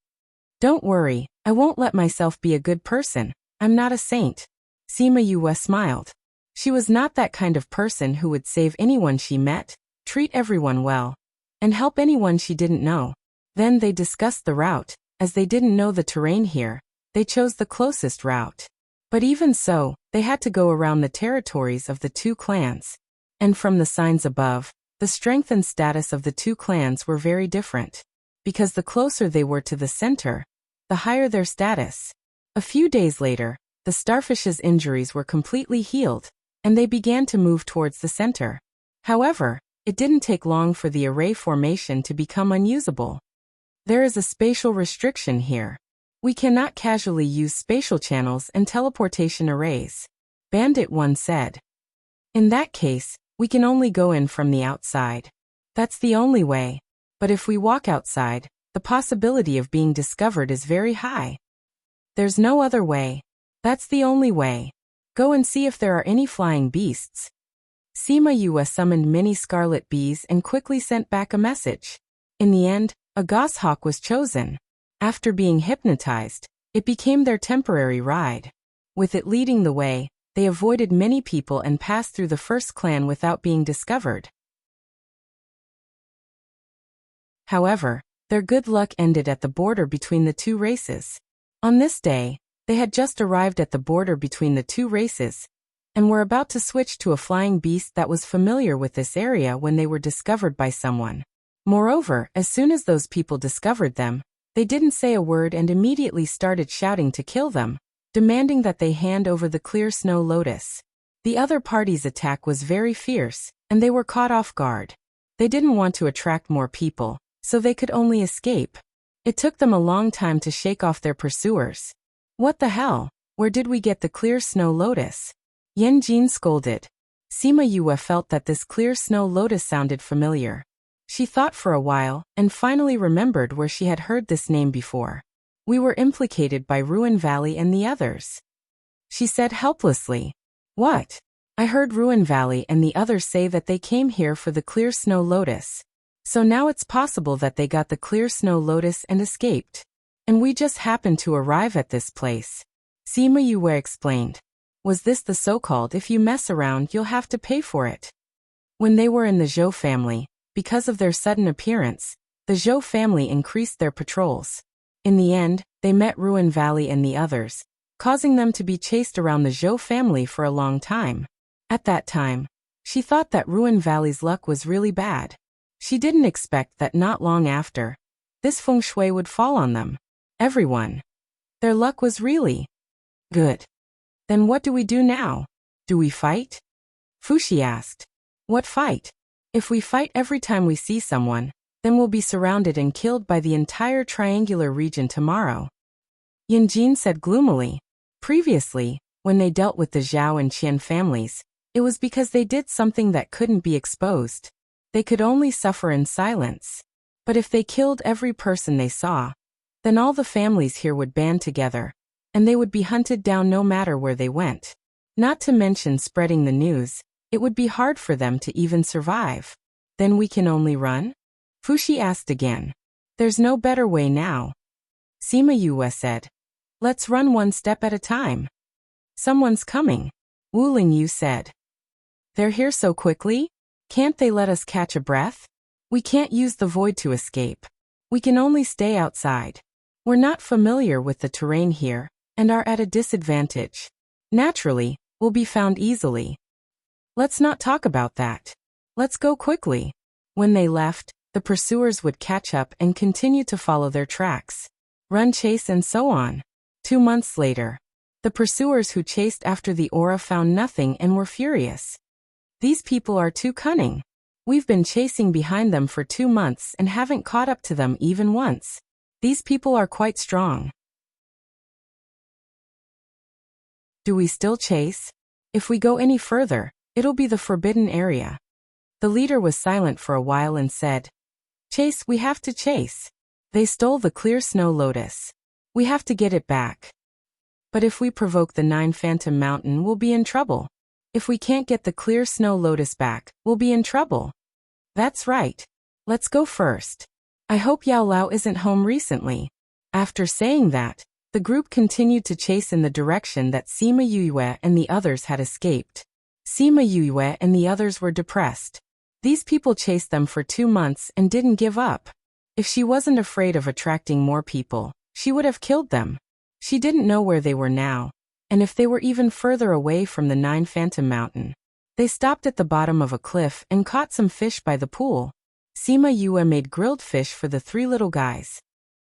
Don't worry, I won't let myself be a good person. I'm not a saint. Sima Yue smiled. She was not that kind of person who would save anyone she met, treat everyone well, and help anyone she didn't know. Then they discussed the route. As they didn't know the terrain here, they chose the closest route. But even so, they had to go around the territories of the 2 clans. And from the signs above, the strength and status of the 2 clans were very different. Because the closer they were to the center, the higher their status. A few days later, the starfish's injuries were completely healed, and they began to move towards the center. However, it didn't take long for the array formation to become unusable. There is a spatial restriction here. We cannot casually use spatial channels and teleportation arrays. Bandit 1 said. In that case, we can only go in from the outside. That's the only way. But if we walk outside, the possibility of being discovered is very high. There's no other way. That's the only way. Go and see if there are any flying beasts. Sima Yue summoned many scarlet bees and quickly sent back a message. In the end, a goshawk was chosen. After being hypnotized, it became their temporary ride. With it leading the way, they avoided many people and passed through the first clan without being discovered. However, their good luck ended at the border between the 2 races. On this day, they had just arrived at the border between the 2 races, and were about to switch to a flying beast that was familiar with this area when they were discovered by someone. Moreover, as soon as those people discovered them, they didn't say a word and immediately started shouting to kill them, demanding that they hand over the clear snow lotus. The other party's attack was very fierce, and they were caught off guard. They didn't want to attract more people, so they could only escape. It took them a long time to shake off their pursuers. What the hell? Where did we get the clear snow lotus? Yan Jin scolded. Sima Yue felt that this clear snow lotus sounded familiar. She thought for a while, and finally remembered where she had heard this name before. We were implicated by Ruin Valley and the others. She said helplessly. What? I heard Ruin Valley and the others say that they came here for the clear snow lotus. So now it's possible that they got the clear snow lotus and escaped. And we just happened to arrive at this place. Sima Yue explained. Was this the so-called if you mess around you'll have to pay for it? When they were in the Zhou family, because of their sudden appearance, the Zhou family increased their patrols. In the end, they met Ruin Valley and the others, causing them to be chased around the Zhou family for a long time. At that time, she thought that Ruin Valley's luck was really bad. She didn't expect that not long after, this feng shui would fall on them. Everyone. Their luck was really good. Then what do we do now? Do we fight? Fushi asked. What fight? If we fight every time we see someone, then we'll be surrounded and killed by the entire triangular region tomorrow. Yanjin said gloomily. Previously, when they dealt with the Zhao and Qian families, it was because they did something that couldn't be exposed. They could only suffer in silence. But if they killed every person they saw, then all the families here would band together, and they would be hunted down no matter where they went. Not to mention spreading the news, it would be hard for them to even survive. Then we can only run? Fushi asked again. There's no better way now. Sima Yue said. Let's run one step at a time. Someone's coming. Wu Lingyu said. They're here so quickly? Can't they let us catch a breath? We can't use the void to escape. We can only stay outside. We're not familiar with the terrain here, and are at a disadvantage. Naturally, we'll be found easily. Let's not talk about that. Let's go quickly. When they left, the pursuers would catch up and continue to follow their tracks. Run, chase, and so on. 2 months later, the pursuers who chased after the aura found nothing and were furious. These people are too cunning. We've been chasing behind them for 2 months and haven't caught up to them even once. These people are quite strong. Do we still chase? If we go any further, it'll be the forbidden area. The leader was silent for a while and said, Chase, we have to chase. They stole the clear snow lotus. We have to get it back. But if we provoke the 9 Phantom Mountain, we'll be in trouble. If we can't get the clear snow lotus back, we'll be in trouble. That's right. Let's go first. I hope Yao Lao isn't home recently. After saying that, the group continued to chase in the direction that Sima Yue and the others had escaped. Sima Yue and the others were depressed. These people chased them for 2 months and didn't give up. If she wasn't afraid of attracting more people, she would have killed them. She didn't know where they were now, and if they were even further away from the 9 Phantom Mountain. They stopped at the bottom of a cliff and caught some fish by the pool. Sima Yue made grilled fish for the 3 little guys.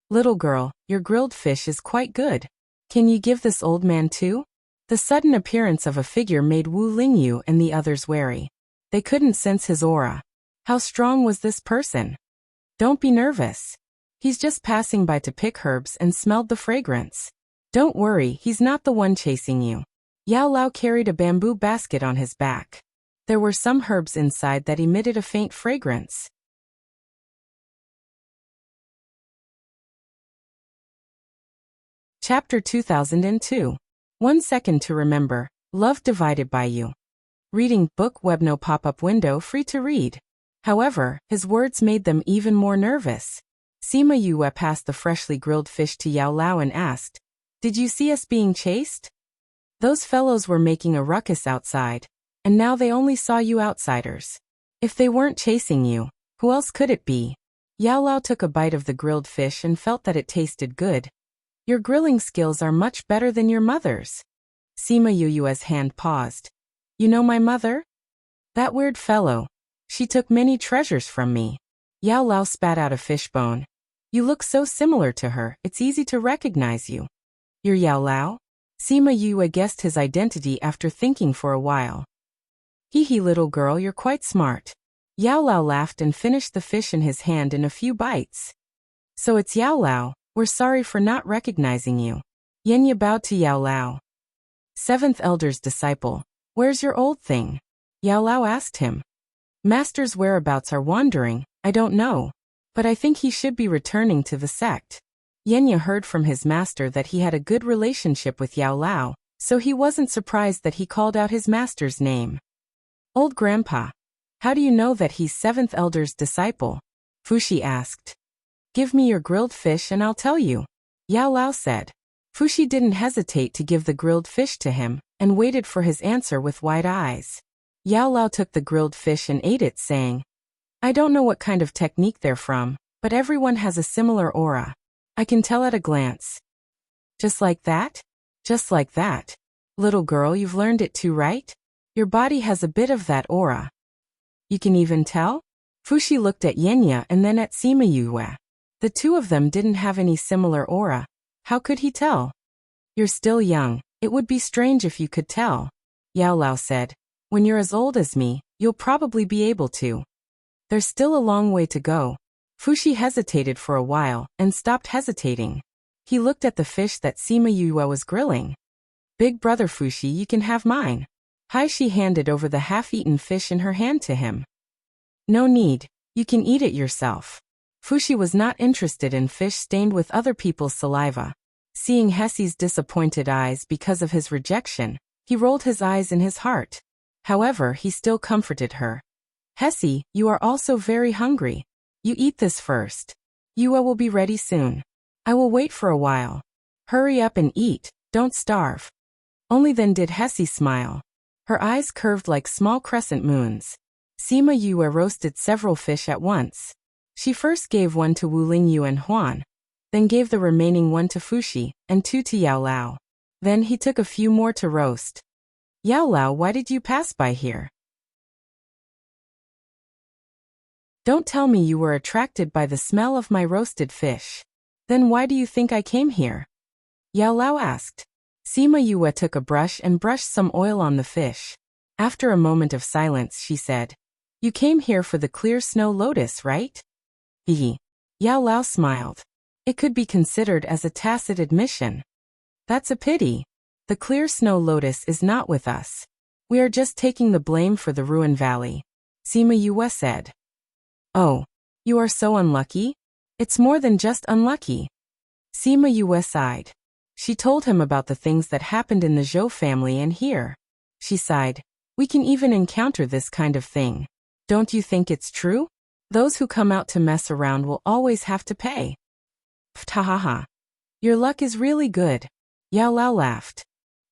Little girl, your grilled fish is quite good. Can you give this old man too? The sudden appearance of a figure made Wu Lingyu and the others wary. They couldn't sense his aura. How strong was this person? Don't be nervous. He's just passing by to pick herbs and smelled the fragrance. Don't worry, he's not the one chasing you. Yao Lao carried a bamboo basket on his back. There were some herbs inside that emitted a faint fragrance. Chapter 2002. 1 second to remember. Love divided by you. Reading book web no pop-up window free to read. However, his words made them even more nervous. Sima Yue passed the freshly grilled fish to Yao Lao and asked, Did you see us being chased? Those fellows were making a ruckus outside, and now they only saw you outsiders. If they weren't chasing you, who else could it be? Yao Lao took a bite of the grilled fish and felt that it tasted good. Your grilling skills are much better than your mother's. Sima Yue's hand paused. You know my mother? That weird fellow. She took many treasures from me. Yao Lao spat out a fishbone. You look so similar to her, it's easy to recognize you. You're Yao Lao? Sima Yue guessed his identity after thinking for a while. Hee hee, little girl, you're quite smart. Yao Lao laughed and finished the fish in his hand in a few bites. So it's Yao Lao, we're sorry for not recognizing you. Yenya bowed to Yao Lao. 7th Elder's disciple. Where's your old thing? Yao Lao asked him. Master's whereabouts are wandering, I don't know. But I think he should be returning to the sect. Yenya heard from his master that he had a good relationship with Yao Lao, so he wasn't surprised that he called out his master's name. Old grandpa. How do you know that he's 7th Elder's disciple? Fushi asked. Give me your grilled fish and I'll tell you. Yao Lao said. Fushi didn't hesitate to give the grilled fish to him, and waited for his answer with wide eyes. Yao Lao took the grilled fish and ate it, saying, I don't know what kind of technique they're from, but everyone has a similar aura. I can tell at a glance. Just like that? Just like that. Little girl, you've learned it too, right? Your body has a bit of that aura. You can even tell? Fushi looked at Yenya and then at Sima Yue. The two of them didn't have any similar aura. How could he tell? You're still young. It would be strange if you could tell. Yao Lao said. When you're as old as me, you'll probably be able to. There's still a long way to go. Fushi hesitated for a while, and stopped hesitating. He looked at the fish that Sima Yue was grilling. Big brother Fushi, you can have mine. She handed over the half-eaten fish in her hand to him. No need, you can eat it yourself. Fushi was not interested in fish stained with other people's saliva. Seeing Hesse's disappointed eyes because of his rejection, he rolled his eyes in his heart. However, he still comforted her. Hesse, you are also very hungry. You eat this first. Yue will be ready soon. I will wait for a while. Hurry up and eat, don't starve. Only then did Hesse smile. Her eyes curved like small crescent moons. Sima Yue roasted several fish at once. She first gave one to Wu Lingyu and Huan, then gave the remaining one to Fuxi, and two to Yao Lao. Then he took a few more to roast. Yao Lao, why did you pass by here? Don't tell me you were attracted by the smell of my roasted fish. Then why do you think I came here? Yao Lao asked. Sima Yue took a brush and brushed some oil on the fish. After a moment of silence, she said, You came here for the clear snow lotus, right? Yao Lao smiled. It could be considered as a tacit admission. That's a pity. The clear snow lotus is not with us. We are just taking the blame for the ruined valley. Sima Yue said. Oh, you are so unlucky? It's more than just unlucky. Sima Yue sighed. She told him about the things that happened in the Zhou family and here. She sighed. We can even encounter this kind of thing. Don't you think it's true? Those who come out to mess around will always have to pay. Ptahaha. Your luck is really good. Yao Lao laughed.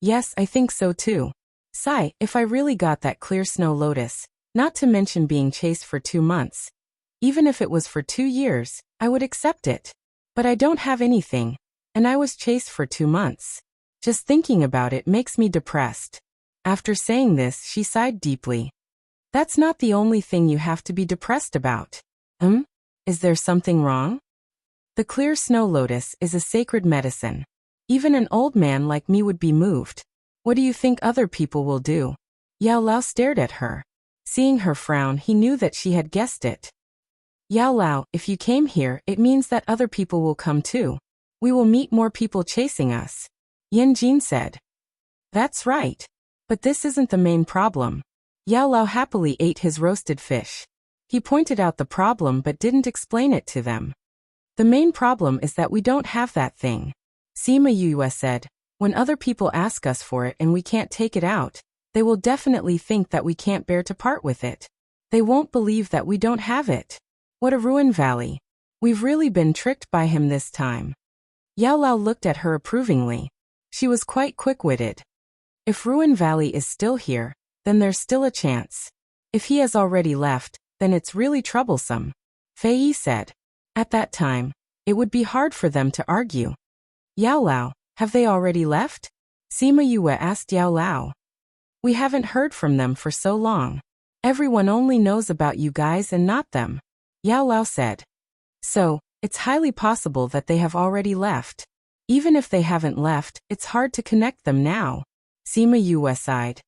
Yes, I think so too. Sigh, if I really got that clear snow lotus, not to mention being chased for 2 months. Even if it was for 2 years, I would accept it. But I don't have anything. And I was chased for 2 months. Just thinking about it makes me depressed. After saying this, she sighed deeply. That's not the only thing you have to be depressed about. Is there something wrong? The clear snow lotus is a sacred medicine. Even an old man like me would be moved. What do you think other people will do? Yao Lao stared at her. Seeing her frown, he knew that she had guessed it. Yao Lao, if you came here, it means that other people will come too. We will meet more people chasing us. Yan Jin said. That's right. But this isn't the main problem. Yao Lao happily ate his roasted fish. He pointed out the problem but didn't explain it to them. The main problem is that we don't have that thing. Sima Yue said, when other people ask us for it and we can't take it out, they will definitely think that we can't bear to part with it. They won't believe that we don't have it. What a ruined valley. We've really been tricked by him this time. Yao Lao looked at her approvingly. She was quite quick-witted. If Ruin Valley is still here, then there's still a chance. If he has already left, then it's really troublesome. Fei Yi said. At that time, it would be hard for them to argue. Yao Lao, have they already left? Sima Yue asked Yao Lao. We haven't heard from them for so long. Everyone only knows about you guys and not them. Yao Lao said. So, it's highly possible that they have already left. Even if they haven't left, it's hard to connect them now. Sima Yue sighed.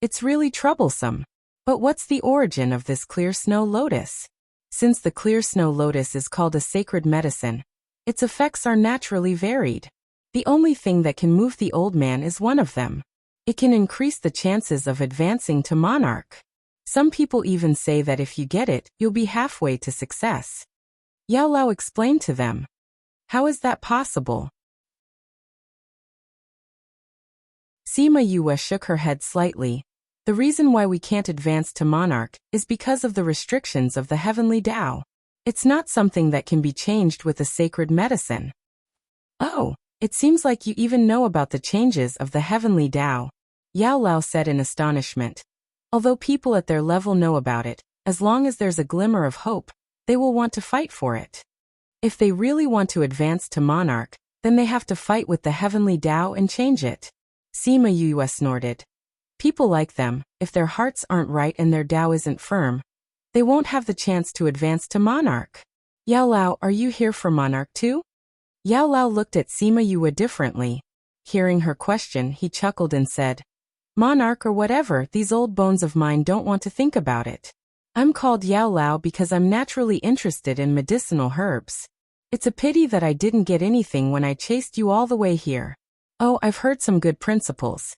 It's really troublesome. But what's the origin of this clear snow lotus? Since the clear snow lotus is called a sacred medicine, its effects are naturally varied. The only thing that can move the old man is one of them. It can increase the chances of advancing to monarch. Some people even say that if you get it, you'll be halfway to success. Yao Lao explained to them. How is that possible? Sima Yue shook her head slightly. The reason why we can't advance to monarch is because of the restrictions of the heavenly Tao. It's not something that can be changed with a sacred medicine. Oh, it seems like you even know about the changes of the heavenly Tao, Yao Lao said in astonishment. Although people at their level know about it, as long as there's a glimmer of hope, they will want to fight for it. If they really want to advance to monarch, then they have to fight with the heavenly Tao and change it. Sima Yue snorted. People like them, if their hearts aren't right and their Tao isn't firm, they won't have the chance to advance to monarch. Yao Lao, are you here for monarch too? Yao Lao looked at Sima Yue differently. Hearing her question, he chuckled and said, Monarch or whatever, these old bones of mine don't want to think about it. I'm called Yao Lao because I'm naturally interested in medicinal herbs. It's a pity that I didn't get anything when I chased you all the way here. Oh, I've heard some good principles.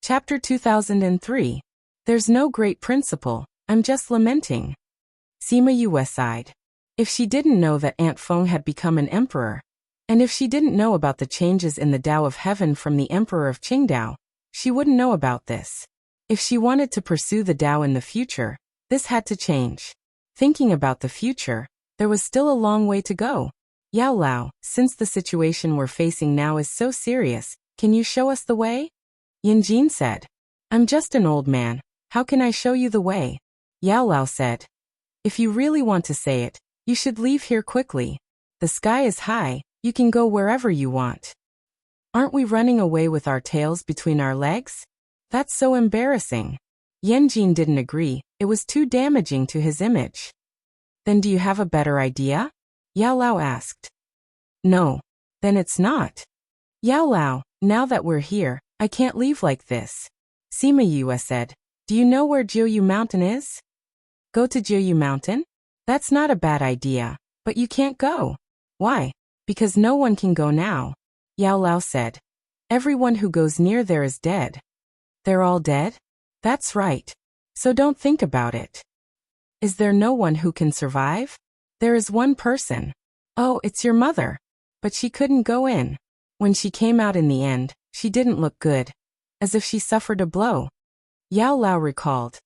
Chapter 2003. There's no great principle, I'm just lamenting. Sima Yue sighed. If she didn't know that Aunt Feng had become an emperor, and if she didn't know about the changes in the Tao of Heaven from the Emperor of Qingdao, she wouldn't know about this. If she wanted to pursue the Tao in the future, this had to change. Thinking about the future, there was still a long way to go. Yao Lao, since the situation we're facing now is so serious, can you show us the way? Yin Jin said. I'm just an old man. How can I show you the way? Yao Lao said. If you really want to say it, you should leave here quickly. The sky is high, you can go wherever you want. Aren't we running away with our tails between our legs? That's so embarrassing. Yen Jin didn't agree, it was too damaging to his image. Then do you have a better idea? Yao Lao asked. No. Then it's not. Yao Lao, now that we're here, I can't leave like this. Sima Yue said. Do you know where Jiuyu Mountain is? Go to Jiuyu Mountain? That's not a bad idea, but you can't go. Why? Because no one can go now. Yao Lao said. Everyone who goes near there is dead. They're all dead? That's right. So don't think about it. Is there no one who can survive? There is one person. Oh, it's your mother. But she couldn't go in. When she came out in the end, she didn't look good. As if she suffered a blow. Yao Lao recalled.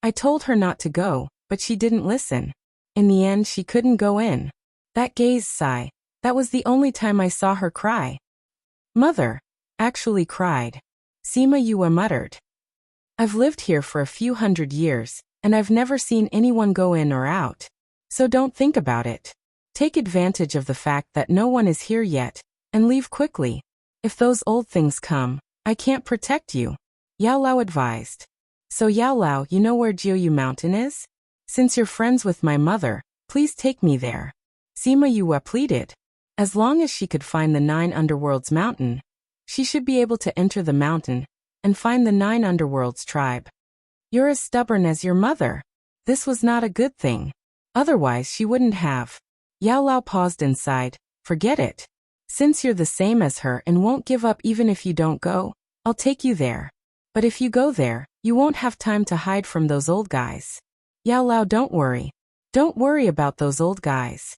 I told her not to go, but she didn't listen. In the end she couldn't go in. That gaze sigh. That was the only time I saw her cry. Mother. Actually cried. Sima Yue muttered. I've lived here for a few hundred years, and I've never seen anyone go in or out. So don't think about it. Take advantage of the fact that no one is here yet, and leave quickly. If those old things come, I can't protect you. Yao Lao advised. So Yao Lao, you know where Jiuyu Mountain is? Since you're friends with my mother, please take me there. Sima Yue pleaded. As long as she could find the 9 underworlds mountain, she should be able to enter the mountain and find the 9 underworlds tribe. You're as stubborn as your mother. This was not a good thing. Otherwise she wouldn't have. Yao Lao paused and sighed. Forget it. Since you're the same as her and won't give up even if you don't go, I'll take you there. But if you go there, you won't have time to hide from those old guys. Yao Lao, don't worry. Don't worry about those old guys.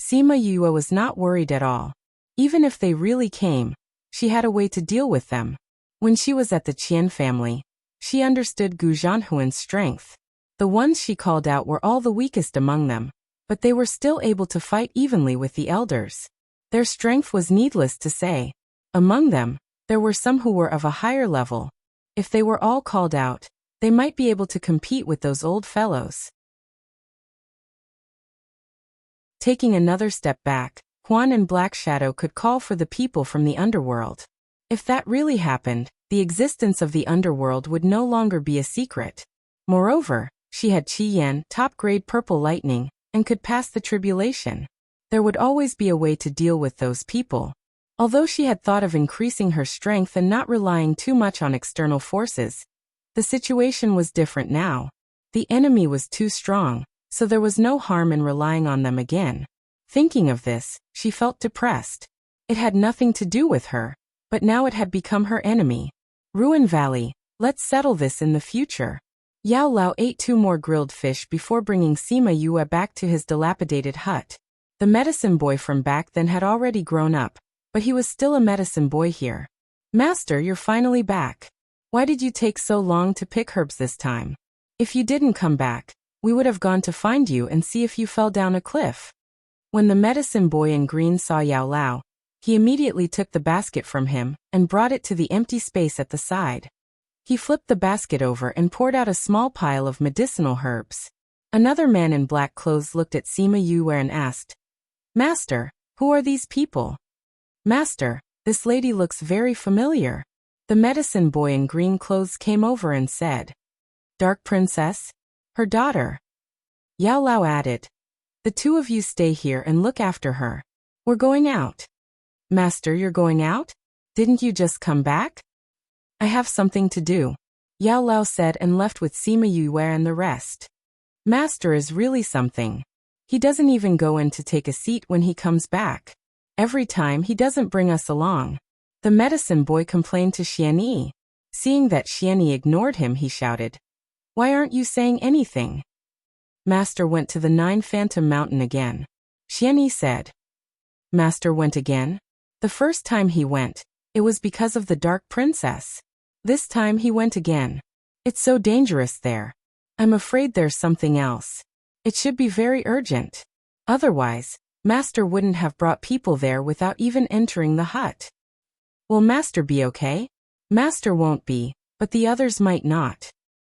Sima Yue was not worried at all. Even if they really came, she had a way to deal with them. When she was at the Qian family, she understood Gu Zhanhuan's strength. The ones she called out were all the weakest among them, but they were still able to fight evenly with the elders. Their strength was needless to say. Among them, there were some who were of a higher level. If they were all called out, they might be able to compete with those old fellows. Taking another step back, Huan and Black Shadow could call for the people from the underworld. If that really happened, the existence of the underworld would no longer be a secret. Moreover, she had Qi Yan, top-grade purple lightning, and could pass the tribulation. There would always be a way to deal with those people. Although she had thought of increasing her strength and not relying too much on external forces, the situation was different now. The enemy was too strong, so there was no harm in relying on them again. Thinking of this, she felt depressed. It had nothing to do with her, but now it had become her enemy. Ruin Valley, let's settle this in the future. Yao Lao ate 2 more grilled fish before bringing Sima Yue back to his dilapidated hut. The medicine boy from back then had already grown up, but he was still a medicine boy here. Master, you're finally back. Why did you take so long to pick herbs this time? If you didn't come back, we would have gone to find you and see if you fell down a cliff. When the medicine boy in green saw Yao Lao, he immediately took the basket from him and brought it to the empty space at the side. He flipped the basket over and poured out a small pile of medicinal herbs. Another man in black clothes looked at Sima Yue and asked, Master, who are these people? Master, this lady looks very familiar. The medicine boy in green clothes came over and said, Dark Princess? Her daughter. Yao Lao added, The 2 of you stay here and look after her. We're going out. Master, you're going out? Didn't you just come back? I have something to do, Yao Lao said and left with Sima Yue and the rest. Master is really something. He doesn't even go in to take a seat when he comes back. Every time he doesn't bring us along. The medicine boy complained to Xianyi. Seeing that Xianyi ignored him, he shouted, Why aren't you saying anything? Master went to the 9 Phantom Mountain again. Xianyi said. Master went again? The first time he went, it was because of the Dark Princess. This time he went again. It's so dangerous there. I'm afraid there's something else. It should be very urgent. Otherwise, Master wouldn't have brought people there without even entering the hut. Will Master be okay? Master won't be, but the others might not.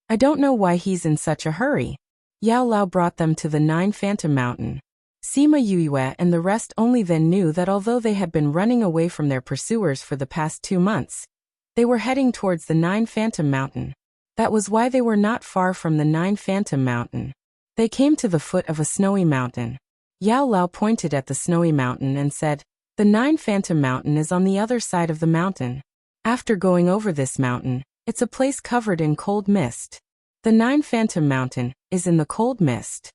I don't know why he's in such a hurry. Yao Lao brought them to the 9 Phantom Mountain. Sima Yue and the rest only then knew that although they had been running away from their pursuers for the past 2 months, they were heading towards the 9 Phantom Mountain. That was why they were not far from the 9 Phantom Mountain. They came to the foot of a snowy mountain. Yao Lao pointed at the snowy mountain and said, "The 9 Phantom Mountain is on the other side of the mountain. After going over this mountain, it's a place covered in cold mist. The 9 Phantom Mountain is in the cold mist.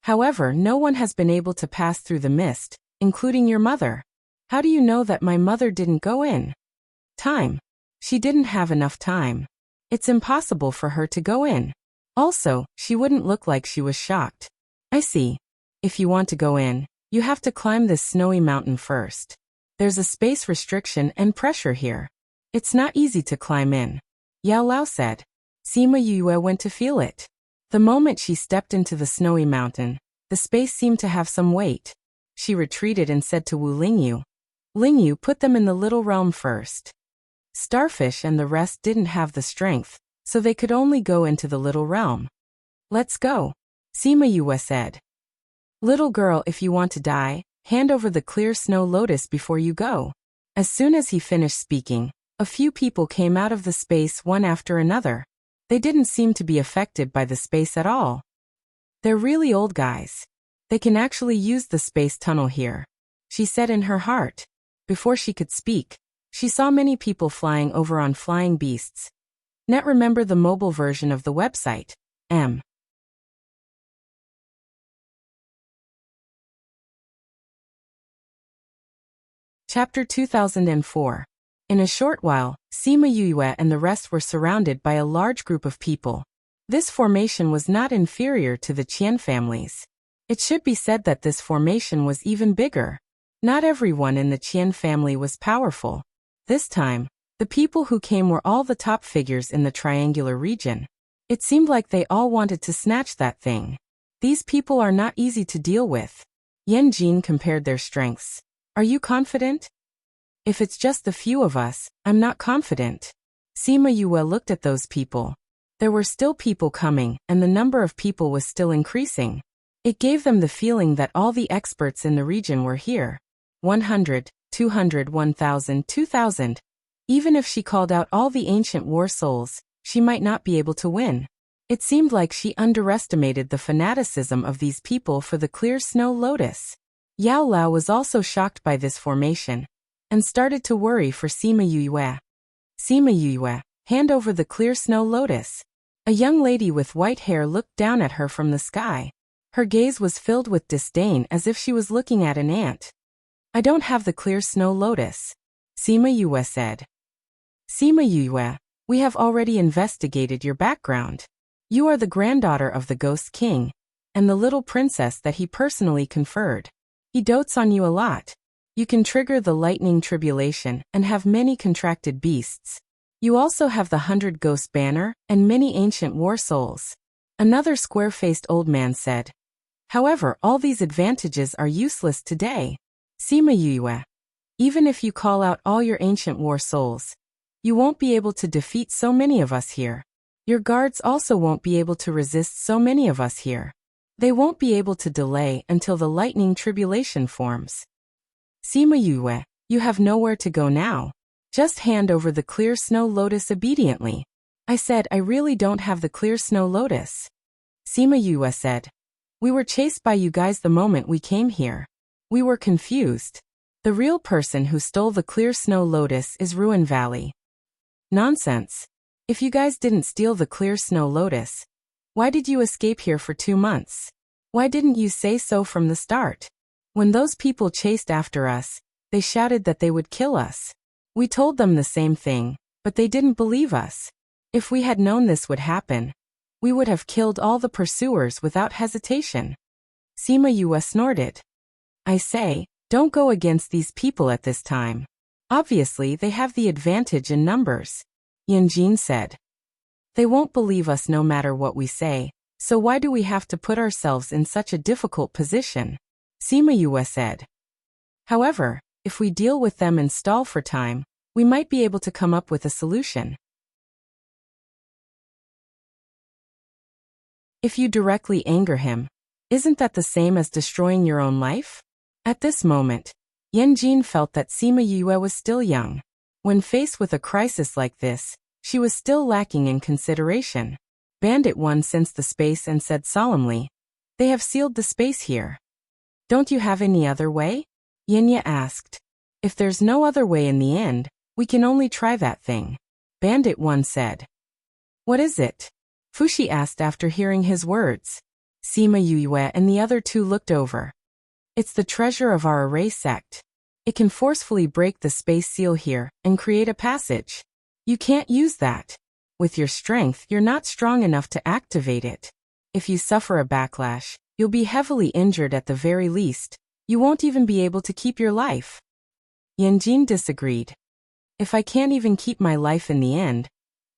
However, no one has been able to pass through the mist, including your mother. How do you know that my mother didn't go in?" "Time. She didn't have enough time. It's impossible for her to go in. Also, she wouldn't look like she was shocked." "I see. If you want to go in, you have to climb this snowy mountain first. There's a space restriction and pressure here. It's not easy to climb in," Yao Lao said. Sima Yue went to feel it. The moment she stepped into the snowy mountain, the space seemed to have some weight. She retreated and said to Wu Lingyu, "Lingyu, put them in the little realm first." Starfish and the rest didn't have the strength, so they could only go into the little realm. "Let's go," Sima Yue said. "Little girl, if you want to die, hand over the clear snow lotus before you go." As soon as he finished speaking, a few people came out of the space one after another. They didn't seem to be affected by the space at all. "They're really old guys. They can actually use the space tunnel here," she said in her heart. Before she could speak, she saw many people flying over on flying beasts. Net remember the mobile version of the website, M. Chapter 2004. In a short while, Sima Yue and the rest were surrounded by a large group of people. This formation was not inferior to the Qian families. It should be said that this formation was even bigger. Not everyone in the Qian family was powerful. This time, the people who came were all the top figures in the triangular region. It seemed like they all wanted to snatch that thing. These people are not easy to deal with. Yan Jin compared their strengths. "Are you confident?" "If it's just the few of us, I'm not confident." Sima Yue looked at those people. There were still people coming, and the number of people was still increasing. It gave them the feeling that all the experts in the region were here. 100, 200, 1,000, 2,000. Even if she called out all the ancient war souls, she might not be able to win. It seemed like she underestimated the fanaticism of these people for the clear snow lotus. Yao Lao was also shocked by this formation, and started to worry for Sima Yue. "Sima Yue, hand over the clear snow lotus." A young lady with white hair looked down at her from the sky. Her gaze was filled with disdain as if she was looking at an ant. "I don't have the clear snow lotus," Sima Yue said. "Sima Yue, we have already investigated your background. You are the granddaughter of the Ghost King, and the little princess that he personally conferred. He dotes on you a lot. You can trigger the lightning tribulation and have many contracted beasts. You also have the 100 Ghost Banner and many ancient war souls," another square-faced old man said. "However, all these advantages are useless today. Sima Yue, even if you call out all your ancient war souls, you won't be able to defeat so many of us here. Your guards also won't be able to resist so many of us here. They won't be able to delay until the lightning tribulation forms. Sima Yue, you have nowhere to go now. Just hand over the clear snow lotus obediently." "I said I really don't have the clear snow lotus," Sima Yue said. "We were chased by you guys the moment we came here. We were confused. The real person who stole the clear snow lotus is Ruin Valley." "Nonsense. If you guys didn't steal the clear snow lotus, why did you escape here for 2 months? Why didn't you say so from the start? When those people chased after us, they shouted that they would kill us. We told them the same thing, but they didn't believe us. If we had known this would happen, we would have killed all the pursuers without hesitation." Sima Yue snorted. "I say, don't go against these people at this time. Obviously, they have the advantage in numbers. Yanjin said. They won't believe us no matter what we say, so why do we have to put ourselves in such a difficult position? Sima Yue said. However, if we deal with them and stall for time, we might be able to come up with a solution. If you directly anger him, isn't that the same as destroying your own life? At this moment, Yanjin felt that Sima Yue was still young. When faced with a crisis like this, she was still lacking in consideration. Bandit 1 sensed the space and said solemnly, "They have sealed the space here. Don't you have any other way?" Yinya asked. "If there's no other way in the end, we can only try that thing." Bandit 1 said. "What is it?" Fushi asked after hearing his words. Sima Yue and the other two looked over. "It's the treasure of our array sect. It can forcefully break the space seal here and create a passage. You can't use that. With your strength, you're not strong enough to activate it. If you suffer a backlash, you'll be heavily injured at the very least. You won't even be able to keep your life." Yanjin disagreed. "If I can't even keep my life in the end,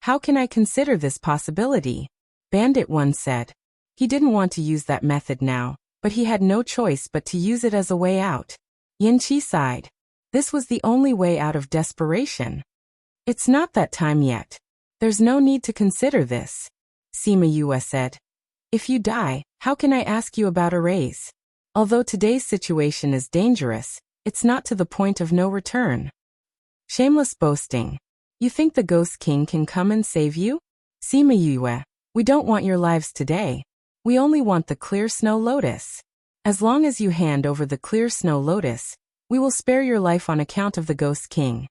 how can I consider this possibility?" Bandit 1 said. He didn't want to use that method now, but he had no choice but to use it as a way out. Yanqi sighed. This was the only way out of desperation. "It's not that time yet. There's no need to consider this," Sima Yue said. "If you die, how can I ask you about a raise? Although today's situation is dangerous, it's not to the point of no return." Shameless boasting. "You think the Ghost King can come and save you?" Sima Yue, "We don't want your lives today. We only want the clear snow lotus. As long as you hand over the clear snow lotus, we will spare your life on account of the Ghost King."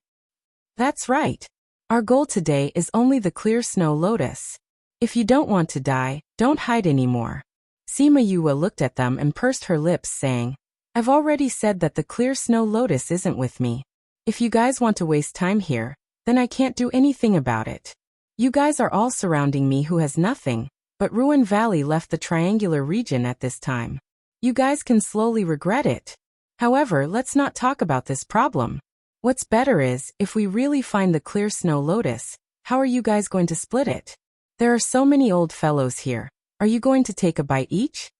"That's right. Our goal today is only the clear snow lotus. If you don't want to die, don't hide anymore." Sima Yue looked at them and pursed her lips, saying, "I've already said that the clear snow lotus isn't with me. If you guys want to waste time here, then I can't do anything about it. You guys are all surrounding me who has nothing, but Ruin Valley left the triangular region at this time. You guys can slowly regret it. However, let's not talk about this problem. What's better is, if we really find the clear snow lotus, how are you guys going to split it? There are so many old fellows here. Are you going to take a bite each?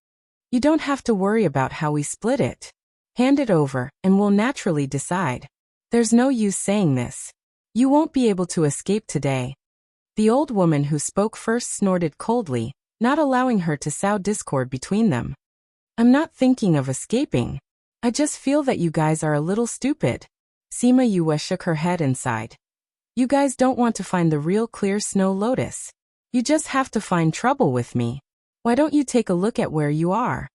You don't have to worry about how we split it. Hand it over, and we'll naturally decide. There's no use saying this. You won't be able to escape today." The old woman who spoke first snorted coldly, not allowing her to sow discord between them. "I'm not thinking of escaping. I just feel that you guys are a little stupid." Sima Yue shook her head and sighed. "You guys don't want to find the real clear snow lotus. You just have to find trouble with me. Why don't you take a look at where you are?"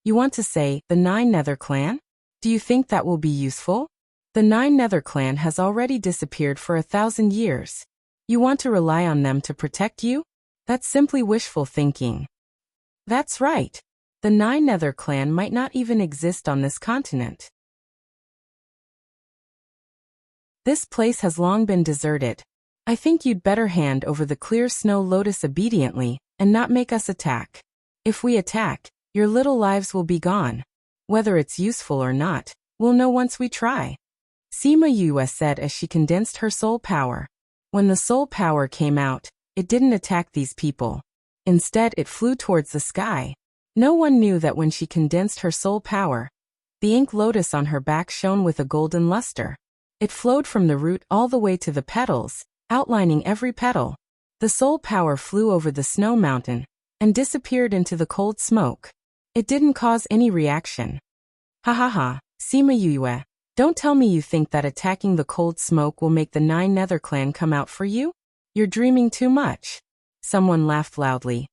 "You want to say, the Nine Nether Clan? Do you think that will be useful? The Nine Nether Clan has already disappeared for 1,000 years. You want to rely on them to protect you? That's simply wishful thinking." "That's right. The Nine Nether Clan might not even exist on this continent. This place has long been deserted. I think you'd better hand over the clear snow lotus obediently, and not make us attack. If we attack, your little lives will be gone. Whether it's useful or not, we'll know once we try." Sima Yue said as she condensed her soul power. When the soul power came out, it didn't attack these people. Instead, it flew towards the sky. No one knew that when she condensed her soul power, the ink lotus on her back shone with a golden luster. It flowed from the root all the way to the petals, outlining every petal. The soul power flew over the snow mountain and disappeared into the cold smoke. It didn't cause any reaction. "Ha ha ha, Sima Yue. Don't tell me you think that attacking the cold smoke will make the Nine Nether Clan come out for you? You're dreaming too much." Someone laughed loudly.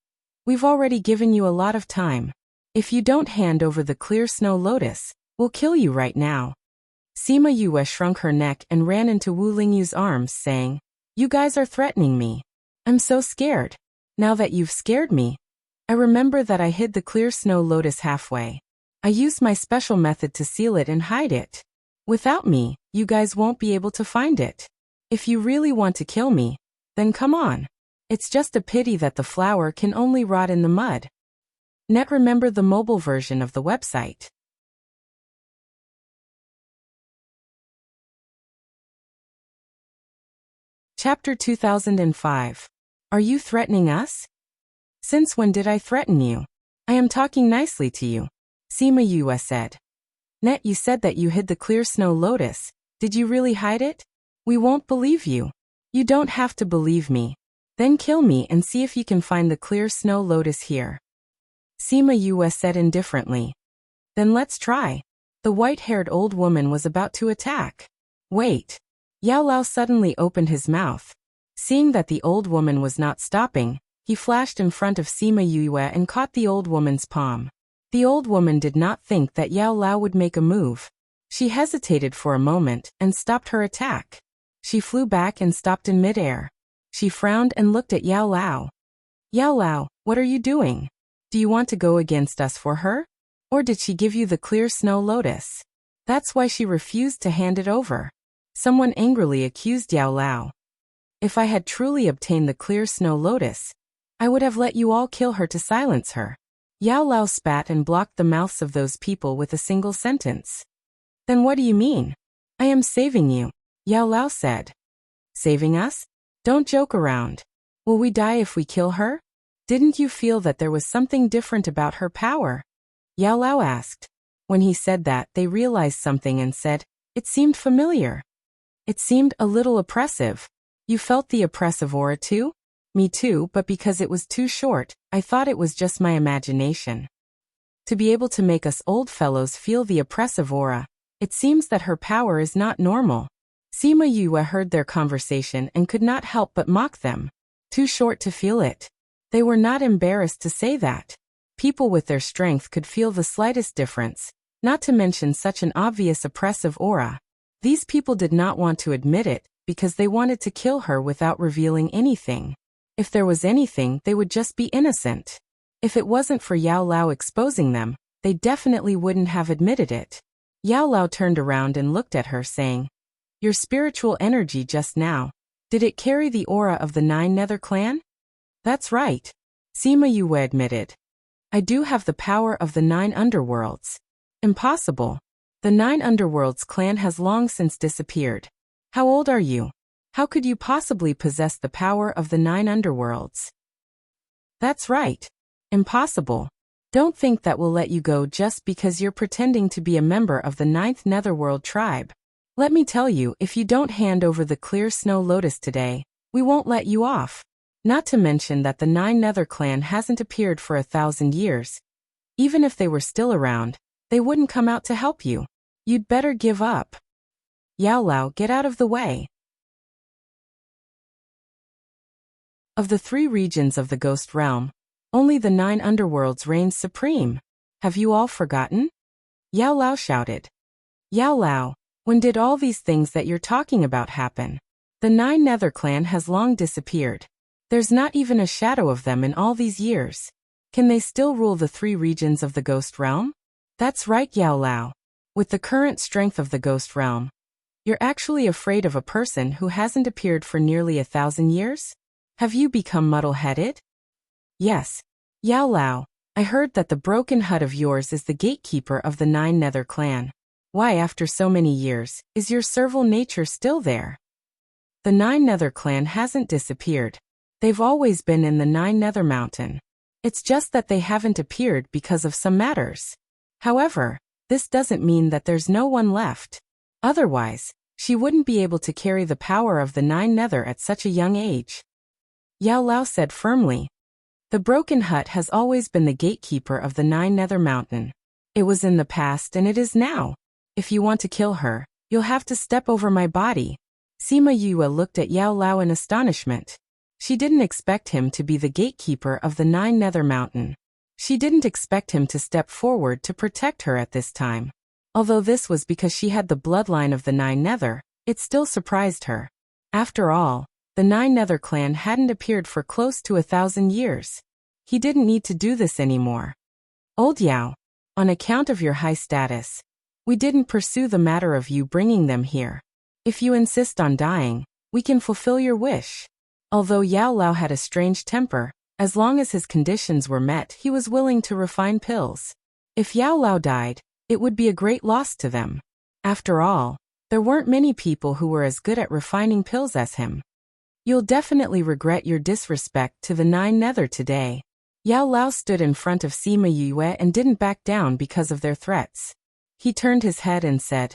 "We've already given you a lot of time. If you don't hand over the clear snow lotus, we'll kill you right now." Sima Yue shrunk her neck and ran into Wu Lingyu's arms, saying, "You guys are threatening me. I'm so scared. Now that you've scared me, I remember that I hid the clear snow lotus halfway. I used my special method to seal it and hide it. Without me, you guys won't be able to find it. If you really want to kill me, then come on. It's just a pity that the flower can only rot in the mud." Net remember the mobile version of the website. Chapter 2005. Are you threatening us? Since when did I threaten you? I am talking nicely to you, Sima Yue said. Net, you said that you hid the clear snow lotus. Did you really hide it? We won't believe you. You don't have to believe me. Then kill me and see if you can find the clear snow lotus here. Sima Yue said indifferently. Then let's try. The white-haired old woman was about to attack. Wait. Yao Lao suddenly opened his mouth. Seeing that the old woman was not stopping, he flashed in front of Sima Yue and caught the old woman's palm. The old woman did not think that Yao Lao would make a move. She hesitated for a moment and stopped her attack. She flew back and stopped in midair. She frowned and looked at Yao Lao. Yao Lao, what are you doing? Do you want to go against us for her? Or did she give you the clear snow lotus? That's why she refused to hand it over. Someone angrily accused Yao Lao. If I had truly obtained the clear snow lotus, I would have let you all kill her to silence her. Yao Lao spat and blocked the mouths of those people with a single sentence. Then what do you mean? I am saving you, Yao Lao said. Saving us? Don't joke around. Will we die if we kill her? Didn't you feel that there was something different about her power? Yao Lao asked. When he said that, they realized something and said, it seemed familiar. It seemed a little oppressive. You felt the oppressive aura too? Me too, but because it was too short, I thought it was just my imagination. To be able to make us old fellows feel the oppressive aura, it seems that her power is not normal. Sima Yue heard their conversation and could not help but mock them. Too short to feel it. They were not embarrassed to say that. People with their strength could feel the slightest difference, not to mention such an obvious oppressive aura. These people did not want to admit it, because they wanted to kill her without revealing anything. If there was anything, they would just be innocent. If it wasn't for Yao Lao exposing them, they definitely wouldn't have admitted it. Yao Lao turned around and looked at her, saying, your spiritual energy just now, did it carry the aura of the 9 Nether clan? That's right, Sima Yue admitted. I do have the power of the 9 underworlds. Impossible. The 9 underworlds clan has long since disappeared. How old are you? How could you possibly possess the power of the 9 underworlds? That's right. Impossible. Don't think that we'll let you go just because you're pretending to be a member of the 9th Netherworld tribe. Let me tell you, if you don't hand over the clear snow lotus today, we won't let you off. Not to mention that the 9 Nether clan hasn't appeared for 1,000 years. Even if they were still around, they wouldn't come out to help you. You'd better give up. Yao Lao, get out of the way. Of the 3 regions of the Ghost Realm, only the 9 underworlds reigns supreme. Have you all forgotten? Yao Lao shouted. Yao Lao, when did all these things that you're talking about happen? The 9 Nether clan has long disappeared. There's not even a shadow of them in all these years. Can they still rule the 3 regions of the Ghost Realm? That's right, Yao Lao. With the current strength of the Ghost Realm, you're actually afraid of a person who hasn't appeared for nearly 1,000 years? Have you become muddle-headed? Yes. Yao Lao, I heard that the broken hut of yours is the gatekeeper of the 9 Nether clan. Why, after so many years, is your servile nature still there? The 9 Nether clan hasn't disappeared. They've always been in the 9 Nether mountain. It's just that they haven't appeared because of some matters. However, this doesn't mean that there's no one left. Otherwise, she wouldn't be able to carry the power of the 9 Nether at such a young age. Yao Lao said firmly. The broken hut has always been the gatekeeper of the 9 Nether mountain. It was in the past and it is now. If you want to kill her, you'll have to step over my body. Sima Yue looked at Yao Lao in astonishment. She didn't expect him to be the gatekeeper of the 9 Nether mountain. She didn't expect him to step forward to protect her at this time. Although this was because she had the bloodline of the 9 Nether, it still surprised her. After all, the 9 Nether clan hadn't appeared for close to 1,000 years. He didn't need to do this anymore. Old Yao, on account of your high status, we didn't pursue the matter of you bringing them here. If you insist on dying, we can fulfill your wish. Although Yao Lao had a strange temper, as long as his conditions were met, he was willing to refine pills. If Yao Lao died, it would be a great loss to them. After all, there weren't many people who were as good at refining pills as him. You'll definitely regret your disrespect to the Nine Nether today. Yao Lao stood in front of Sima Yue and didn't back down because of their threats. He turned his head and said,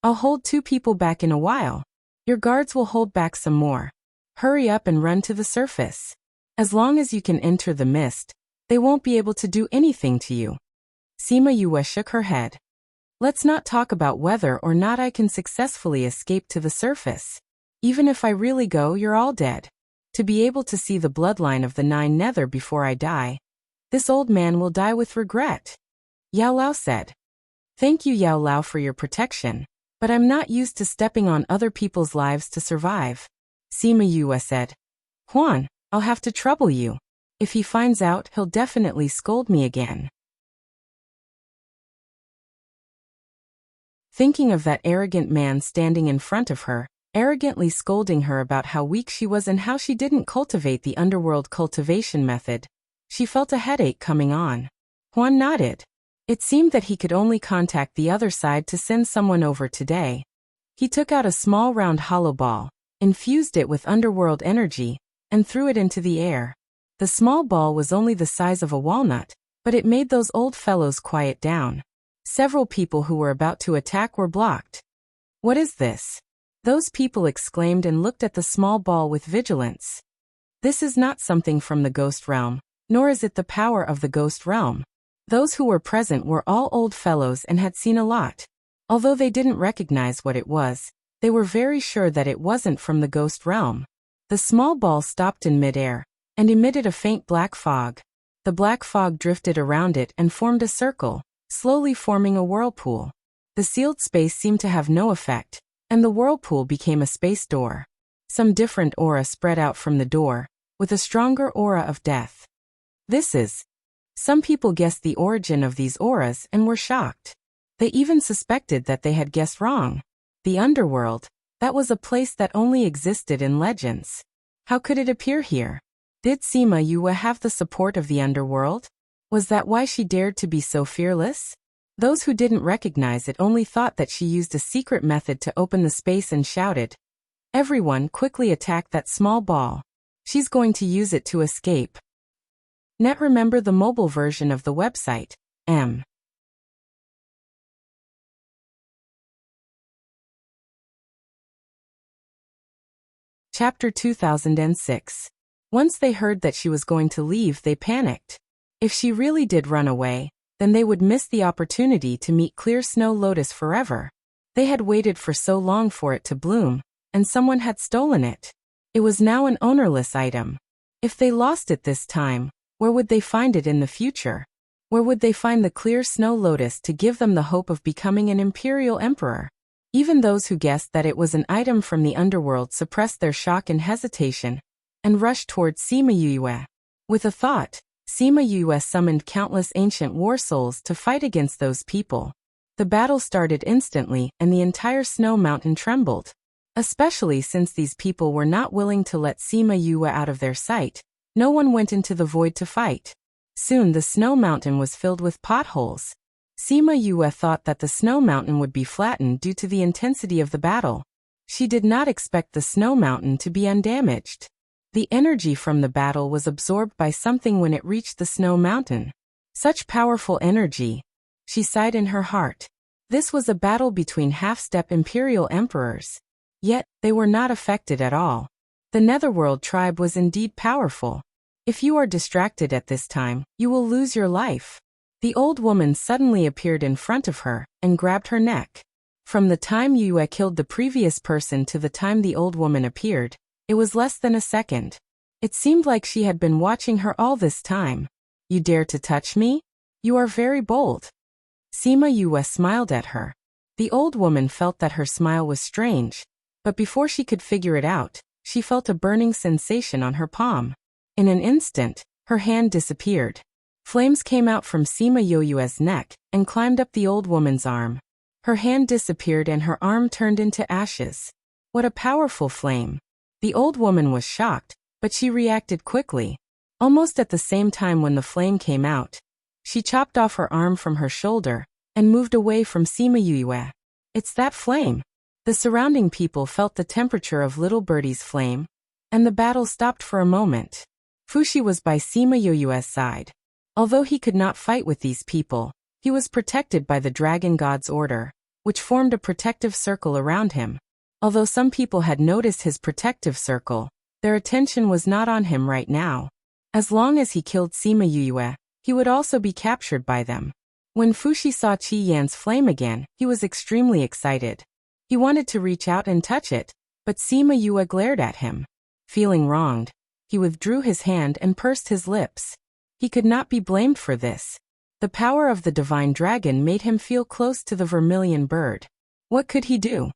I'll hold 2 people back in a while. Your guards will hold back some more. Hurry up and run to the surface. As long as you can enter the mist, they won't be able to do anything to you. Sima Yue shook her head. Let's not talk about whether or not I can successfully escape to the surface. Even if I really go, you're all dead. To be able to see the bloodline of the Nine Nether before I die, this old man will die with regret. Yao Lao said. Thank you, Yao Lao, for your protection, but I'm not used to stepping on other people's lives to survive. Sima Yue said. Huan, I'll have to trouble you. If he finds out, he'll definitely scold me again. Thinking of that arrogant man standing in front of her, arrogantly scolding her about how weak she was and how she didn't cultivate the underworld cultivation method, she felt a headache coming on. Huan nodded. It seemed that he could only contact the other side to send someone over today. He took out a small round hollow ball, infused it with underworld energy, and threw it into the air. The small ball was only the size of a walnut, but it made those old fellows quiet down. Several people who were about to attack were blocked. What is this? Those people exclaimed and looked at the small ball with vigilance. This is not something from the ghost realm, nor is it the power of the ghost realm. Those who were present were all old fellows and had seen a lot. Although they didn't recognize what it was, they were very sure that it wasn't from the ghost realm. The small ball stopped in midair and emitted a faint black fog. The black fog drifted around it and formed a circle, slowly forming a whirlpool. The sealed space seemed to have no effect, and the whirlpool became a space door. Some different aura spread out from the door, with a stronger aura of death. Some people guessed the origin of these auras and were shocked. They even suspected that they had guessed wrong. The underworld, that was a place that only existed in legends. How could it appear here? Did Sima Yue have the support of the underworld? Was that why she dared to be so fearless? Those who didn't recognize it only thought that she used a secret method to open the space and shouted. Everyone quickly attacked that small ball. She's going to use it to escape. Net remember the mobile version of the website, M. Chapter 2006. Once they heard that she was going to leave, they panicked. If she really did run away, then they would miss the opportunity to meet Clear Snow Lotus forever. They had waited for so long for it to bloom, and someone had stolen it. It was now an ownerless item. If they lost it this time, where would they find it in the future? Where would they find the Clear Snow Lotus to give them the hope of becoming an imperial emperor? Even those who guessed that it was an item from the underworld suppressed their shock and hesitation, and rushed towards Sima Yue. With a thought, Sima Yue summoned countless ancient war souls to fight against those people. The battle started instantly and the entire snow mountain trembled. Especially since these people were not willing to let Sima Yue out of their sight, no one went into the void to fight. Soon the snow mountain was filled with potholes. Sima Yue thought that the snow mountain would be flattened due to the intensity of the battle. She did not expect the snow mountain to be undamaged. The energy from the battle was absorbed by something when it reached the snow mountain. Such powerful energy. She sighed in her heart. This was a battle between half-step imperial emperors. Yet, they were not affected at all. The Netherworld tribe was indeed powerful. If you are distracted at this time, you will lose your life. The old woman suddenly appeared in front of her and grabbed her neck. From the time Yue killed the previous person to the time the old woman appeared, it was less than a second. It seemed like she had been watching her all this time. You dare to touch me? You are very bold. Sima Yue smiled at her. The old woman felt that her smile was strange, but before she could figure it out, she felt a burning sensation on her palm. In an instant, her hand disappeared. Flames came out from Sima Yue's neck and climbed up the old woman's arm. Her hand disappeared and her arm turned into ashes. What a powerful flame! The old woman was shocked, but she reacted quickly. Almost at the same time when the flame came out, she chopped off her arm from her shoulder and moved away from Sima Yue. It's that flame! The surrounding people felt the temperature of little birdie's flame, and the battle stopped for a moment. Fuxi was by Sima Yu's side. Although he could not fight with these people, he was protected by the Dragon God's order, which formed a protective circle around him. Although some people had noticed his protective circle, their attention was not on him right now. As long as he killed Sima Yue, he would also be captured by them. When Fuxi saw Qi Yan's flame again, he was extremely excited. He wanted to reach out and touch it, but Sima Yue glared at him. Feeling wronged, he withdrew his hand and pursed his lips. He could not be blamed for this. The power of the divine dragon made him feel close to the vermilion bird. What could he do?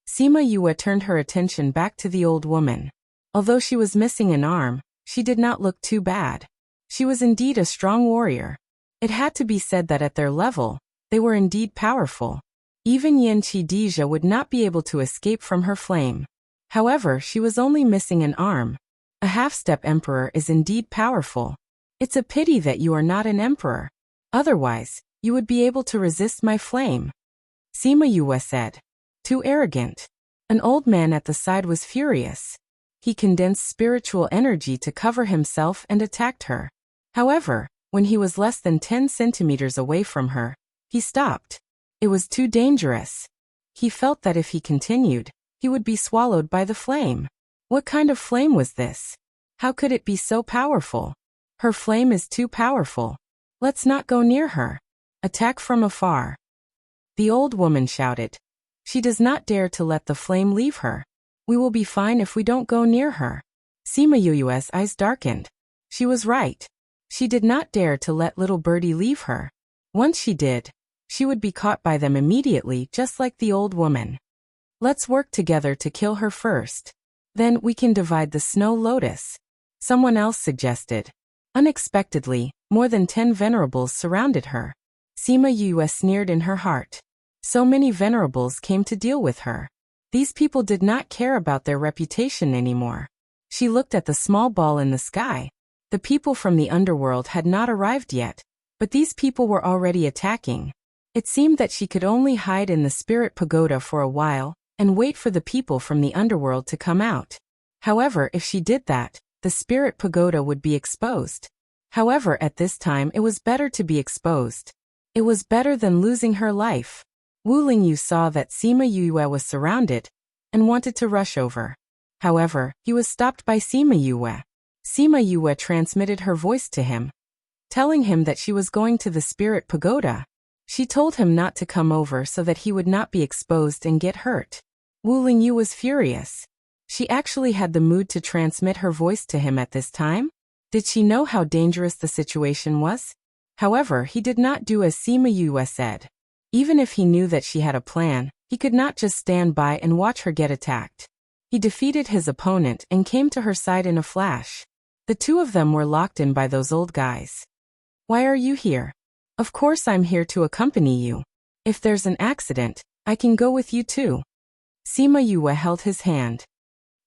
Sima Yue turned her attention back to the old woman. Although she was missing an arm, she did not look too bad. She was indeed a strong warrior. It had to be said that at their level, they were indeed powerful. Even Yin Qi would not be able to escape from her flame. However, she was only missing an arm. A half-step emperor is indeed powerful. It's a pity that you are not an emperor. Otherwise, you would be able to resist my flame. Sima Yue said. Too arrogant. An old man at the side was furious. He condensed spiritual energy to cover himself and attacked her. However, when he was less than 10 centimeters away from her, he stopped. It was too dangerous. He felt that if he continued, he would be swallowed by the flame. What kind of flame was this? How could it be so powerful? Her flame is too powerful. Let's not go near her. Attack from afar. The old woman shouted. She does not dare to let the flame leave her. We will be fine if we don't go near her. Sima Yu's eyes darkened. She was right. She did not dare to let little birdie leave her. Once she did, she would be caught by them immediately, just like the old woman. Let's work together to kill her first. Then we can divide the snow lotus. Someone else suggested. Unexpectedly, more than 10 venerables surrounded her. Sima Yue sneered in her heart. So many venerables came to deal with her. These people did not care about their reputation anymore. She looked at the small ball in the sky. The people from the underworld had not arrived yet, but these people were already attacking. It seemed that she could only hide in the spirit pagoda for a while and wait for the people from the underworld to come out. However, if she did that, the spirit pagoda would be exposed. However, at this time it was better to be exposed. It was better than losing her life. Wu Lingyu saw that Sima Yue was surrounded and wanted to rush over. However, he was stopped by Sima Yue. Sima Yue transmitted her voice to him, telling him that she was going to the spirit pagoda. She told him not to come over so that he would not be exposed and get hurt. Wu Lingyu was furious. She actually had the mood to transmit her voice to him at this time? Did she know how dangerous the situation was? However, he did not do as Sima Yue said. Even if he knew that she had a plan, he could not just stand by and watch her get attacked. He defeated his opponent and came to her side in a flash. The two of them were locked in by those old guys. Why are you here? Of course I'm here to accompany you. If there's an accident, I can go with you too. Sima Yue held his hand.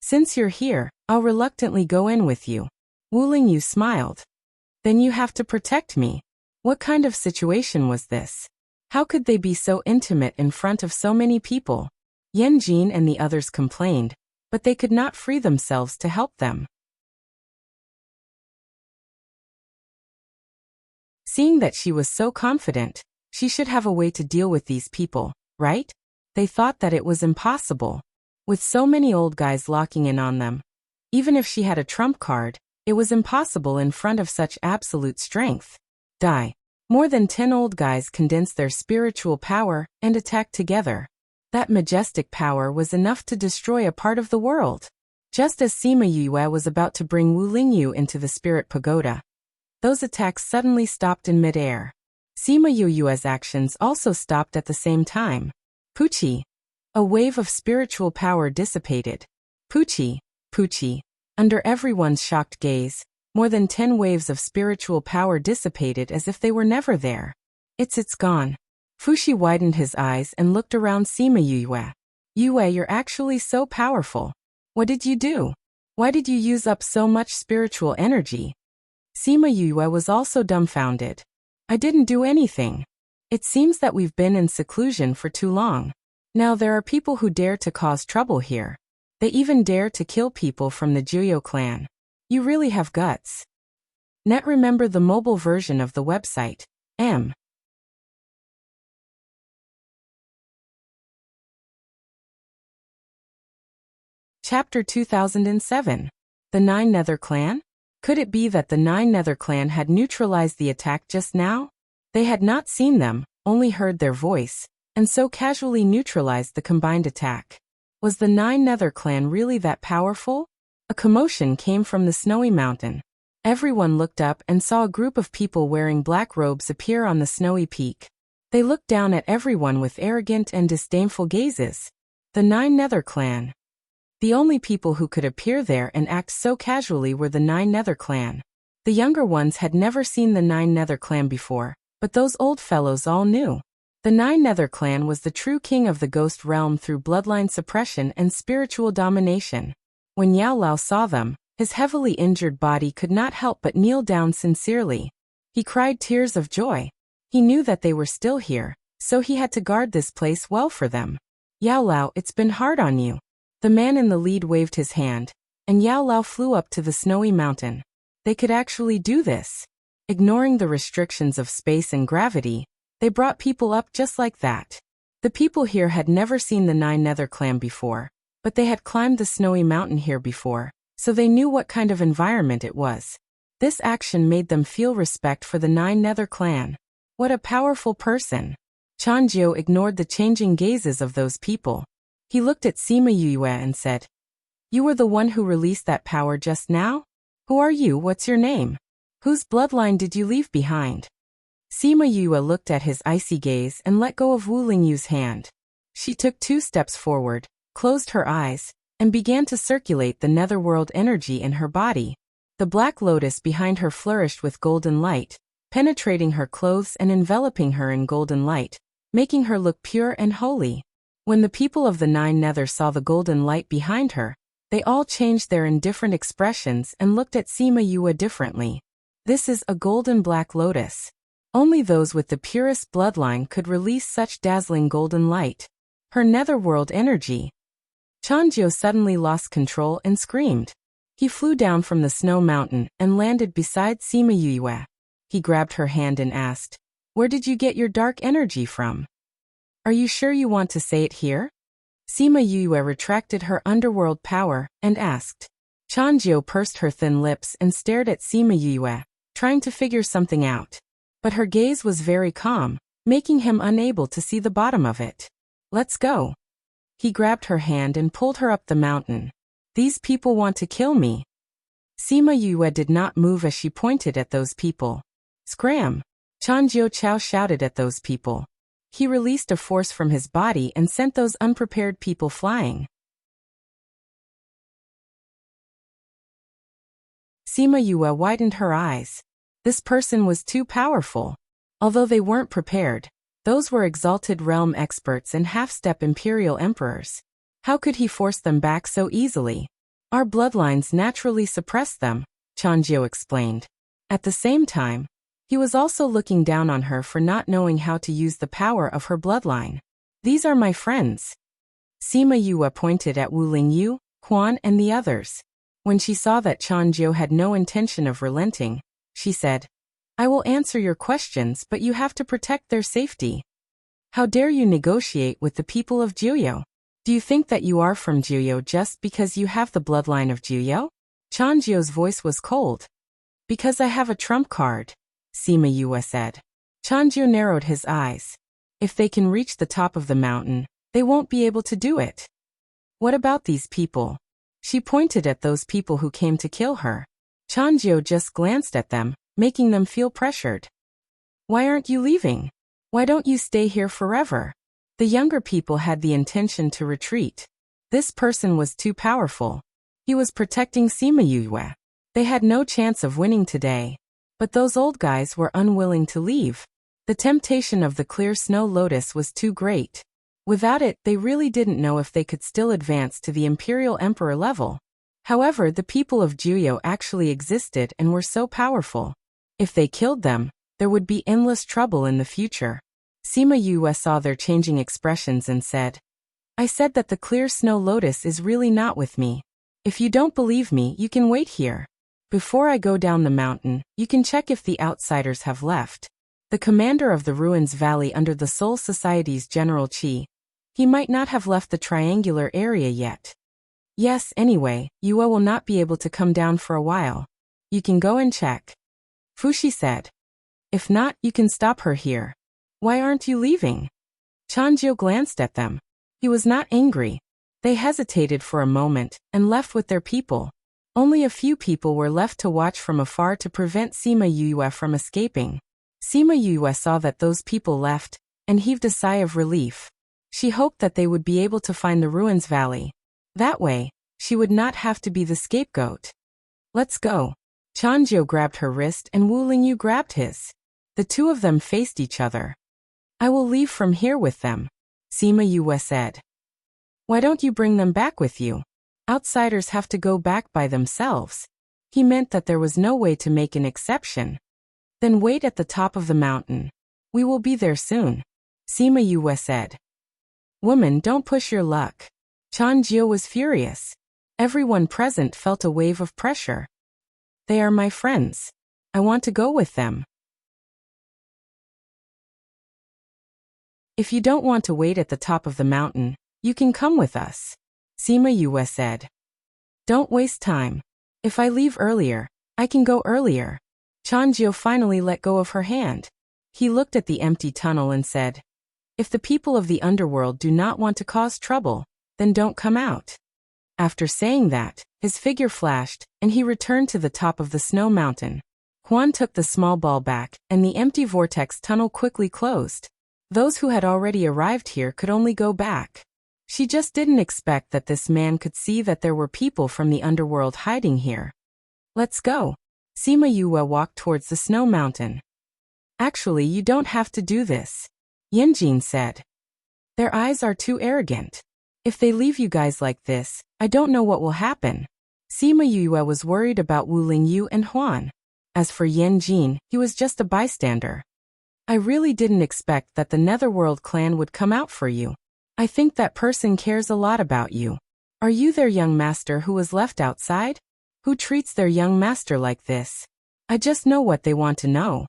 Since you're here, I'll reluctantly go in with you. Wu Lingyu smiled. Then you have to protect me. What kind of situation was this? How could they be so intimate in front of so many people? Yan Jin and the others complained, but they could not free themselves to help them. Seeing that she was so confident, she should have a way to deal with these people, right? They thought that it was impossible. With so many old guys locking in on them. Even if she had a trump card, it was impossible in front of such absolute strength. Die. More than 10 old guys condensed their spiritual power and attacked together. That majestic power was enough to destroy a part of the world. Just as Sima Yue was about to bring Wu Lingyu into the spirit pagoda, those attacks suddenly stopped in midair. Sima Yu's actions also stopped at the same time. Puchi. A wave of spiritual power dissipated. Puchi, Puchi. Under everyone's shocked gaze, more than 10 waves of spiritual power dissipated as if they were never there. It's gone. Fuxi widened his eyes and looked around Sima Yue. Yue, you're actually so powerful. What did you do? Why did you use up so much spiritual energy? Sima Yue was also dumbfounded. I didn't do anything. It seems that we've been in seclusion for too long. Now there are people who dare to cause trouble here. They even dare to kill people from the Juyo clan. You really have guts. Net remember the mobile version of the website, M. Chapter 2007. The Nine Nether Clan? Could it be that the Nine Nether Clan had neutralized the attack just now? They had not seen them, only heard their voice, and so casually neutralized the combined attack. Was the Nine Nether Clan really that powerful? A commotion came from the snowy mountain. Everyone looked up and saw a group of people wearing black robes appear on the snowy peak. They looked down at everyone with arrogant and disdainful gazes. The Nine Nether Clan. The only people who could appear there and act so casually were the Nine Nether Clan. The younger ones had never seen the Nine Nether Clan before, but those old fellows all knew. The Nine Nether Clan was the true king of the ghost realm through bloodline suppression and spiritual domination. When Yao Lao saw them, his heavily injured body could not help but kneel down sincerely. He cried tears of joy. He knew that they were still here, so he had to guard this place well for them. Yao Lao, it's been hard on you. The man in the lead waved his hand, and Yao Lao flew up to the snowy mountain. They could actually do this. Ignoring the restrictions of space and gravity, they brought people up just like that. The people here had never seen the Nine Nether Clan before, but they had climbed the snowy mountain here before, so they knew what kind of environment it was. This action made them feel respect for the Nine Nether Clan. What a powerful person. Chanjiu ignored the changing gazes of those people. He looked at Sima Yue and said, "You were the one who released that power just now? Who are you? What's your name? Whose bloodline did you leave behind?" Sima Yue looked at his icy gaze and let go of Wu Lingyu's hand. She took 2 steps forward, closed her eyes, and began to circulate the netherworld energy in her body. The black lotus behind her flourished with golden light, penetrating her clothes and enveloping her in golden light, making her look pure and holy. When the people of the Nine Nether saw the golden light behind her, they all changed their indifferent expressions and looked at Sima Yue differently. This is a golden black lotus. Only those with the purest bloodline could release such dazzling golden light. Her netherworld energy. Chanjiu suddenly lost control and screamed. He flew down from the snow mountain and landed beside Sima Yue. He grabbed her hand and asked, "Where did you get your dark energy from? Are you sure you want to say it here?" Sima Yue retracted her underworld power and asked. Chanjiu pursed her thin lips and stared at Sima Yue, trying to figure something out. But her gaze was very calm, making him unable to see the bottom of it. "Let's go." He grabbed her hand and pulled her up the mountain. "These people want to kill me." Sima Yue did not move as she pointed at those people. "Scram!" Chanjiu Chao shouted at those people. He released a force from his body and sent those unprepared people flying. Sima Yue widened her eyes. This person was too powerful. Although they weren't prepared, those were exalted realm experts and half-step imperial emperors. How could he force them back so easily? Our bloodlines naturally suppress them, Chanjiu explained. At the same time, he was also looking down on her for not knowing how to use the power of her bloodline. "These are my friends." Sima Yue pointed at Wu Lingyu, Quan and the others. When she saw that Chanjiu had no intention of relenting, she said, "I will answer your questions, but you have to protect their safety. How dare you negotiate with the people of Juyo? Do you think that you are from Juyo just because you have the bloodline of Juyo?" Chanjiu's voice was cold. "Because I have a trump card," Sima Yue said. Chanjiu narrowed his eyes. If they can reach the top of the mountain, they won't be able to do it. What about these people? She pointed at those people who came to kill her. Chanjiu just glanced at them, making them feel pressured. "Why aren't you leaving? Why don't you stay here forever?" The younger people had the intention to retreat. This person was too powerful. He was protecting Sima Yue. They had no chance of winning today. But those old guys were unwilling to leave. The temptation of the clear snow lotus was too great. Without it, they really didn't know if they could still advance to the Imperial Emperor level. However, the people of Juyo actually existed and were so powerful. If they killed them, there would be endless trouble in the future. Sima Yue saw their changing expressions and said, I said that the clear snow lotus is really not with me. If you don't believe me, you can wait here. Before I go down the mountain, you can check if the outsiders have left. The commander of the Ruins Valley under the Soul Society's General Qi. He might not have left the triangular area yet. Yes, anyway, Yue will not be able to come down for a while. You can go and check. Fushi said. If not, you can stop her here. Why aren't you leaving? Chanjiu glanced at them. He was not angry. They hesitated for a moment, and left with their people. Only a few people were left to watch from afar to prevent Sima Yue from escaping. Sima Yue saw that those people left, and heaved a sigh of relief. She hoped that they would be able to find the Ruins Valley. That way, she would not have to be the scapegoat. Let's go. Chanjiu grabbed her wrist and Wu Lingyu grabbed his. The two of them faced each other. I will leave from here with them, Sima Yue said. Why don't you bring them back with you? Outsiders have to go back by themselves. He meant that there was no way to make an exception. Then wait at the top of the mountain. We will be there soon, Sima Yue said. Woman, don't push your luck. Chanjiu was furious. Everyone present felt a wave of pressure. They are my friends. I want to go with them. If you don't want to wait at the top of the mountain, you can come with us, Sima Yue said. Don't waste time. If I leave earlier, I can go earlier. Chanjiu finally let go of her hand. He looked at the empty tunnel and said, if the people of the underworld do not want to cause trouble, then don't come out. After saying that, his figure flashed, and he returned to the top of the snow mountain. Huan took the small ball back, and the empty vortex tunnel quickly closed. Those who had already arrived here could only go back. She just didn't expect that this man could see that there were people from the underworld hiding here. Let's go. Sima Yue walked towards the snow mountain. Actually, you don't have to do this, Yanjin said. Their eyes are too arrogant. If they leave you guys like this, I don't know what will happen. Sima Yue was worried about Wu Lingyu and Huan. As for Yanjin, he was just a bystander. I really didn't expect that the Netherworld clan would come out for you. I think that person cares a lot about you. Are you their young master who was left outside? Who treats their young master like this? I just know what they want to know.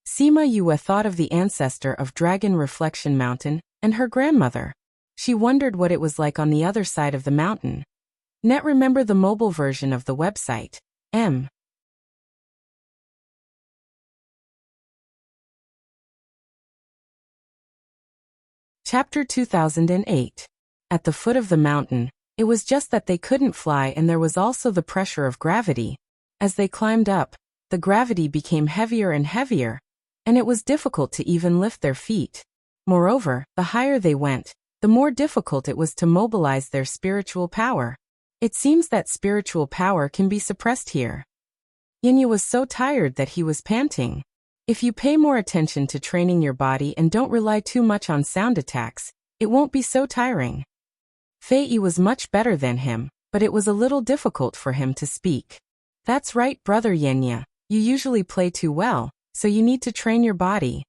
Sima Yue thought of the ancestor of Dragon Reflection Mountain and her grandmother. She wondered what it was like on the other side of the mountain. Net remember the mobile version of the website, M. Chapter 2008. At the foot of the mountain, it was just that they couldn't fly and there was also the pressure of gravity. As they climbed up, the gravity became heavier and heavier, and it was difficult to even lift their feet. Moreover, the higher they went, the more difficult it was to mobilize their spiritual power. It seems that spiritual power can be suppressed here. Yinya was so tired that he was panting. If you pay more attention to training your body and don't rely too much on sound attacks, it won't be so tiring. Fei Yi was much better than him, but it was a little difficult for him to speak. That's right, brother Yinya, you usually play too well, so you need to train your body,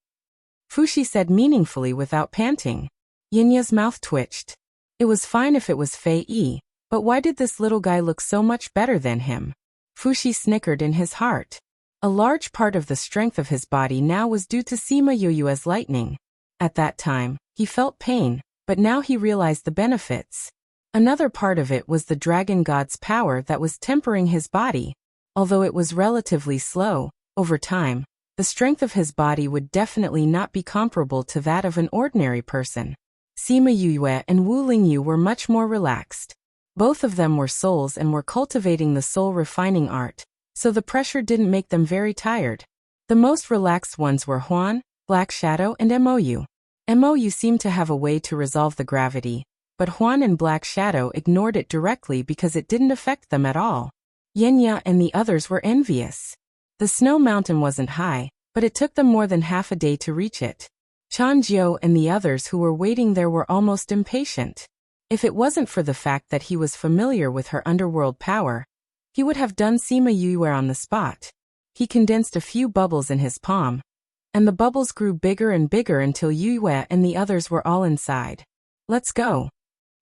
Fushi said meaningfully without panting. Yinya's mouth twitched. It was fine if it was Fei Yi, but why did this little guy look so much better than him? Fushi snickered in his heart. A large part of the strength of his body now was due to Sima Yue's lightning. At that time, he felt pain, but now he realized the benefits. Another part of it was the dragon god's power that was tempering his body. Although it was relatively slow, over time, the strength of his body would definitely not be comparable to that of an ordinary person. Sima Yue and Wu Lingyu were much more relaxed. Both of them were souls and were cultivating the soul refining art, so the pressure didn't make them very tired. The most relaxed ones were Huan, Black Shadow and Mou. Mou seemed to have a way to resolve the gravity, but Huan and Black Shadow ignored it directly because it didn't affect them at all. Yenya and the others were envious. The snow mountain wasn't high, but it took them more than half a day to reach it. Chanjiu and the others who were waiting there were almost impatient. If it wasn't for the fact that he was familiar with her underworld power, he would have done Sima Yue on the spot. He condensed a few bubbles in his palm, and the bubbles grew bigger and bigger until Yue and the others were all inside. Let's go.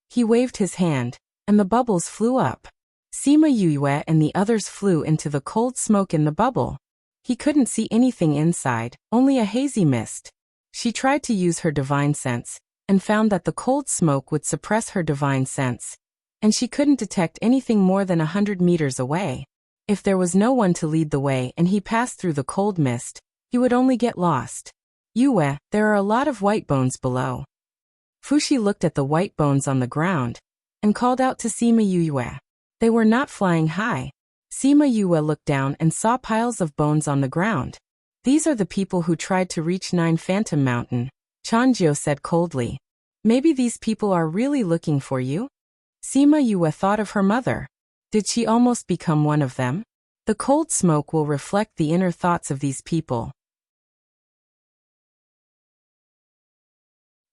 He waved his hand, and the bubbles flew up. Sima Yue and the others flew into the cold smoke in the bubble. He couldn't see anything inside, only a hazy mist. She tried to use her divine sense, and found that the cold smoke would suppress her divine sense, and she couldn't detect anything more than 100 meters away. If there was no one to lead the way and he passed through the cold mist, he would only get lost. Yue, there are a lot of white bones below. Fushi looked at the white bones on the ground, and called out to Sima Yue. They were not flying high. Sima Yue looked down and saw piles of bones on the ground. These are the people who tried to reach 9 Phantom Mountain, Chanjiu said coldly. Maybe these people are really looking for you? Sima Yue thought of her mother. Did she almost become one of them? The cold smoke will reflect the inner thoughts of these people.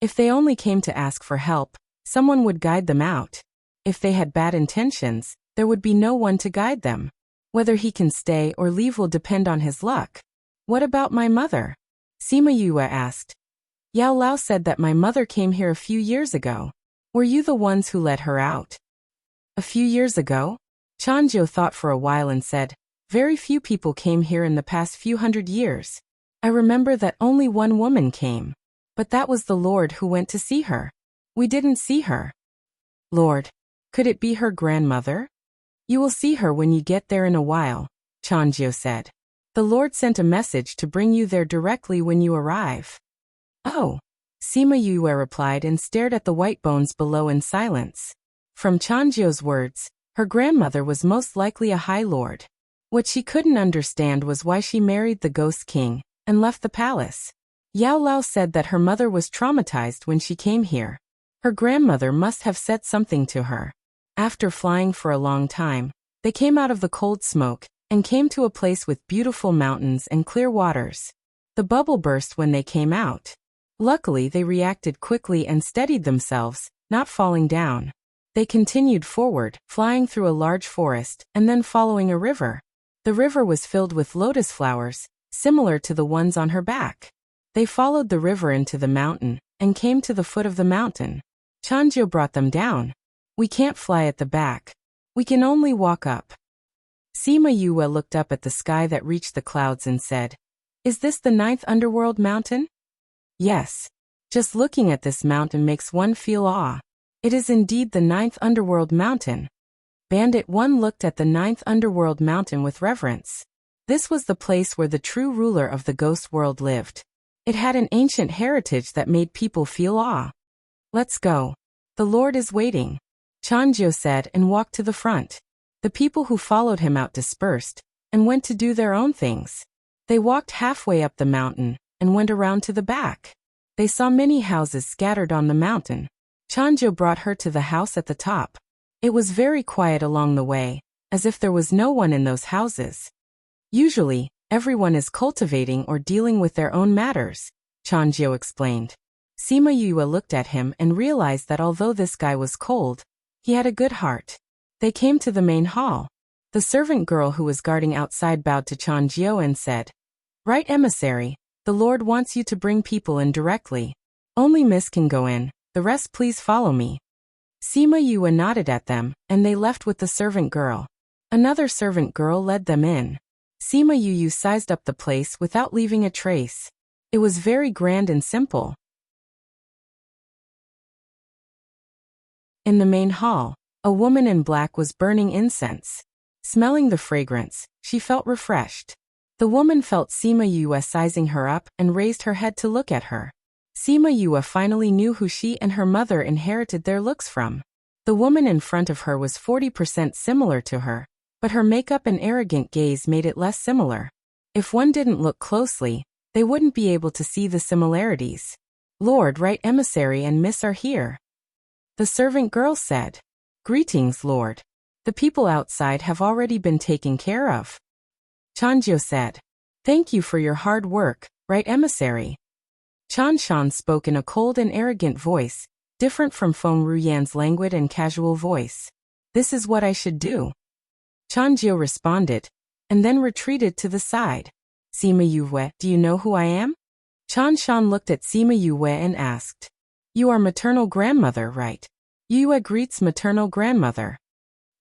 If they only came to ask for help, someone would guide them out. If they had bad intentions, there would be no one to guide them. Whether he can stay or leave will depend on his luck. What about my mother? Sima Yue asked. Yao Lao said that my mother came here a few years ago. Were you the ones who let her out? A few years ago? Chanjiu thought for a while and said, very few people came here in the past few hundred years. I remember that only one woman came. But that was the Lord who went to see her. We didn't see her. Lord. Could it be her grandmother? You will see her when you get there in a while, Chanjiu said. The Lord sent a message to bring you there directly when you arrive. Oh. Sima Yue replied and stared at the white bones below in silence. From Chanjiu's words, her grandmother was most likely a high lord. What she couldn't understand was why she married the ghost king and left the palace. Yao Lao said that her mother was traumatized when she came here. Her grandmother must have said something to her. After flying for a long time, they came out of the cold smoke and came to a place with beautiful mountains and clear waters. The bubble burst when they came out. Luckily, they reacted quickly and steadied themselves, not falling down. They continued forward, flying through a large forest and then following a river. The river was filled with lotus flowers, similar to the ones on her back. They followed the river into the mountain and came to the foot of the mountain. Chanjiu brought them down. We can't fly at the back. We can only walk up. Sima Yue looked up at the sky that reached the clouds and said, Is this the 9th underworld mountain? Yes. Just looking at this mountain makes one feel awe. It is indeed the 9th underworld mountain. Bandit 1 looked at the 9th underworld mountain with reverence. This was the place where the true ruler of the ghost world lived. It had an ancient heritage that made people feel awe. Let's go. The Lord is waiting, Chanjiu said and walked to the front. The people who followed him out dispersed and went to do their own things. They walked halfway up the mountain and went around to the back. They saw many houses scattered on the mountain. Chanjiu brought her to the house at the top. It was very quiet along the way, as if there was no one in those houses. Usually, everyone is cultivating or dealing with their own matters, Chanjiu explained. Sima Yue looked at him and realized that although this guy was cold, he had a good heart. They came to the main hall. The servant girl who was guarding outside bowed to Chanjiu and said, Right, emissary, the Lord wants you to bring people in directly. Only Miss can go in, the rest please follow me. Sima Yue nodded at them, and they left with the servant girl. Another servant girl led them in. Sima Yue sized up the place without leaving a trace. It was very grand and simple. In the main hall, a woman in black was burning incense. Smelling the fragrance, she felt refreshed. The woman felt Sima Yue sizing her up and raised her head to look at her. Sima Yue finally knew who she and her mother inherited their looks from. The woman in front of her was 40% similar to her, but her makeup and arrogant gaze made it less similar. If one didn't look closely, they wouldn't be able to see the similarities. Lord, right, emissary and miss are here. The servant girl said. Greetings, Lord. The people outside have already been taken care of. Chanjiu said. Thank you for your hard work, right, emissary. Chanshan spoke in a cold and arrogant voice, different from Feng Ruyan's languid and casual voice. This is what I should do. Chanjiu responded, and then retreated to the side. Sima Yue, do you know who I am? Chanshan looked at Sima Yue and asked. You are maternal grandmother, right? Yue greets maternal grandmother.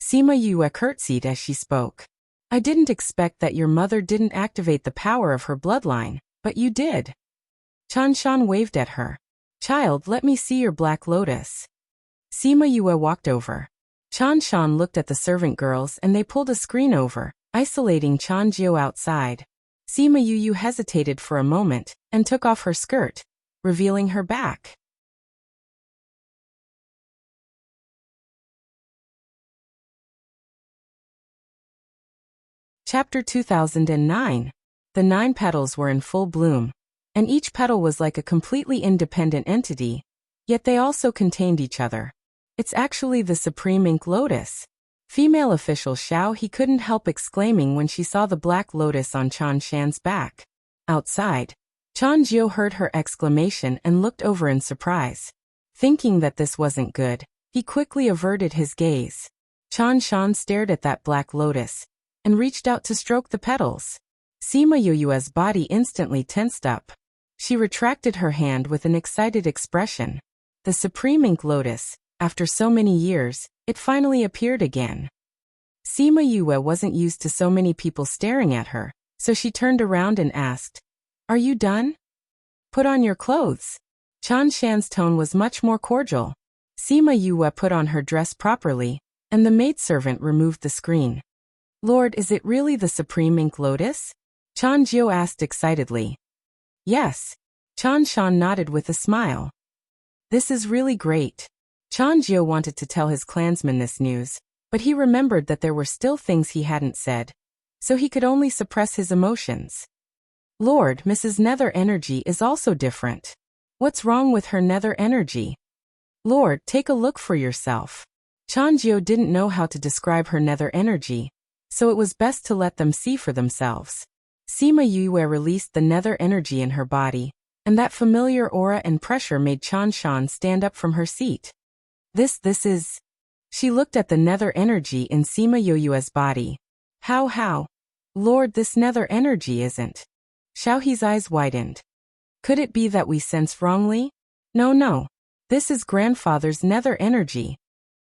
Sima Yue curtsied as she spoke. I didn't expect that your mother didn't activate the power of her bloodline, but you did. Chanshan waved at her. Child, let me see your black lotus. Sima Yue walked over. Chanshan looked at the servant girls and they pulled a screen over, isolating Chanjiu outside. Sima Yue hesitated for a moment and took off her skirt, revealing her back. Chapter 2009. The 9 petals were in full bloom, and each petal was like a completely independent entity, yet they also contained each other. It's actually the supreme ink lotus. Female official Xiao He couldn't help exclaiming when she saw the black lotus on Chan Shan's back. Outside, Chan Jiu heard her exclamation and looked over in surprise. Thinking that this wasn't good, he quickly averted his gaze. Chan Shan stared at that black lotus and reached out to stroke the petals. Sima Yue's body instantly tensed up. She retracted her hand with an excited expression. The supreme ink lotus, after so many years, it finally appeared again. Sima Yue wasn't used to so many people staring at her, so she turned around and asked, Are you done? Put on your clothes. Chan Shan's tone was much more cordial. Sima Yue put on her dress properly, and the maidservant removed the screen. Lord, is it really the supreme ink lotus? Chan Jiu asked excitedly. Yes. Chan Shan nodded with a smile. This is really great. Chan Jiu wanted to tell his clansmen this news, but he remembered that there were still things he hadn't said, so he could only suppress his emotions. Lord, Mrs. Nether Energy is also different. What's wrong with her nether energy? Lord, take a look for yourself. Chan Jiu didn't know how to describe her nether energy, so it was best to let them see for themselves. Sima Yue released the nether energy in her body, and that familiar aura and pressure made Chan Shan stand up from her seat. This is... She looked at the nether energy in Sima Yue's body. How? Lord, this nether energy isn't... Xiaohe's eyes widened. Could it be that we sense wrongly? No. This is grandfather's nether energy.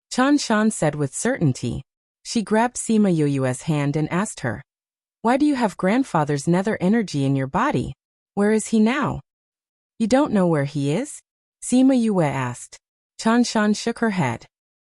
Chan Shan said with certainty. She grabbed Sima Yue's hand and asked her, Why do you have grandfather's nether energy in your body? Where is he now? You don't know where he is? Sima Yue asked. Chan Shan shook her head.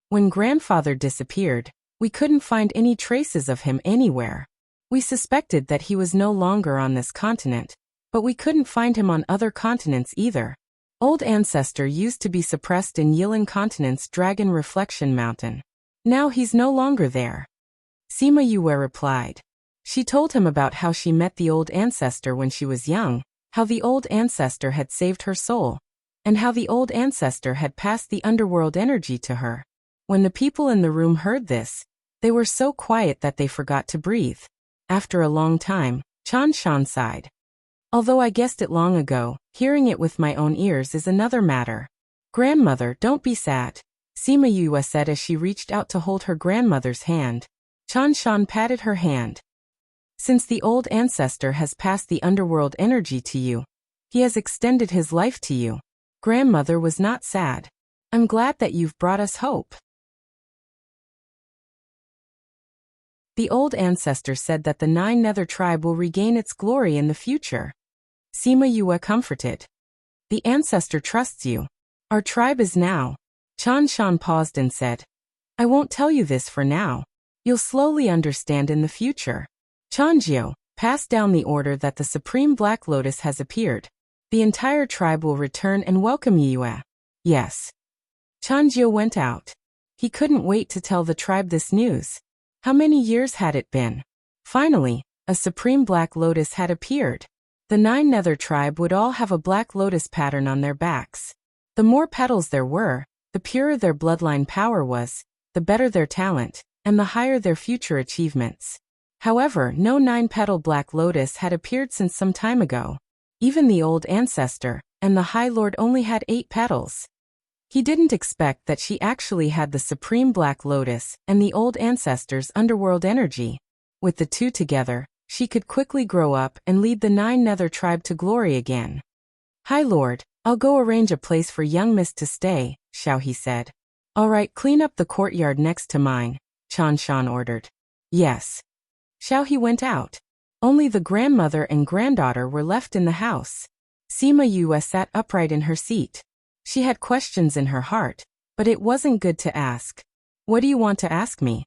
When grandfather disappeared, we couldn't find any traces of him anywhere. We suspected that he was no longer on this continent, but we couldn't find him on other continents either. Old ancestor used to be suppressed in Yilan Continent's Dragon Reflection Mountain. Now he's no longer there. Sima Yue replied. She told him about how she met the old ancestor when she was young, how the old ancestor had saved her soul, and how the old ancestor had passed the underworld energy to her. When the people in the room heard this, they were so quiet that they forgot to breathe. After a long time, Chan Shan sighed. Although I guessed it long ago, hearing it with my own ears is another matter. Grandmother, don't be sad, Sima Yue said as she reached out to hold her grandmother's hand. Chan Shan patted her hand. Since the old ancestor has passed the underworld energy to you, he has extended his life to you. Grandmother was not sad. I'm glad that you've brought us hope. The old ancestor said that the 9 Nether tribe will regain its glory in the future. Sima Yue comforted. The ancestor trusts you. Our tribe is now. Chan Shan paused and said, I won't tell you this for now. You'll slowly understand in the future. Chanjiu, pass down the order that the Supreme Black Lotus has appeared. The entire tribe will return and welcome Yue. Yes. Chanjiu went out. He couldn't wait to tell the tribe this news. How many years had it been? Finally, a Supreme Black Lotus had appeared. The 9 Nether tribe would all have a black lotus pattern on their backs. The more petals there were, the purer their bloodline power was, the better their talent, and the higher their future achievements. However, no 9-petal black lotus had appeared since some time ago. Even the old ancestor and the High Lord only had 8 petals. He didn't expect that she actually had the Supreme Black Lotus and the old ancestor's underworld energy. With the two together, she could quickly grow up and lead the 9 Nether tribe to glory again. High Lord, I'll go arrange a place for young Miss to stay, Xiaohe said. All right, clean up the courtyard next to mine, Chanshan ordered. Yes. Xiao He went out. Only the grandmother and granddaughter were left in the house. Sima Yue sat upright in her seat. She had questions in her heart, but it wasn't good to ask. What do you want to ask me?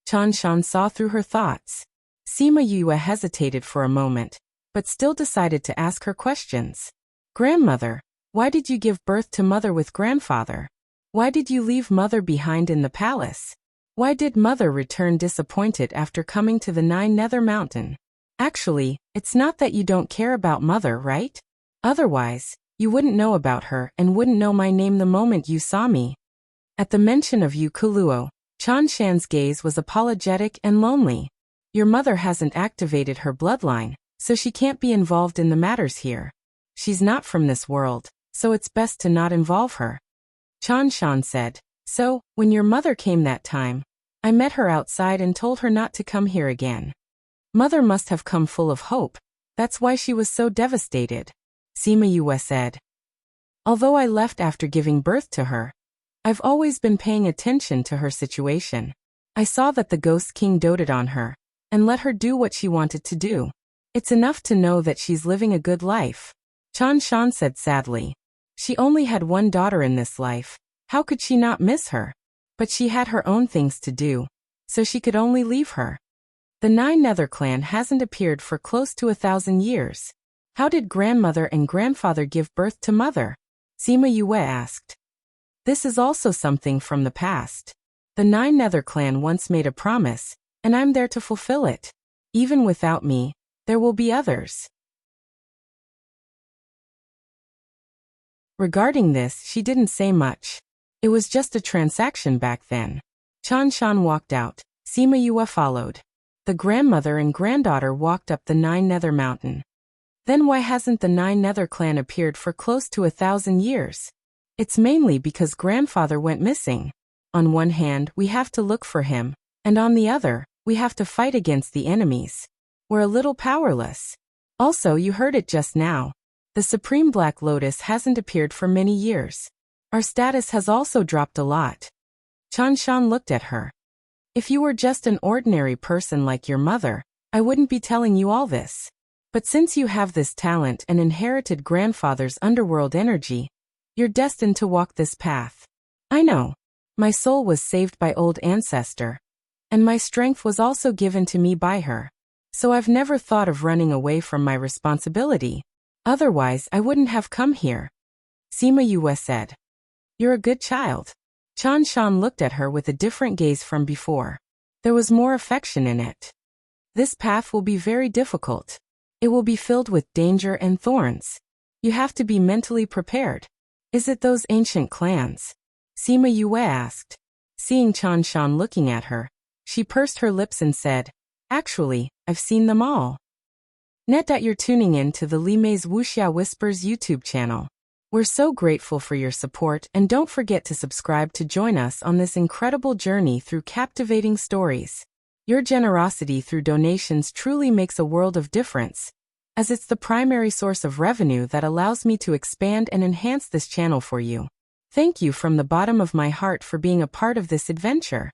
Chanshan saw through her thoughts. Sima Yue hesitated for a moment, but still decided to ask her questions. Grandmother, why did you give birth to mother with grandfather? Why did you leave mother behind in the palace? Why did mother return disappointed after coming to the Nine Nether Mountain? Actually, it's not that you don't care about mother, right? Otherwise, you wouldn't know about her and wouldn't know my name the moment you saw me. At the mention of you Kuluo, Chanshan's gaze was apologetic and lonely. Your mother hasn't activated her bloodline, so she can't be involved in the matters here. She's not from this world, so it's best to not involve her. Chanshan said, so, when your mother came that time, I met her outside and told her not to come here again. Mother must have come full of hope, that's why she was so devastated, Sima Yue said. Although I left after giving birth to her, I've always been paying attention to her situation. I saw that the Ghost King doted on her, and let her do what she wanted to do. It's enough to know that she's living a good life. Chanshan said sadly. She only had one daughter in this life, how could she not miss her? But she had her own things to do, so she could only leave her. The Nine Nether clan hasn't appeared for close to 1,000 years. How did grandmother and grandfather give birth to mother? Sima Yue asked. This is also something from the past. The Nine Nether clan once made a promise, and I'm there to fulfill it. Even without me, there will be others. Regarding this, she didn't say much. It was just a transaction back then. Chanshan walked out. Sima Yue followed. The grandmother and granddaughter walked up the Nine Nether Mountain. Then why hasn't the Nine Nether clan appeared for close to 1,000 years? It's mainly because grandfather went missing. On one hand, we have to look for him, and on the other, we have to fight against the enemies. We're a little powerless. Also, you heard it just now. The Supreme Black Lotus hasn't appeared for many years. Our status has also dropped a lot. Chanshan looked at her. If you were just an ordinary person like your mother, I wouldn't be telling you all this. But since you have this talent and inherited grandfather's underworld energy, you're destined to walk this path. I know. My soul was saved by old ancestor, and my strength was also given to me by her. So I've never thought of running away from my responsibility. Otherwise, I wouldn't have come here. Sima Yue said. You're a good child. Chanshan looked at her with a different gaze from before. There was more affection in it. This path will be very difficult. It will be filled with danger and thorns. You have to be mentally prepared. Is it those ancient clans? Sima Yue asked. Seeing Chanshan looking at her, she pursed her lips and said, actually, I've seen them all. Net that you're tuning in to the Li Mei's Wuxia Whispers YouTube channel. We're so grateful for your support, and don't forget to subscribe to join us on this incredible journey through captivating stories. Your generosity through donations truly makes a world of difference, as it's the primary source of revenue that allows me to expand and enhance this channel for you. Thank you from the bottom of my heart for being a part of this adventure.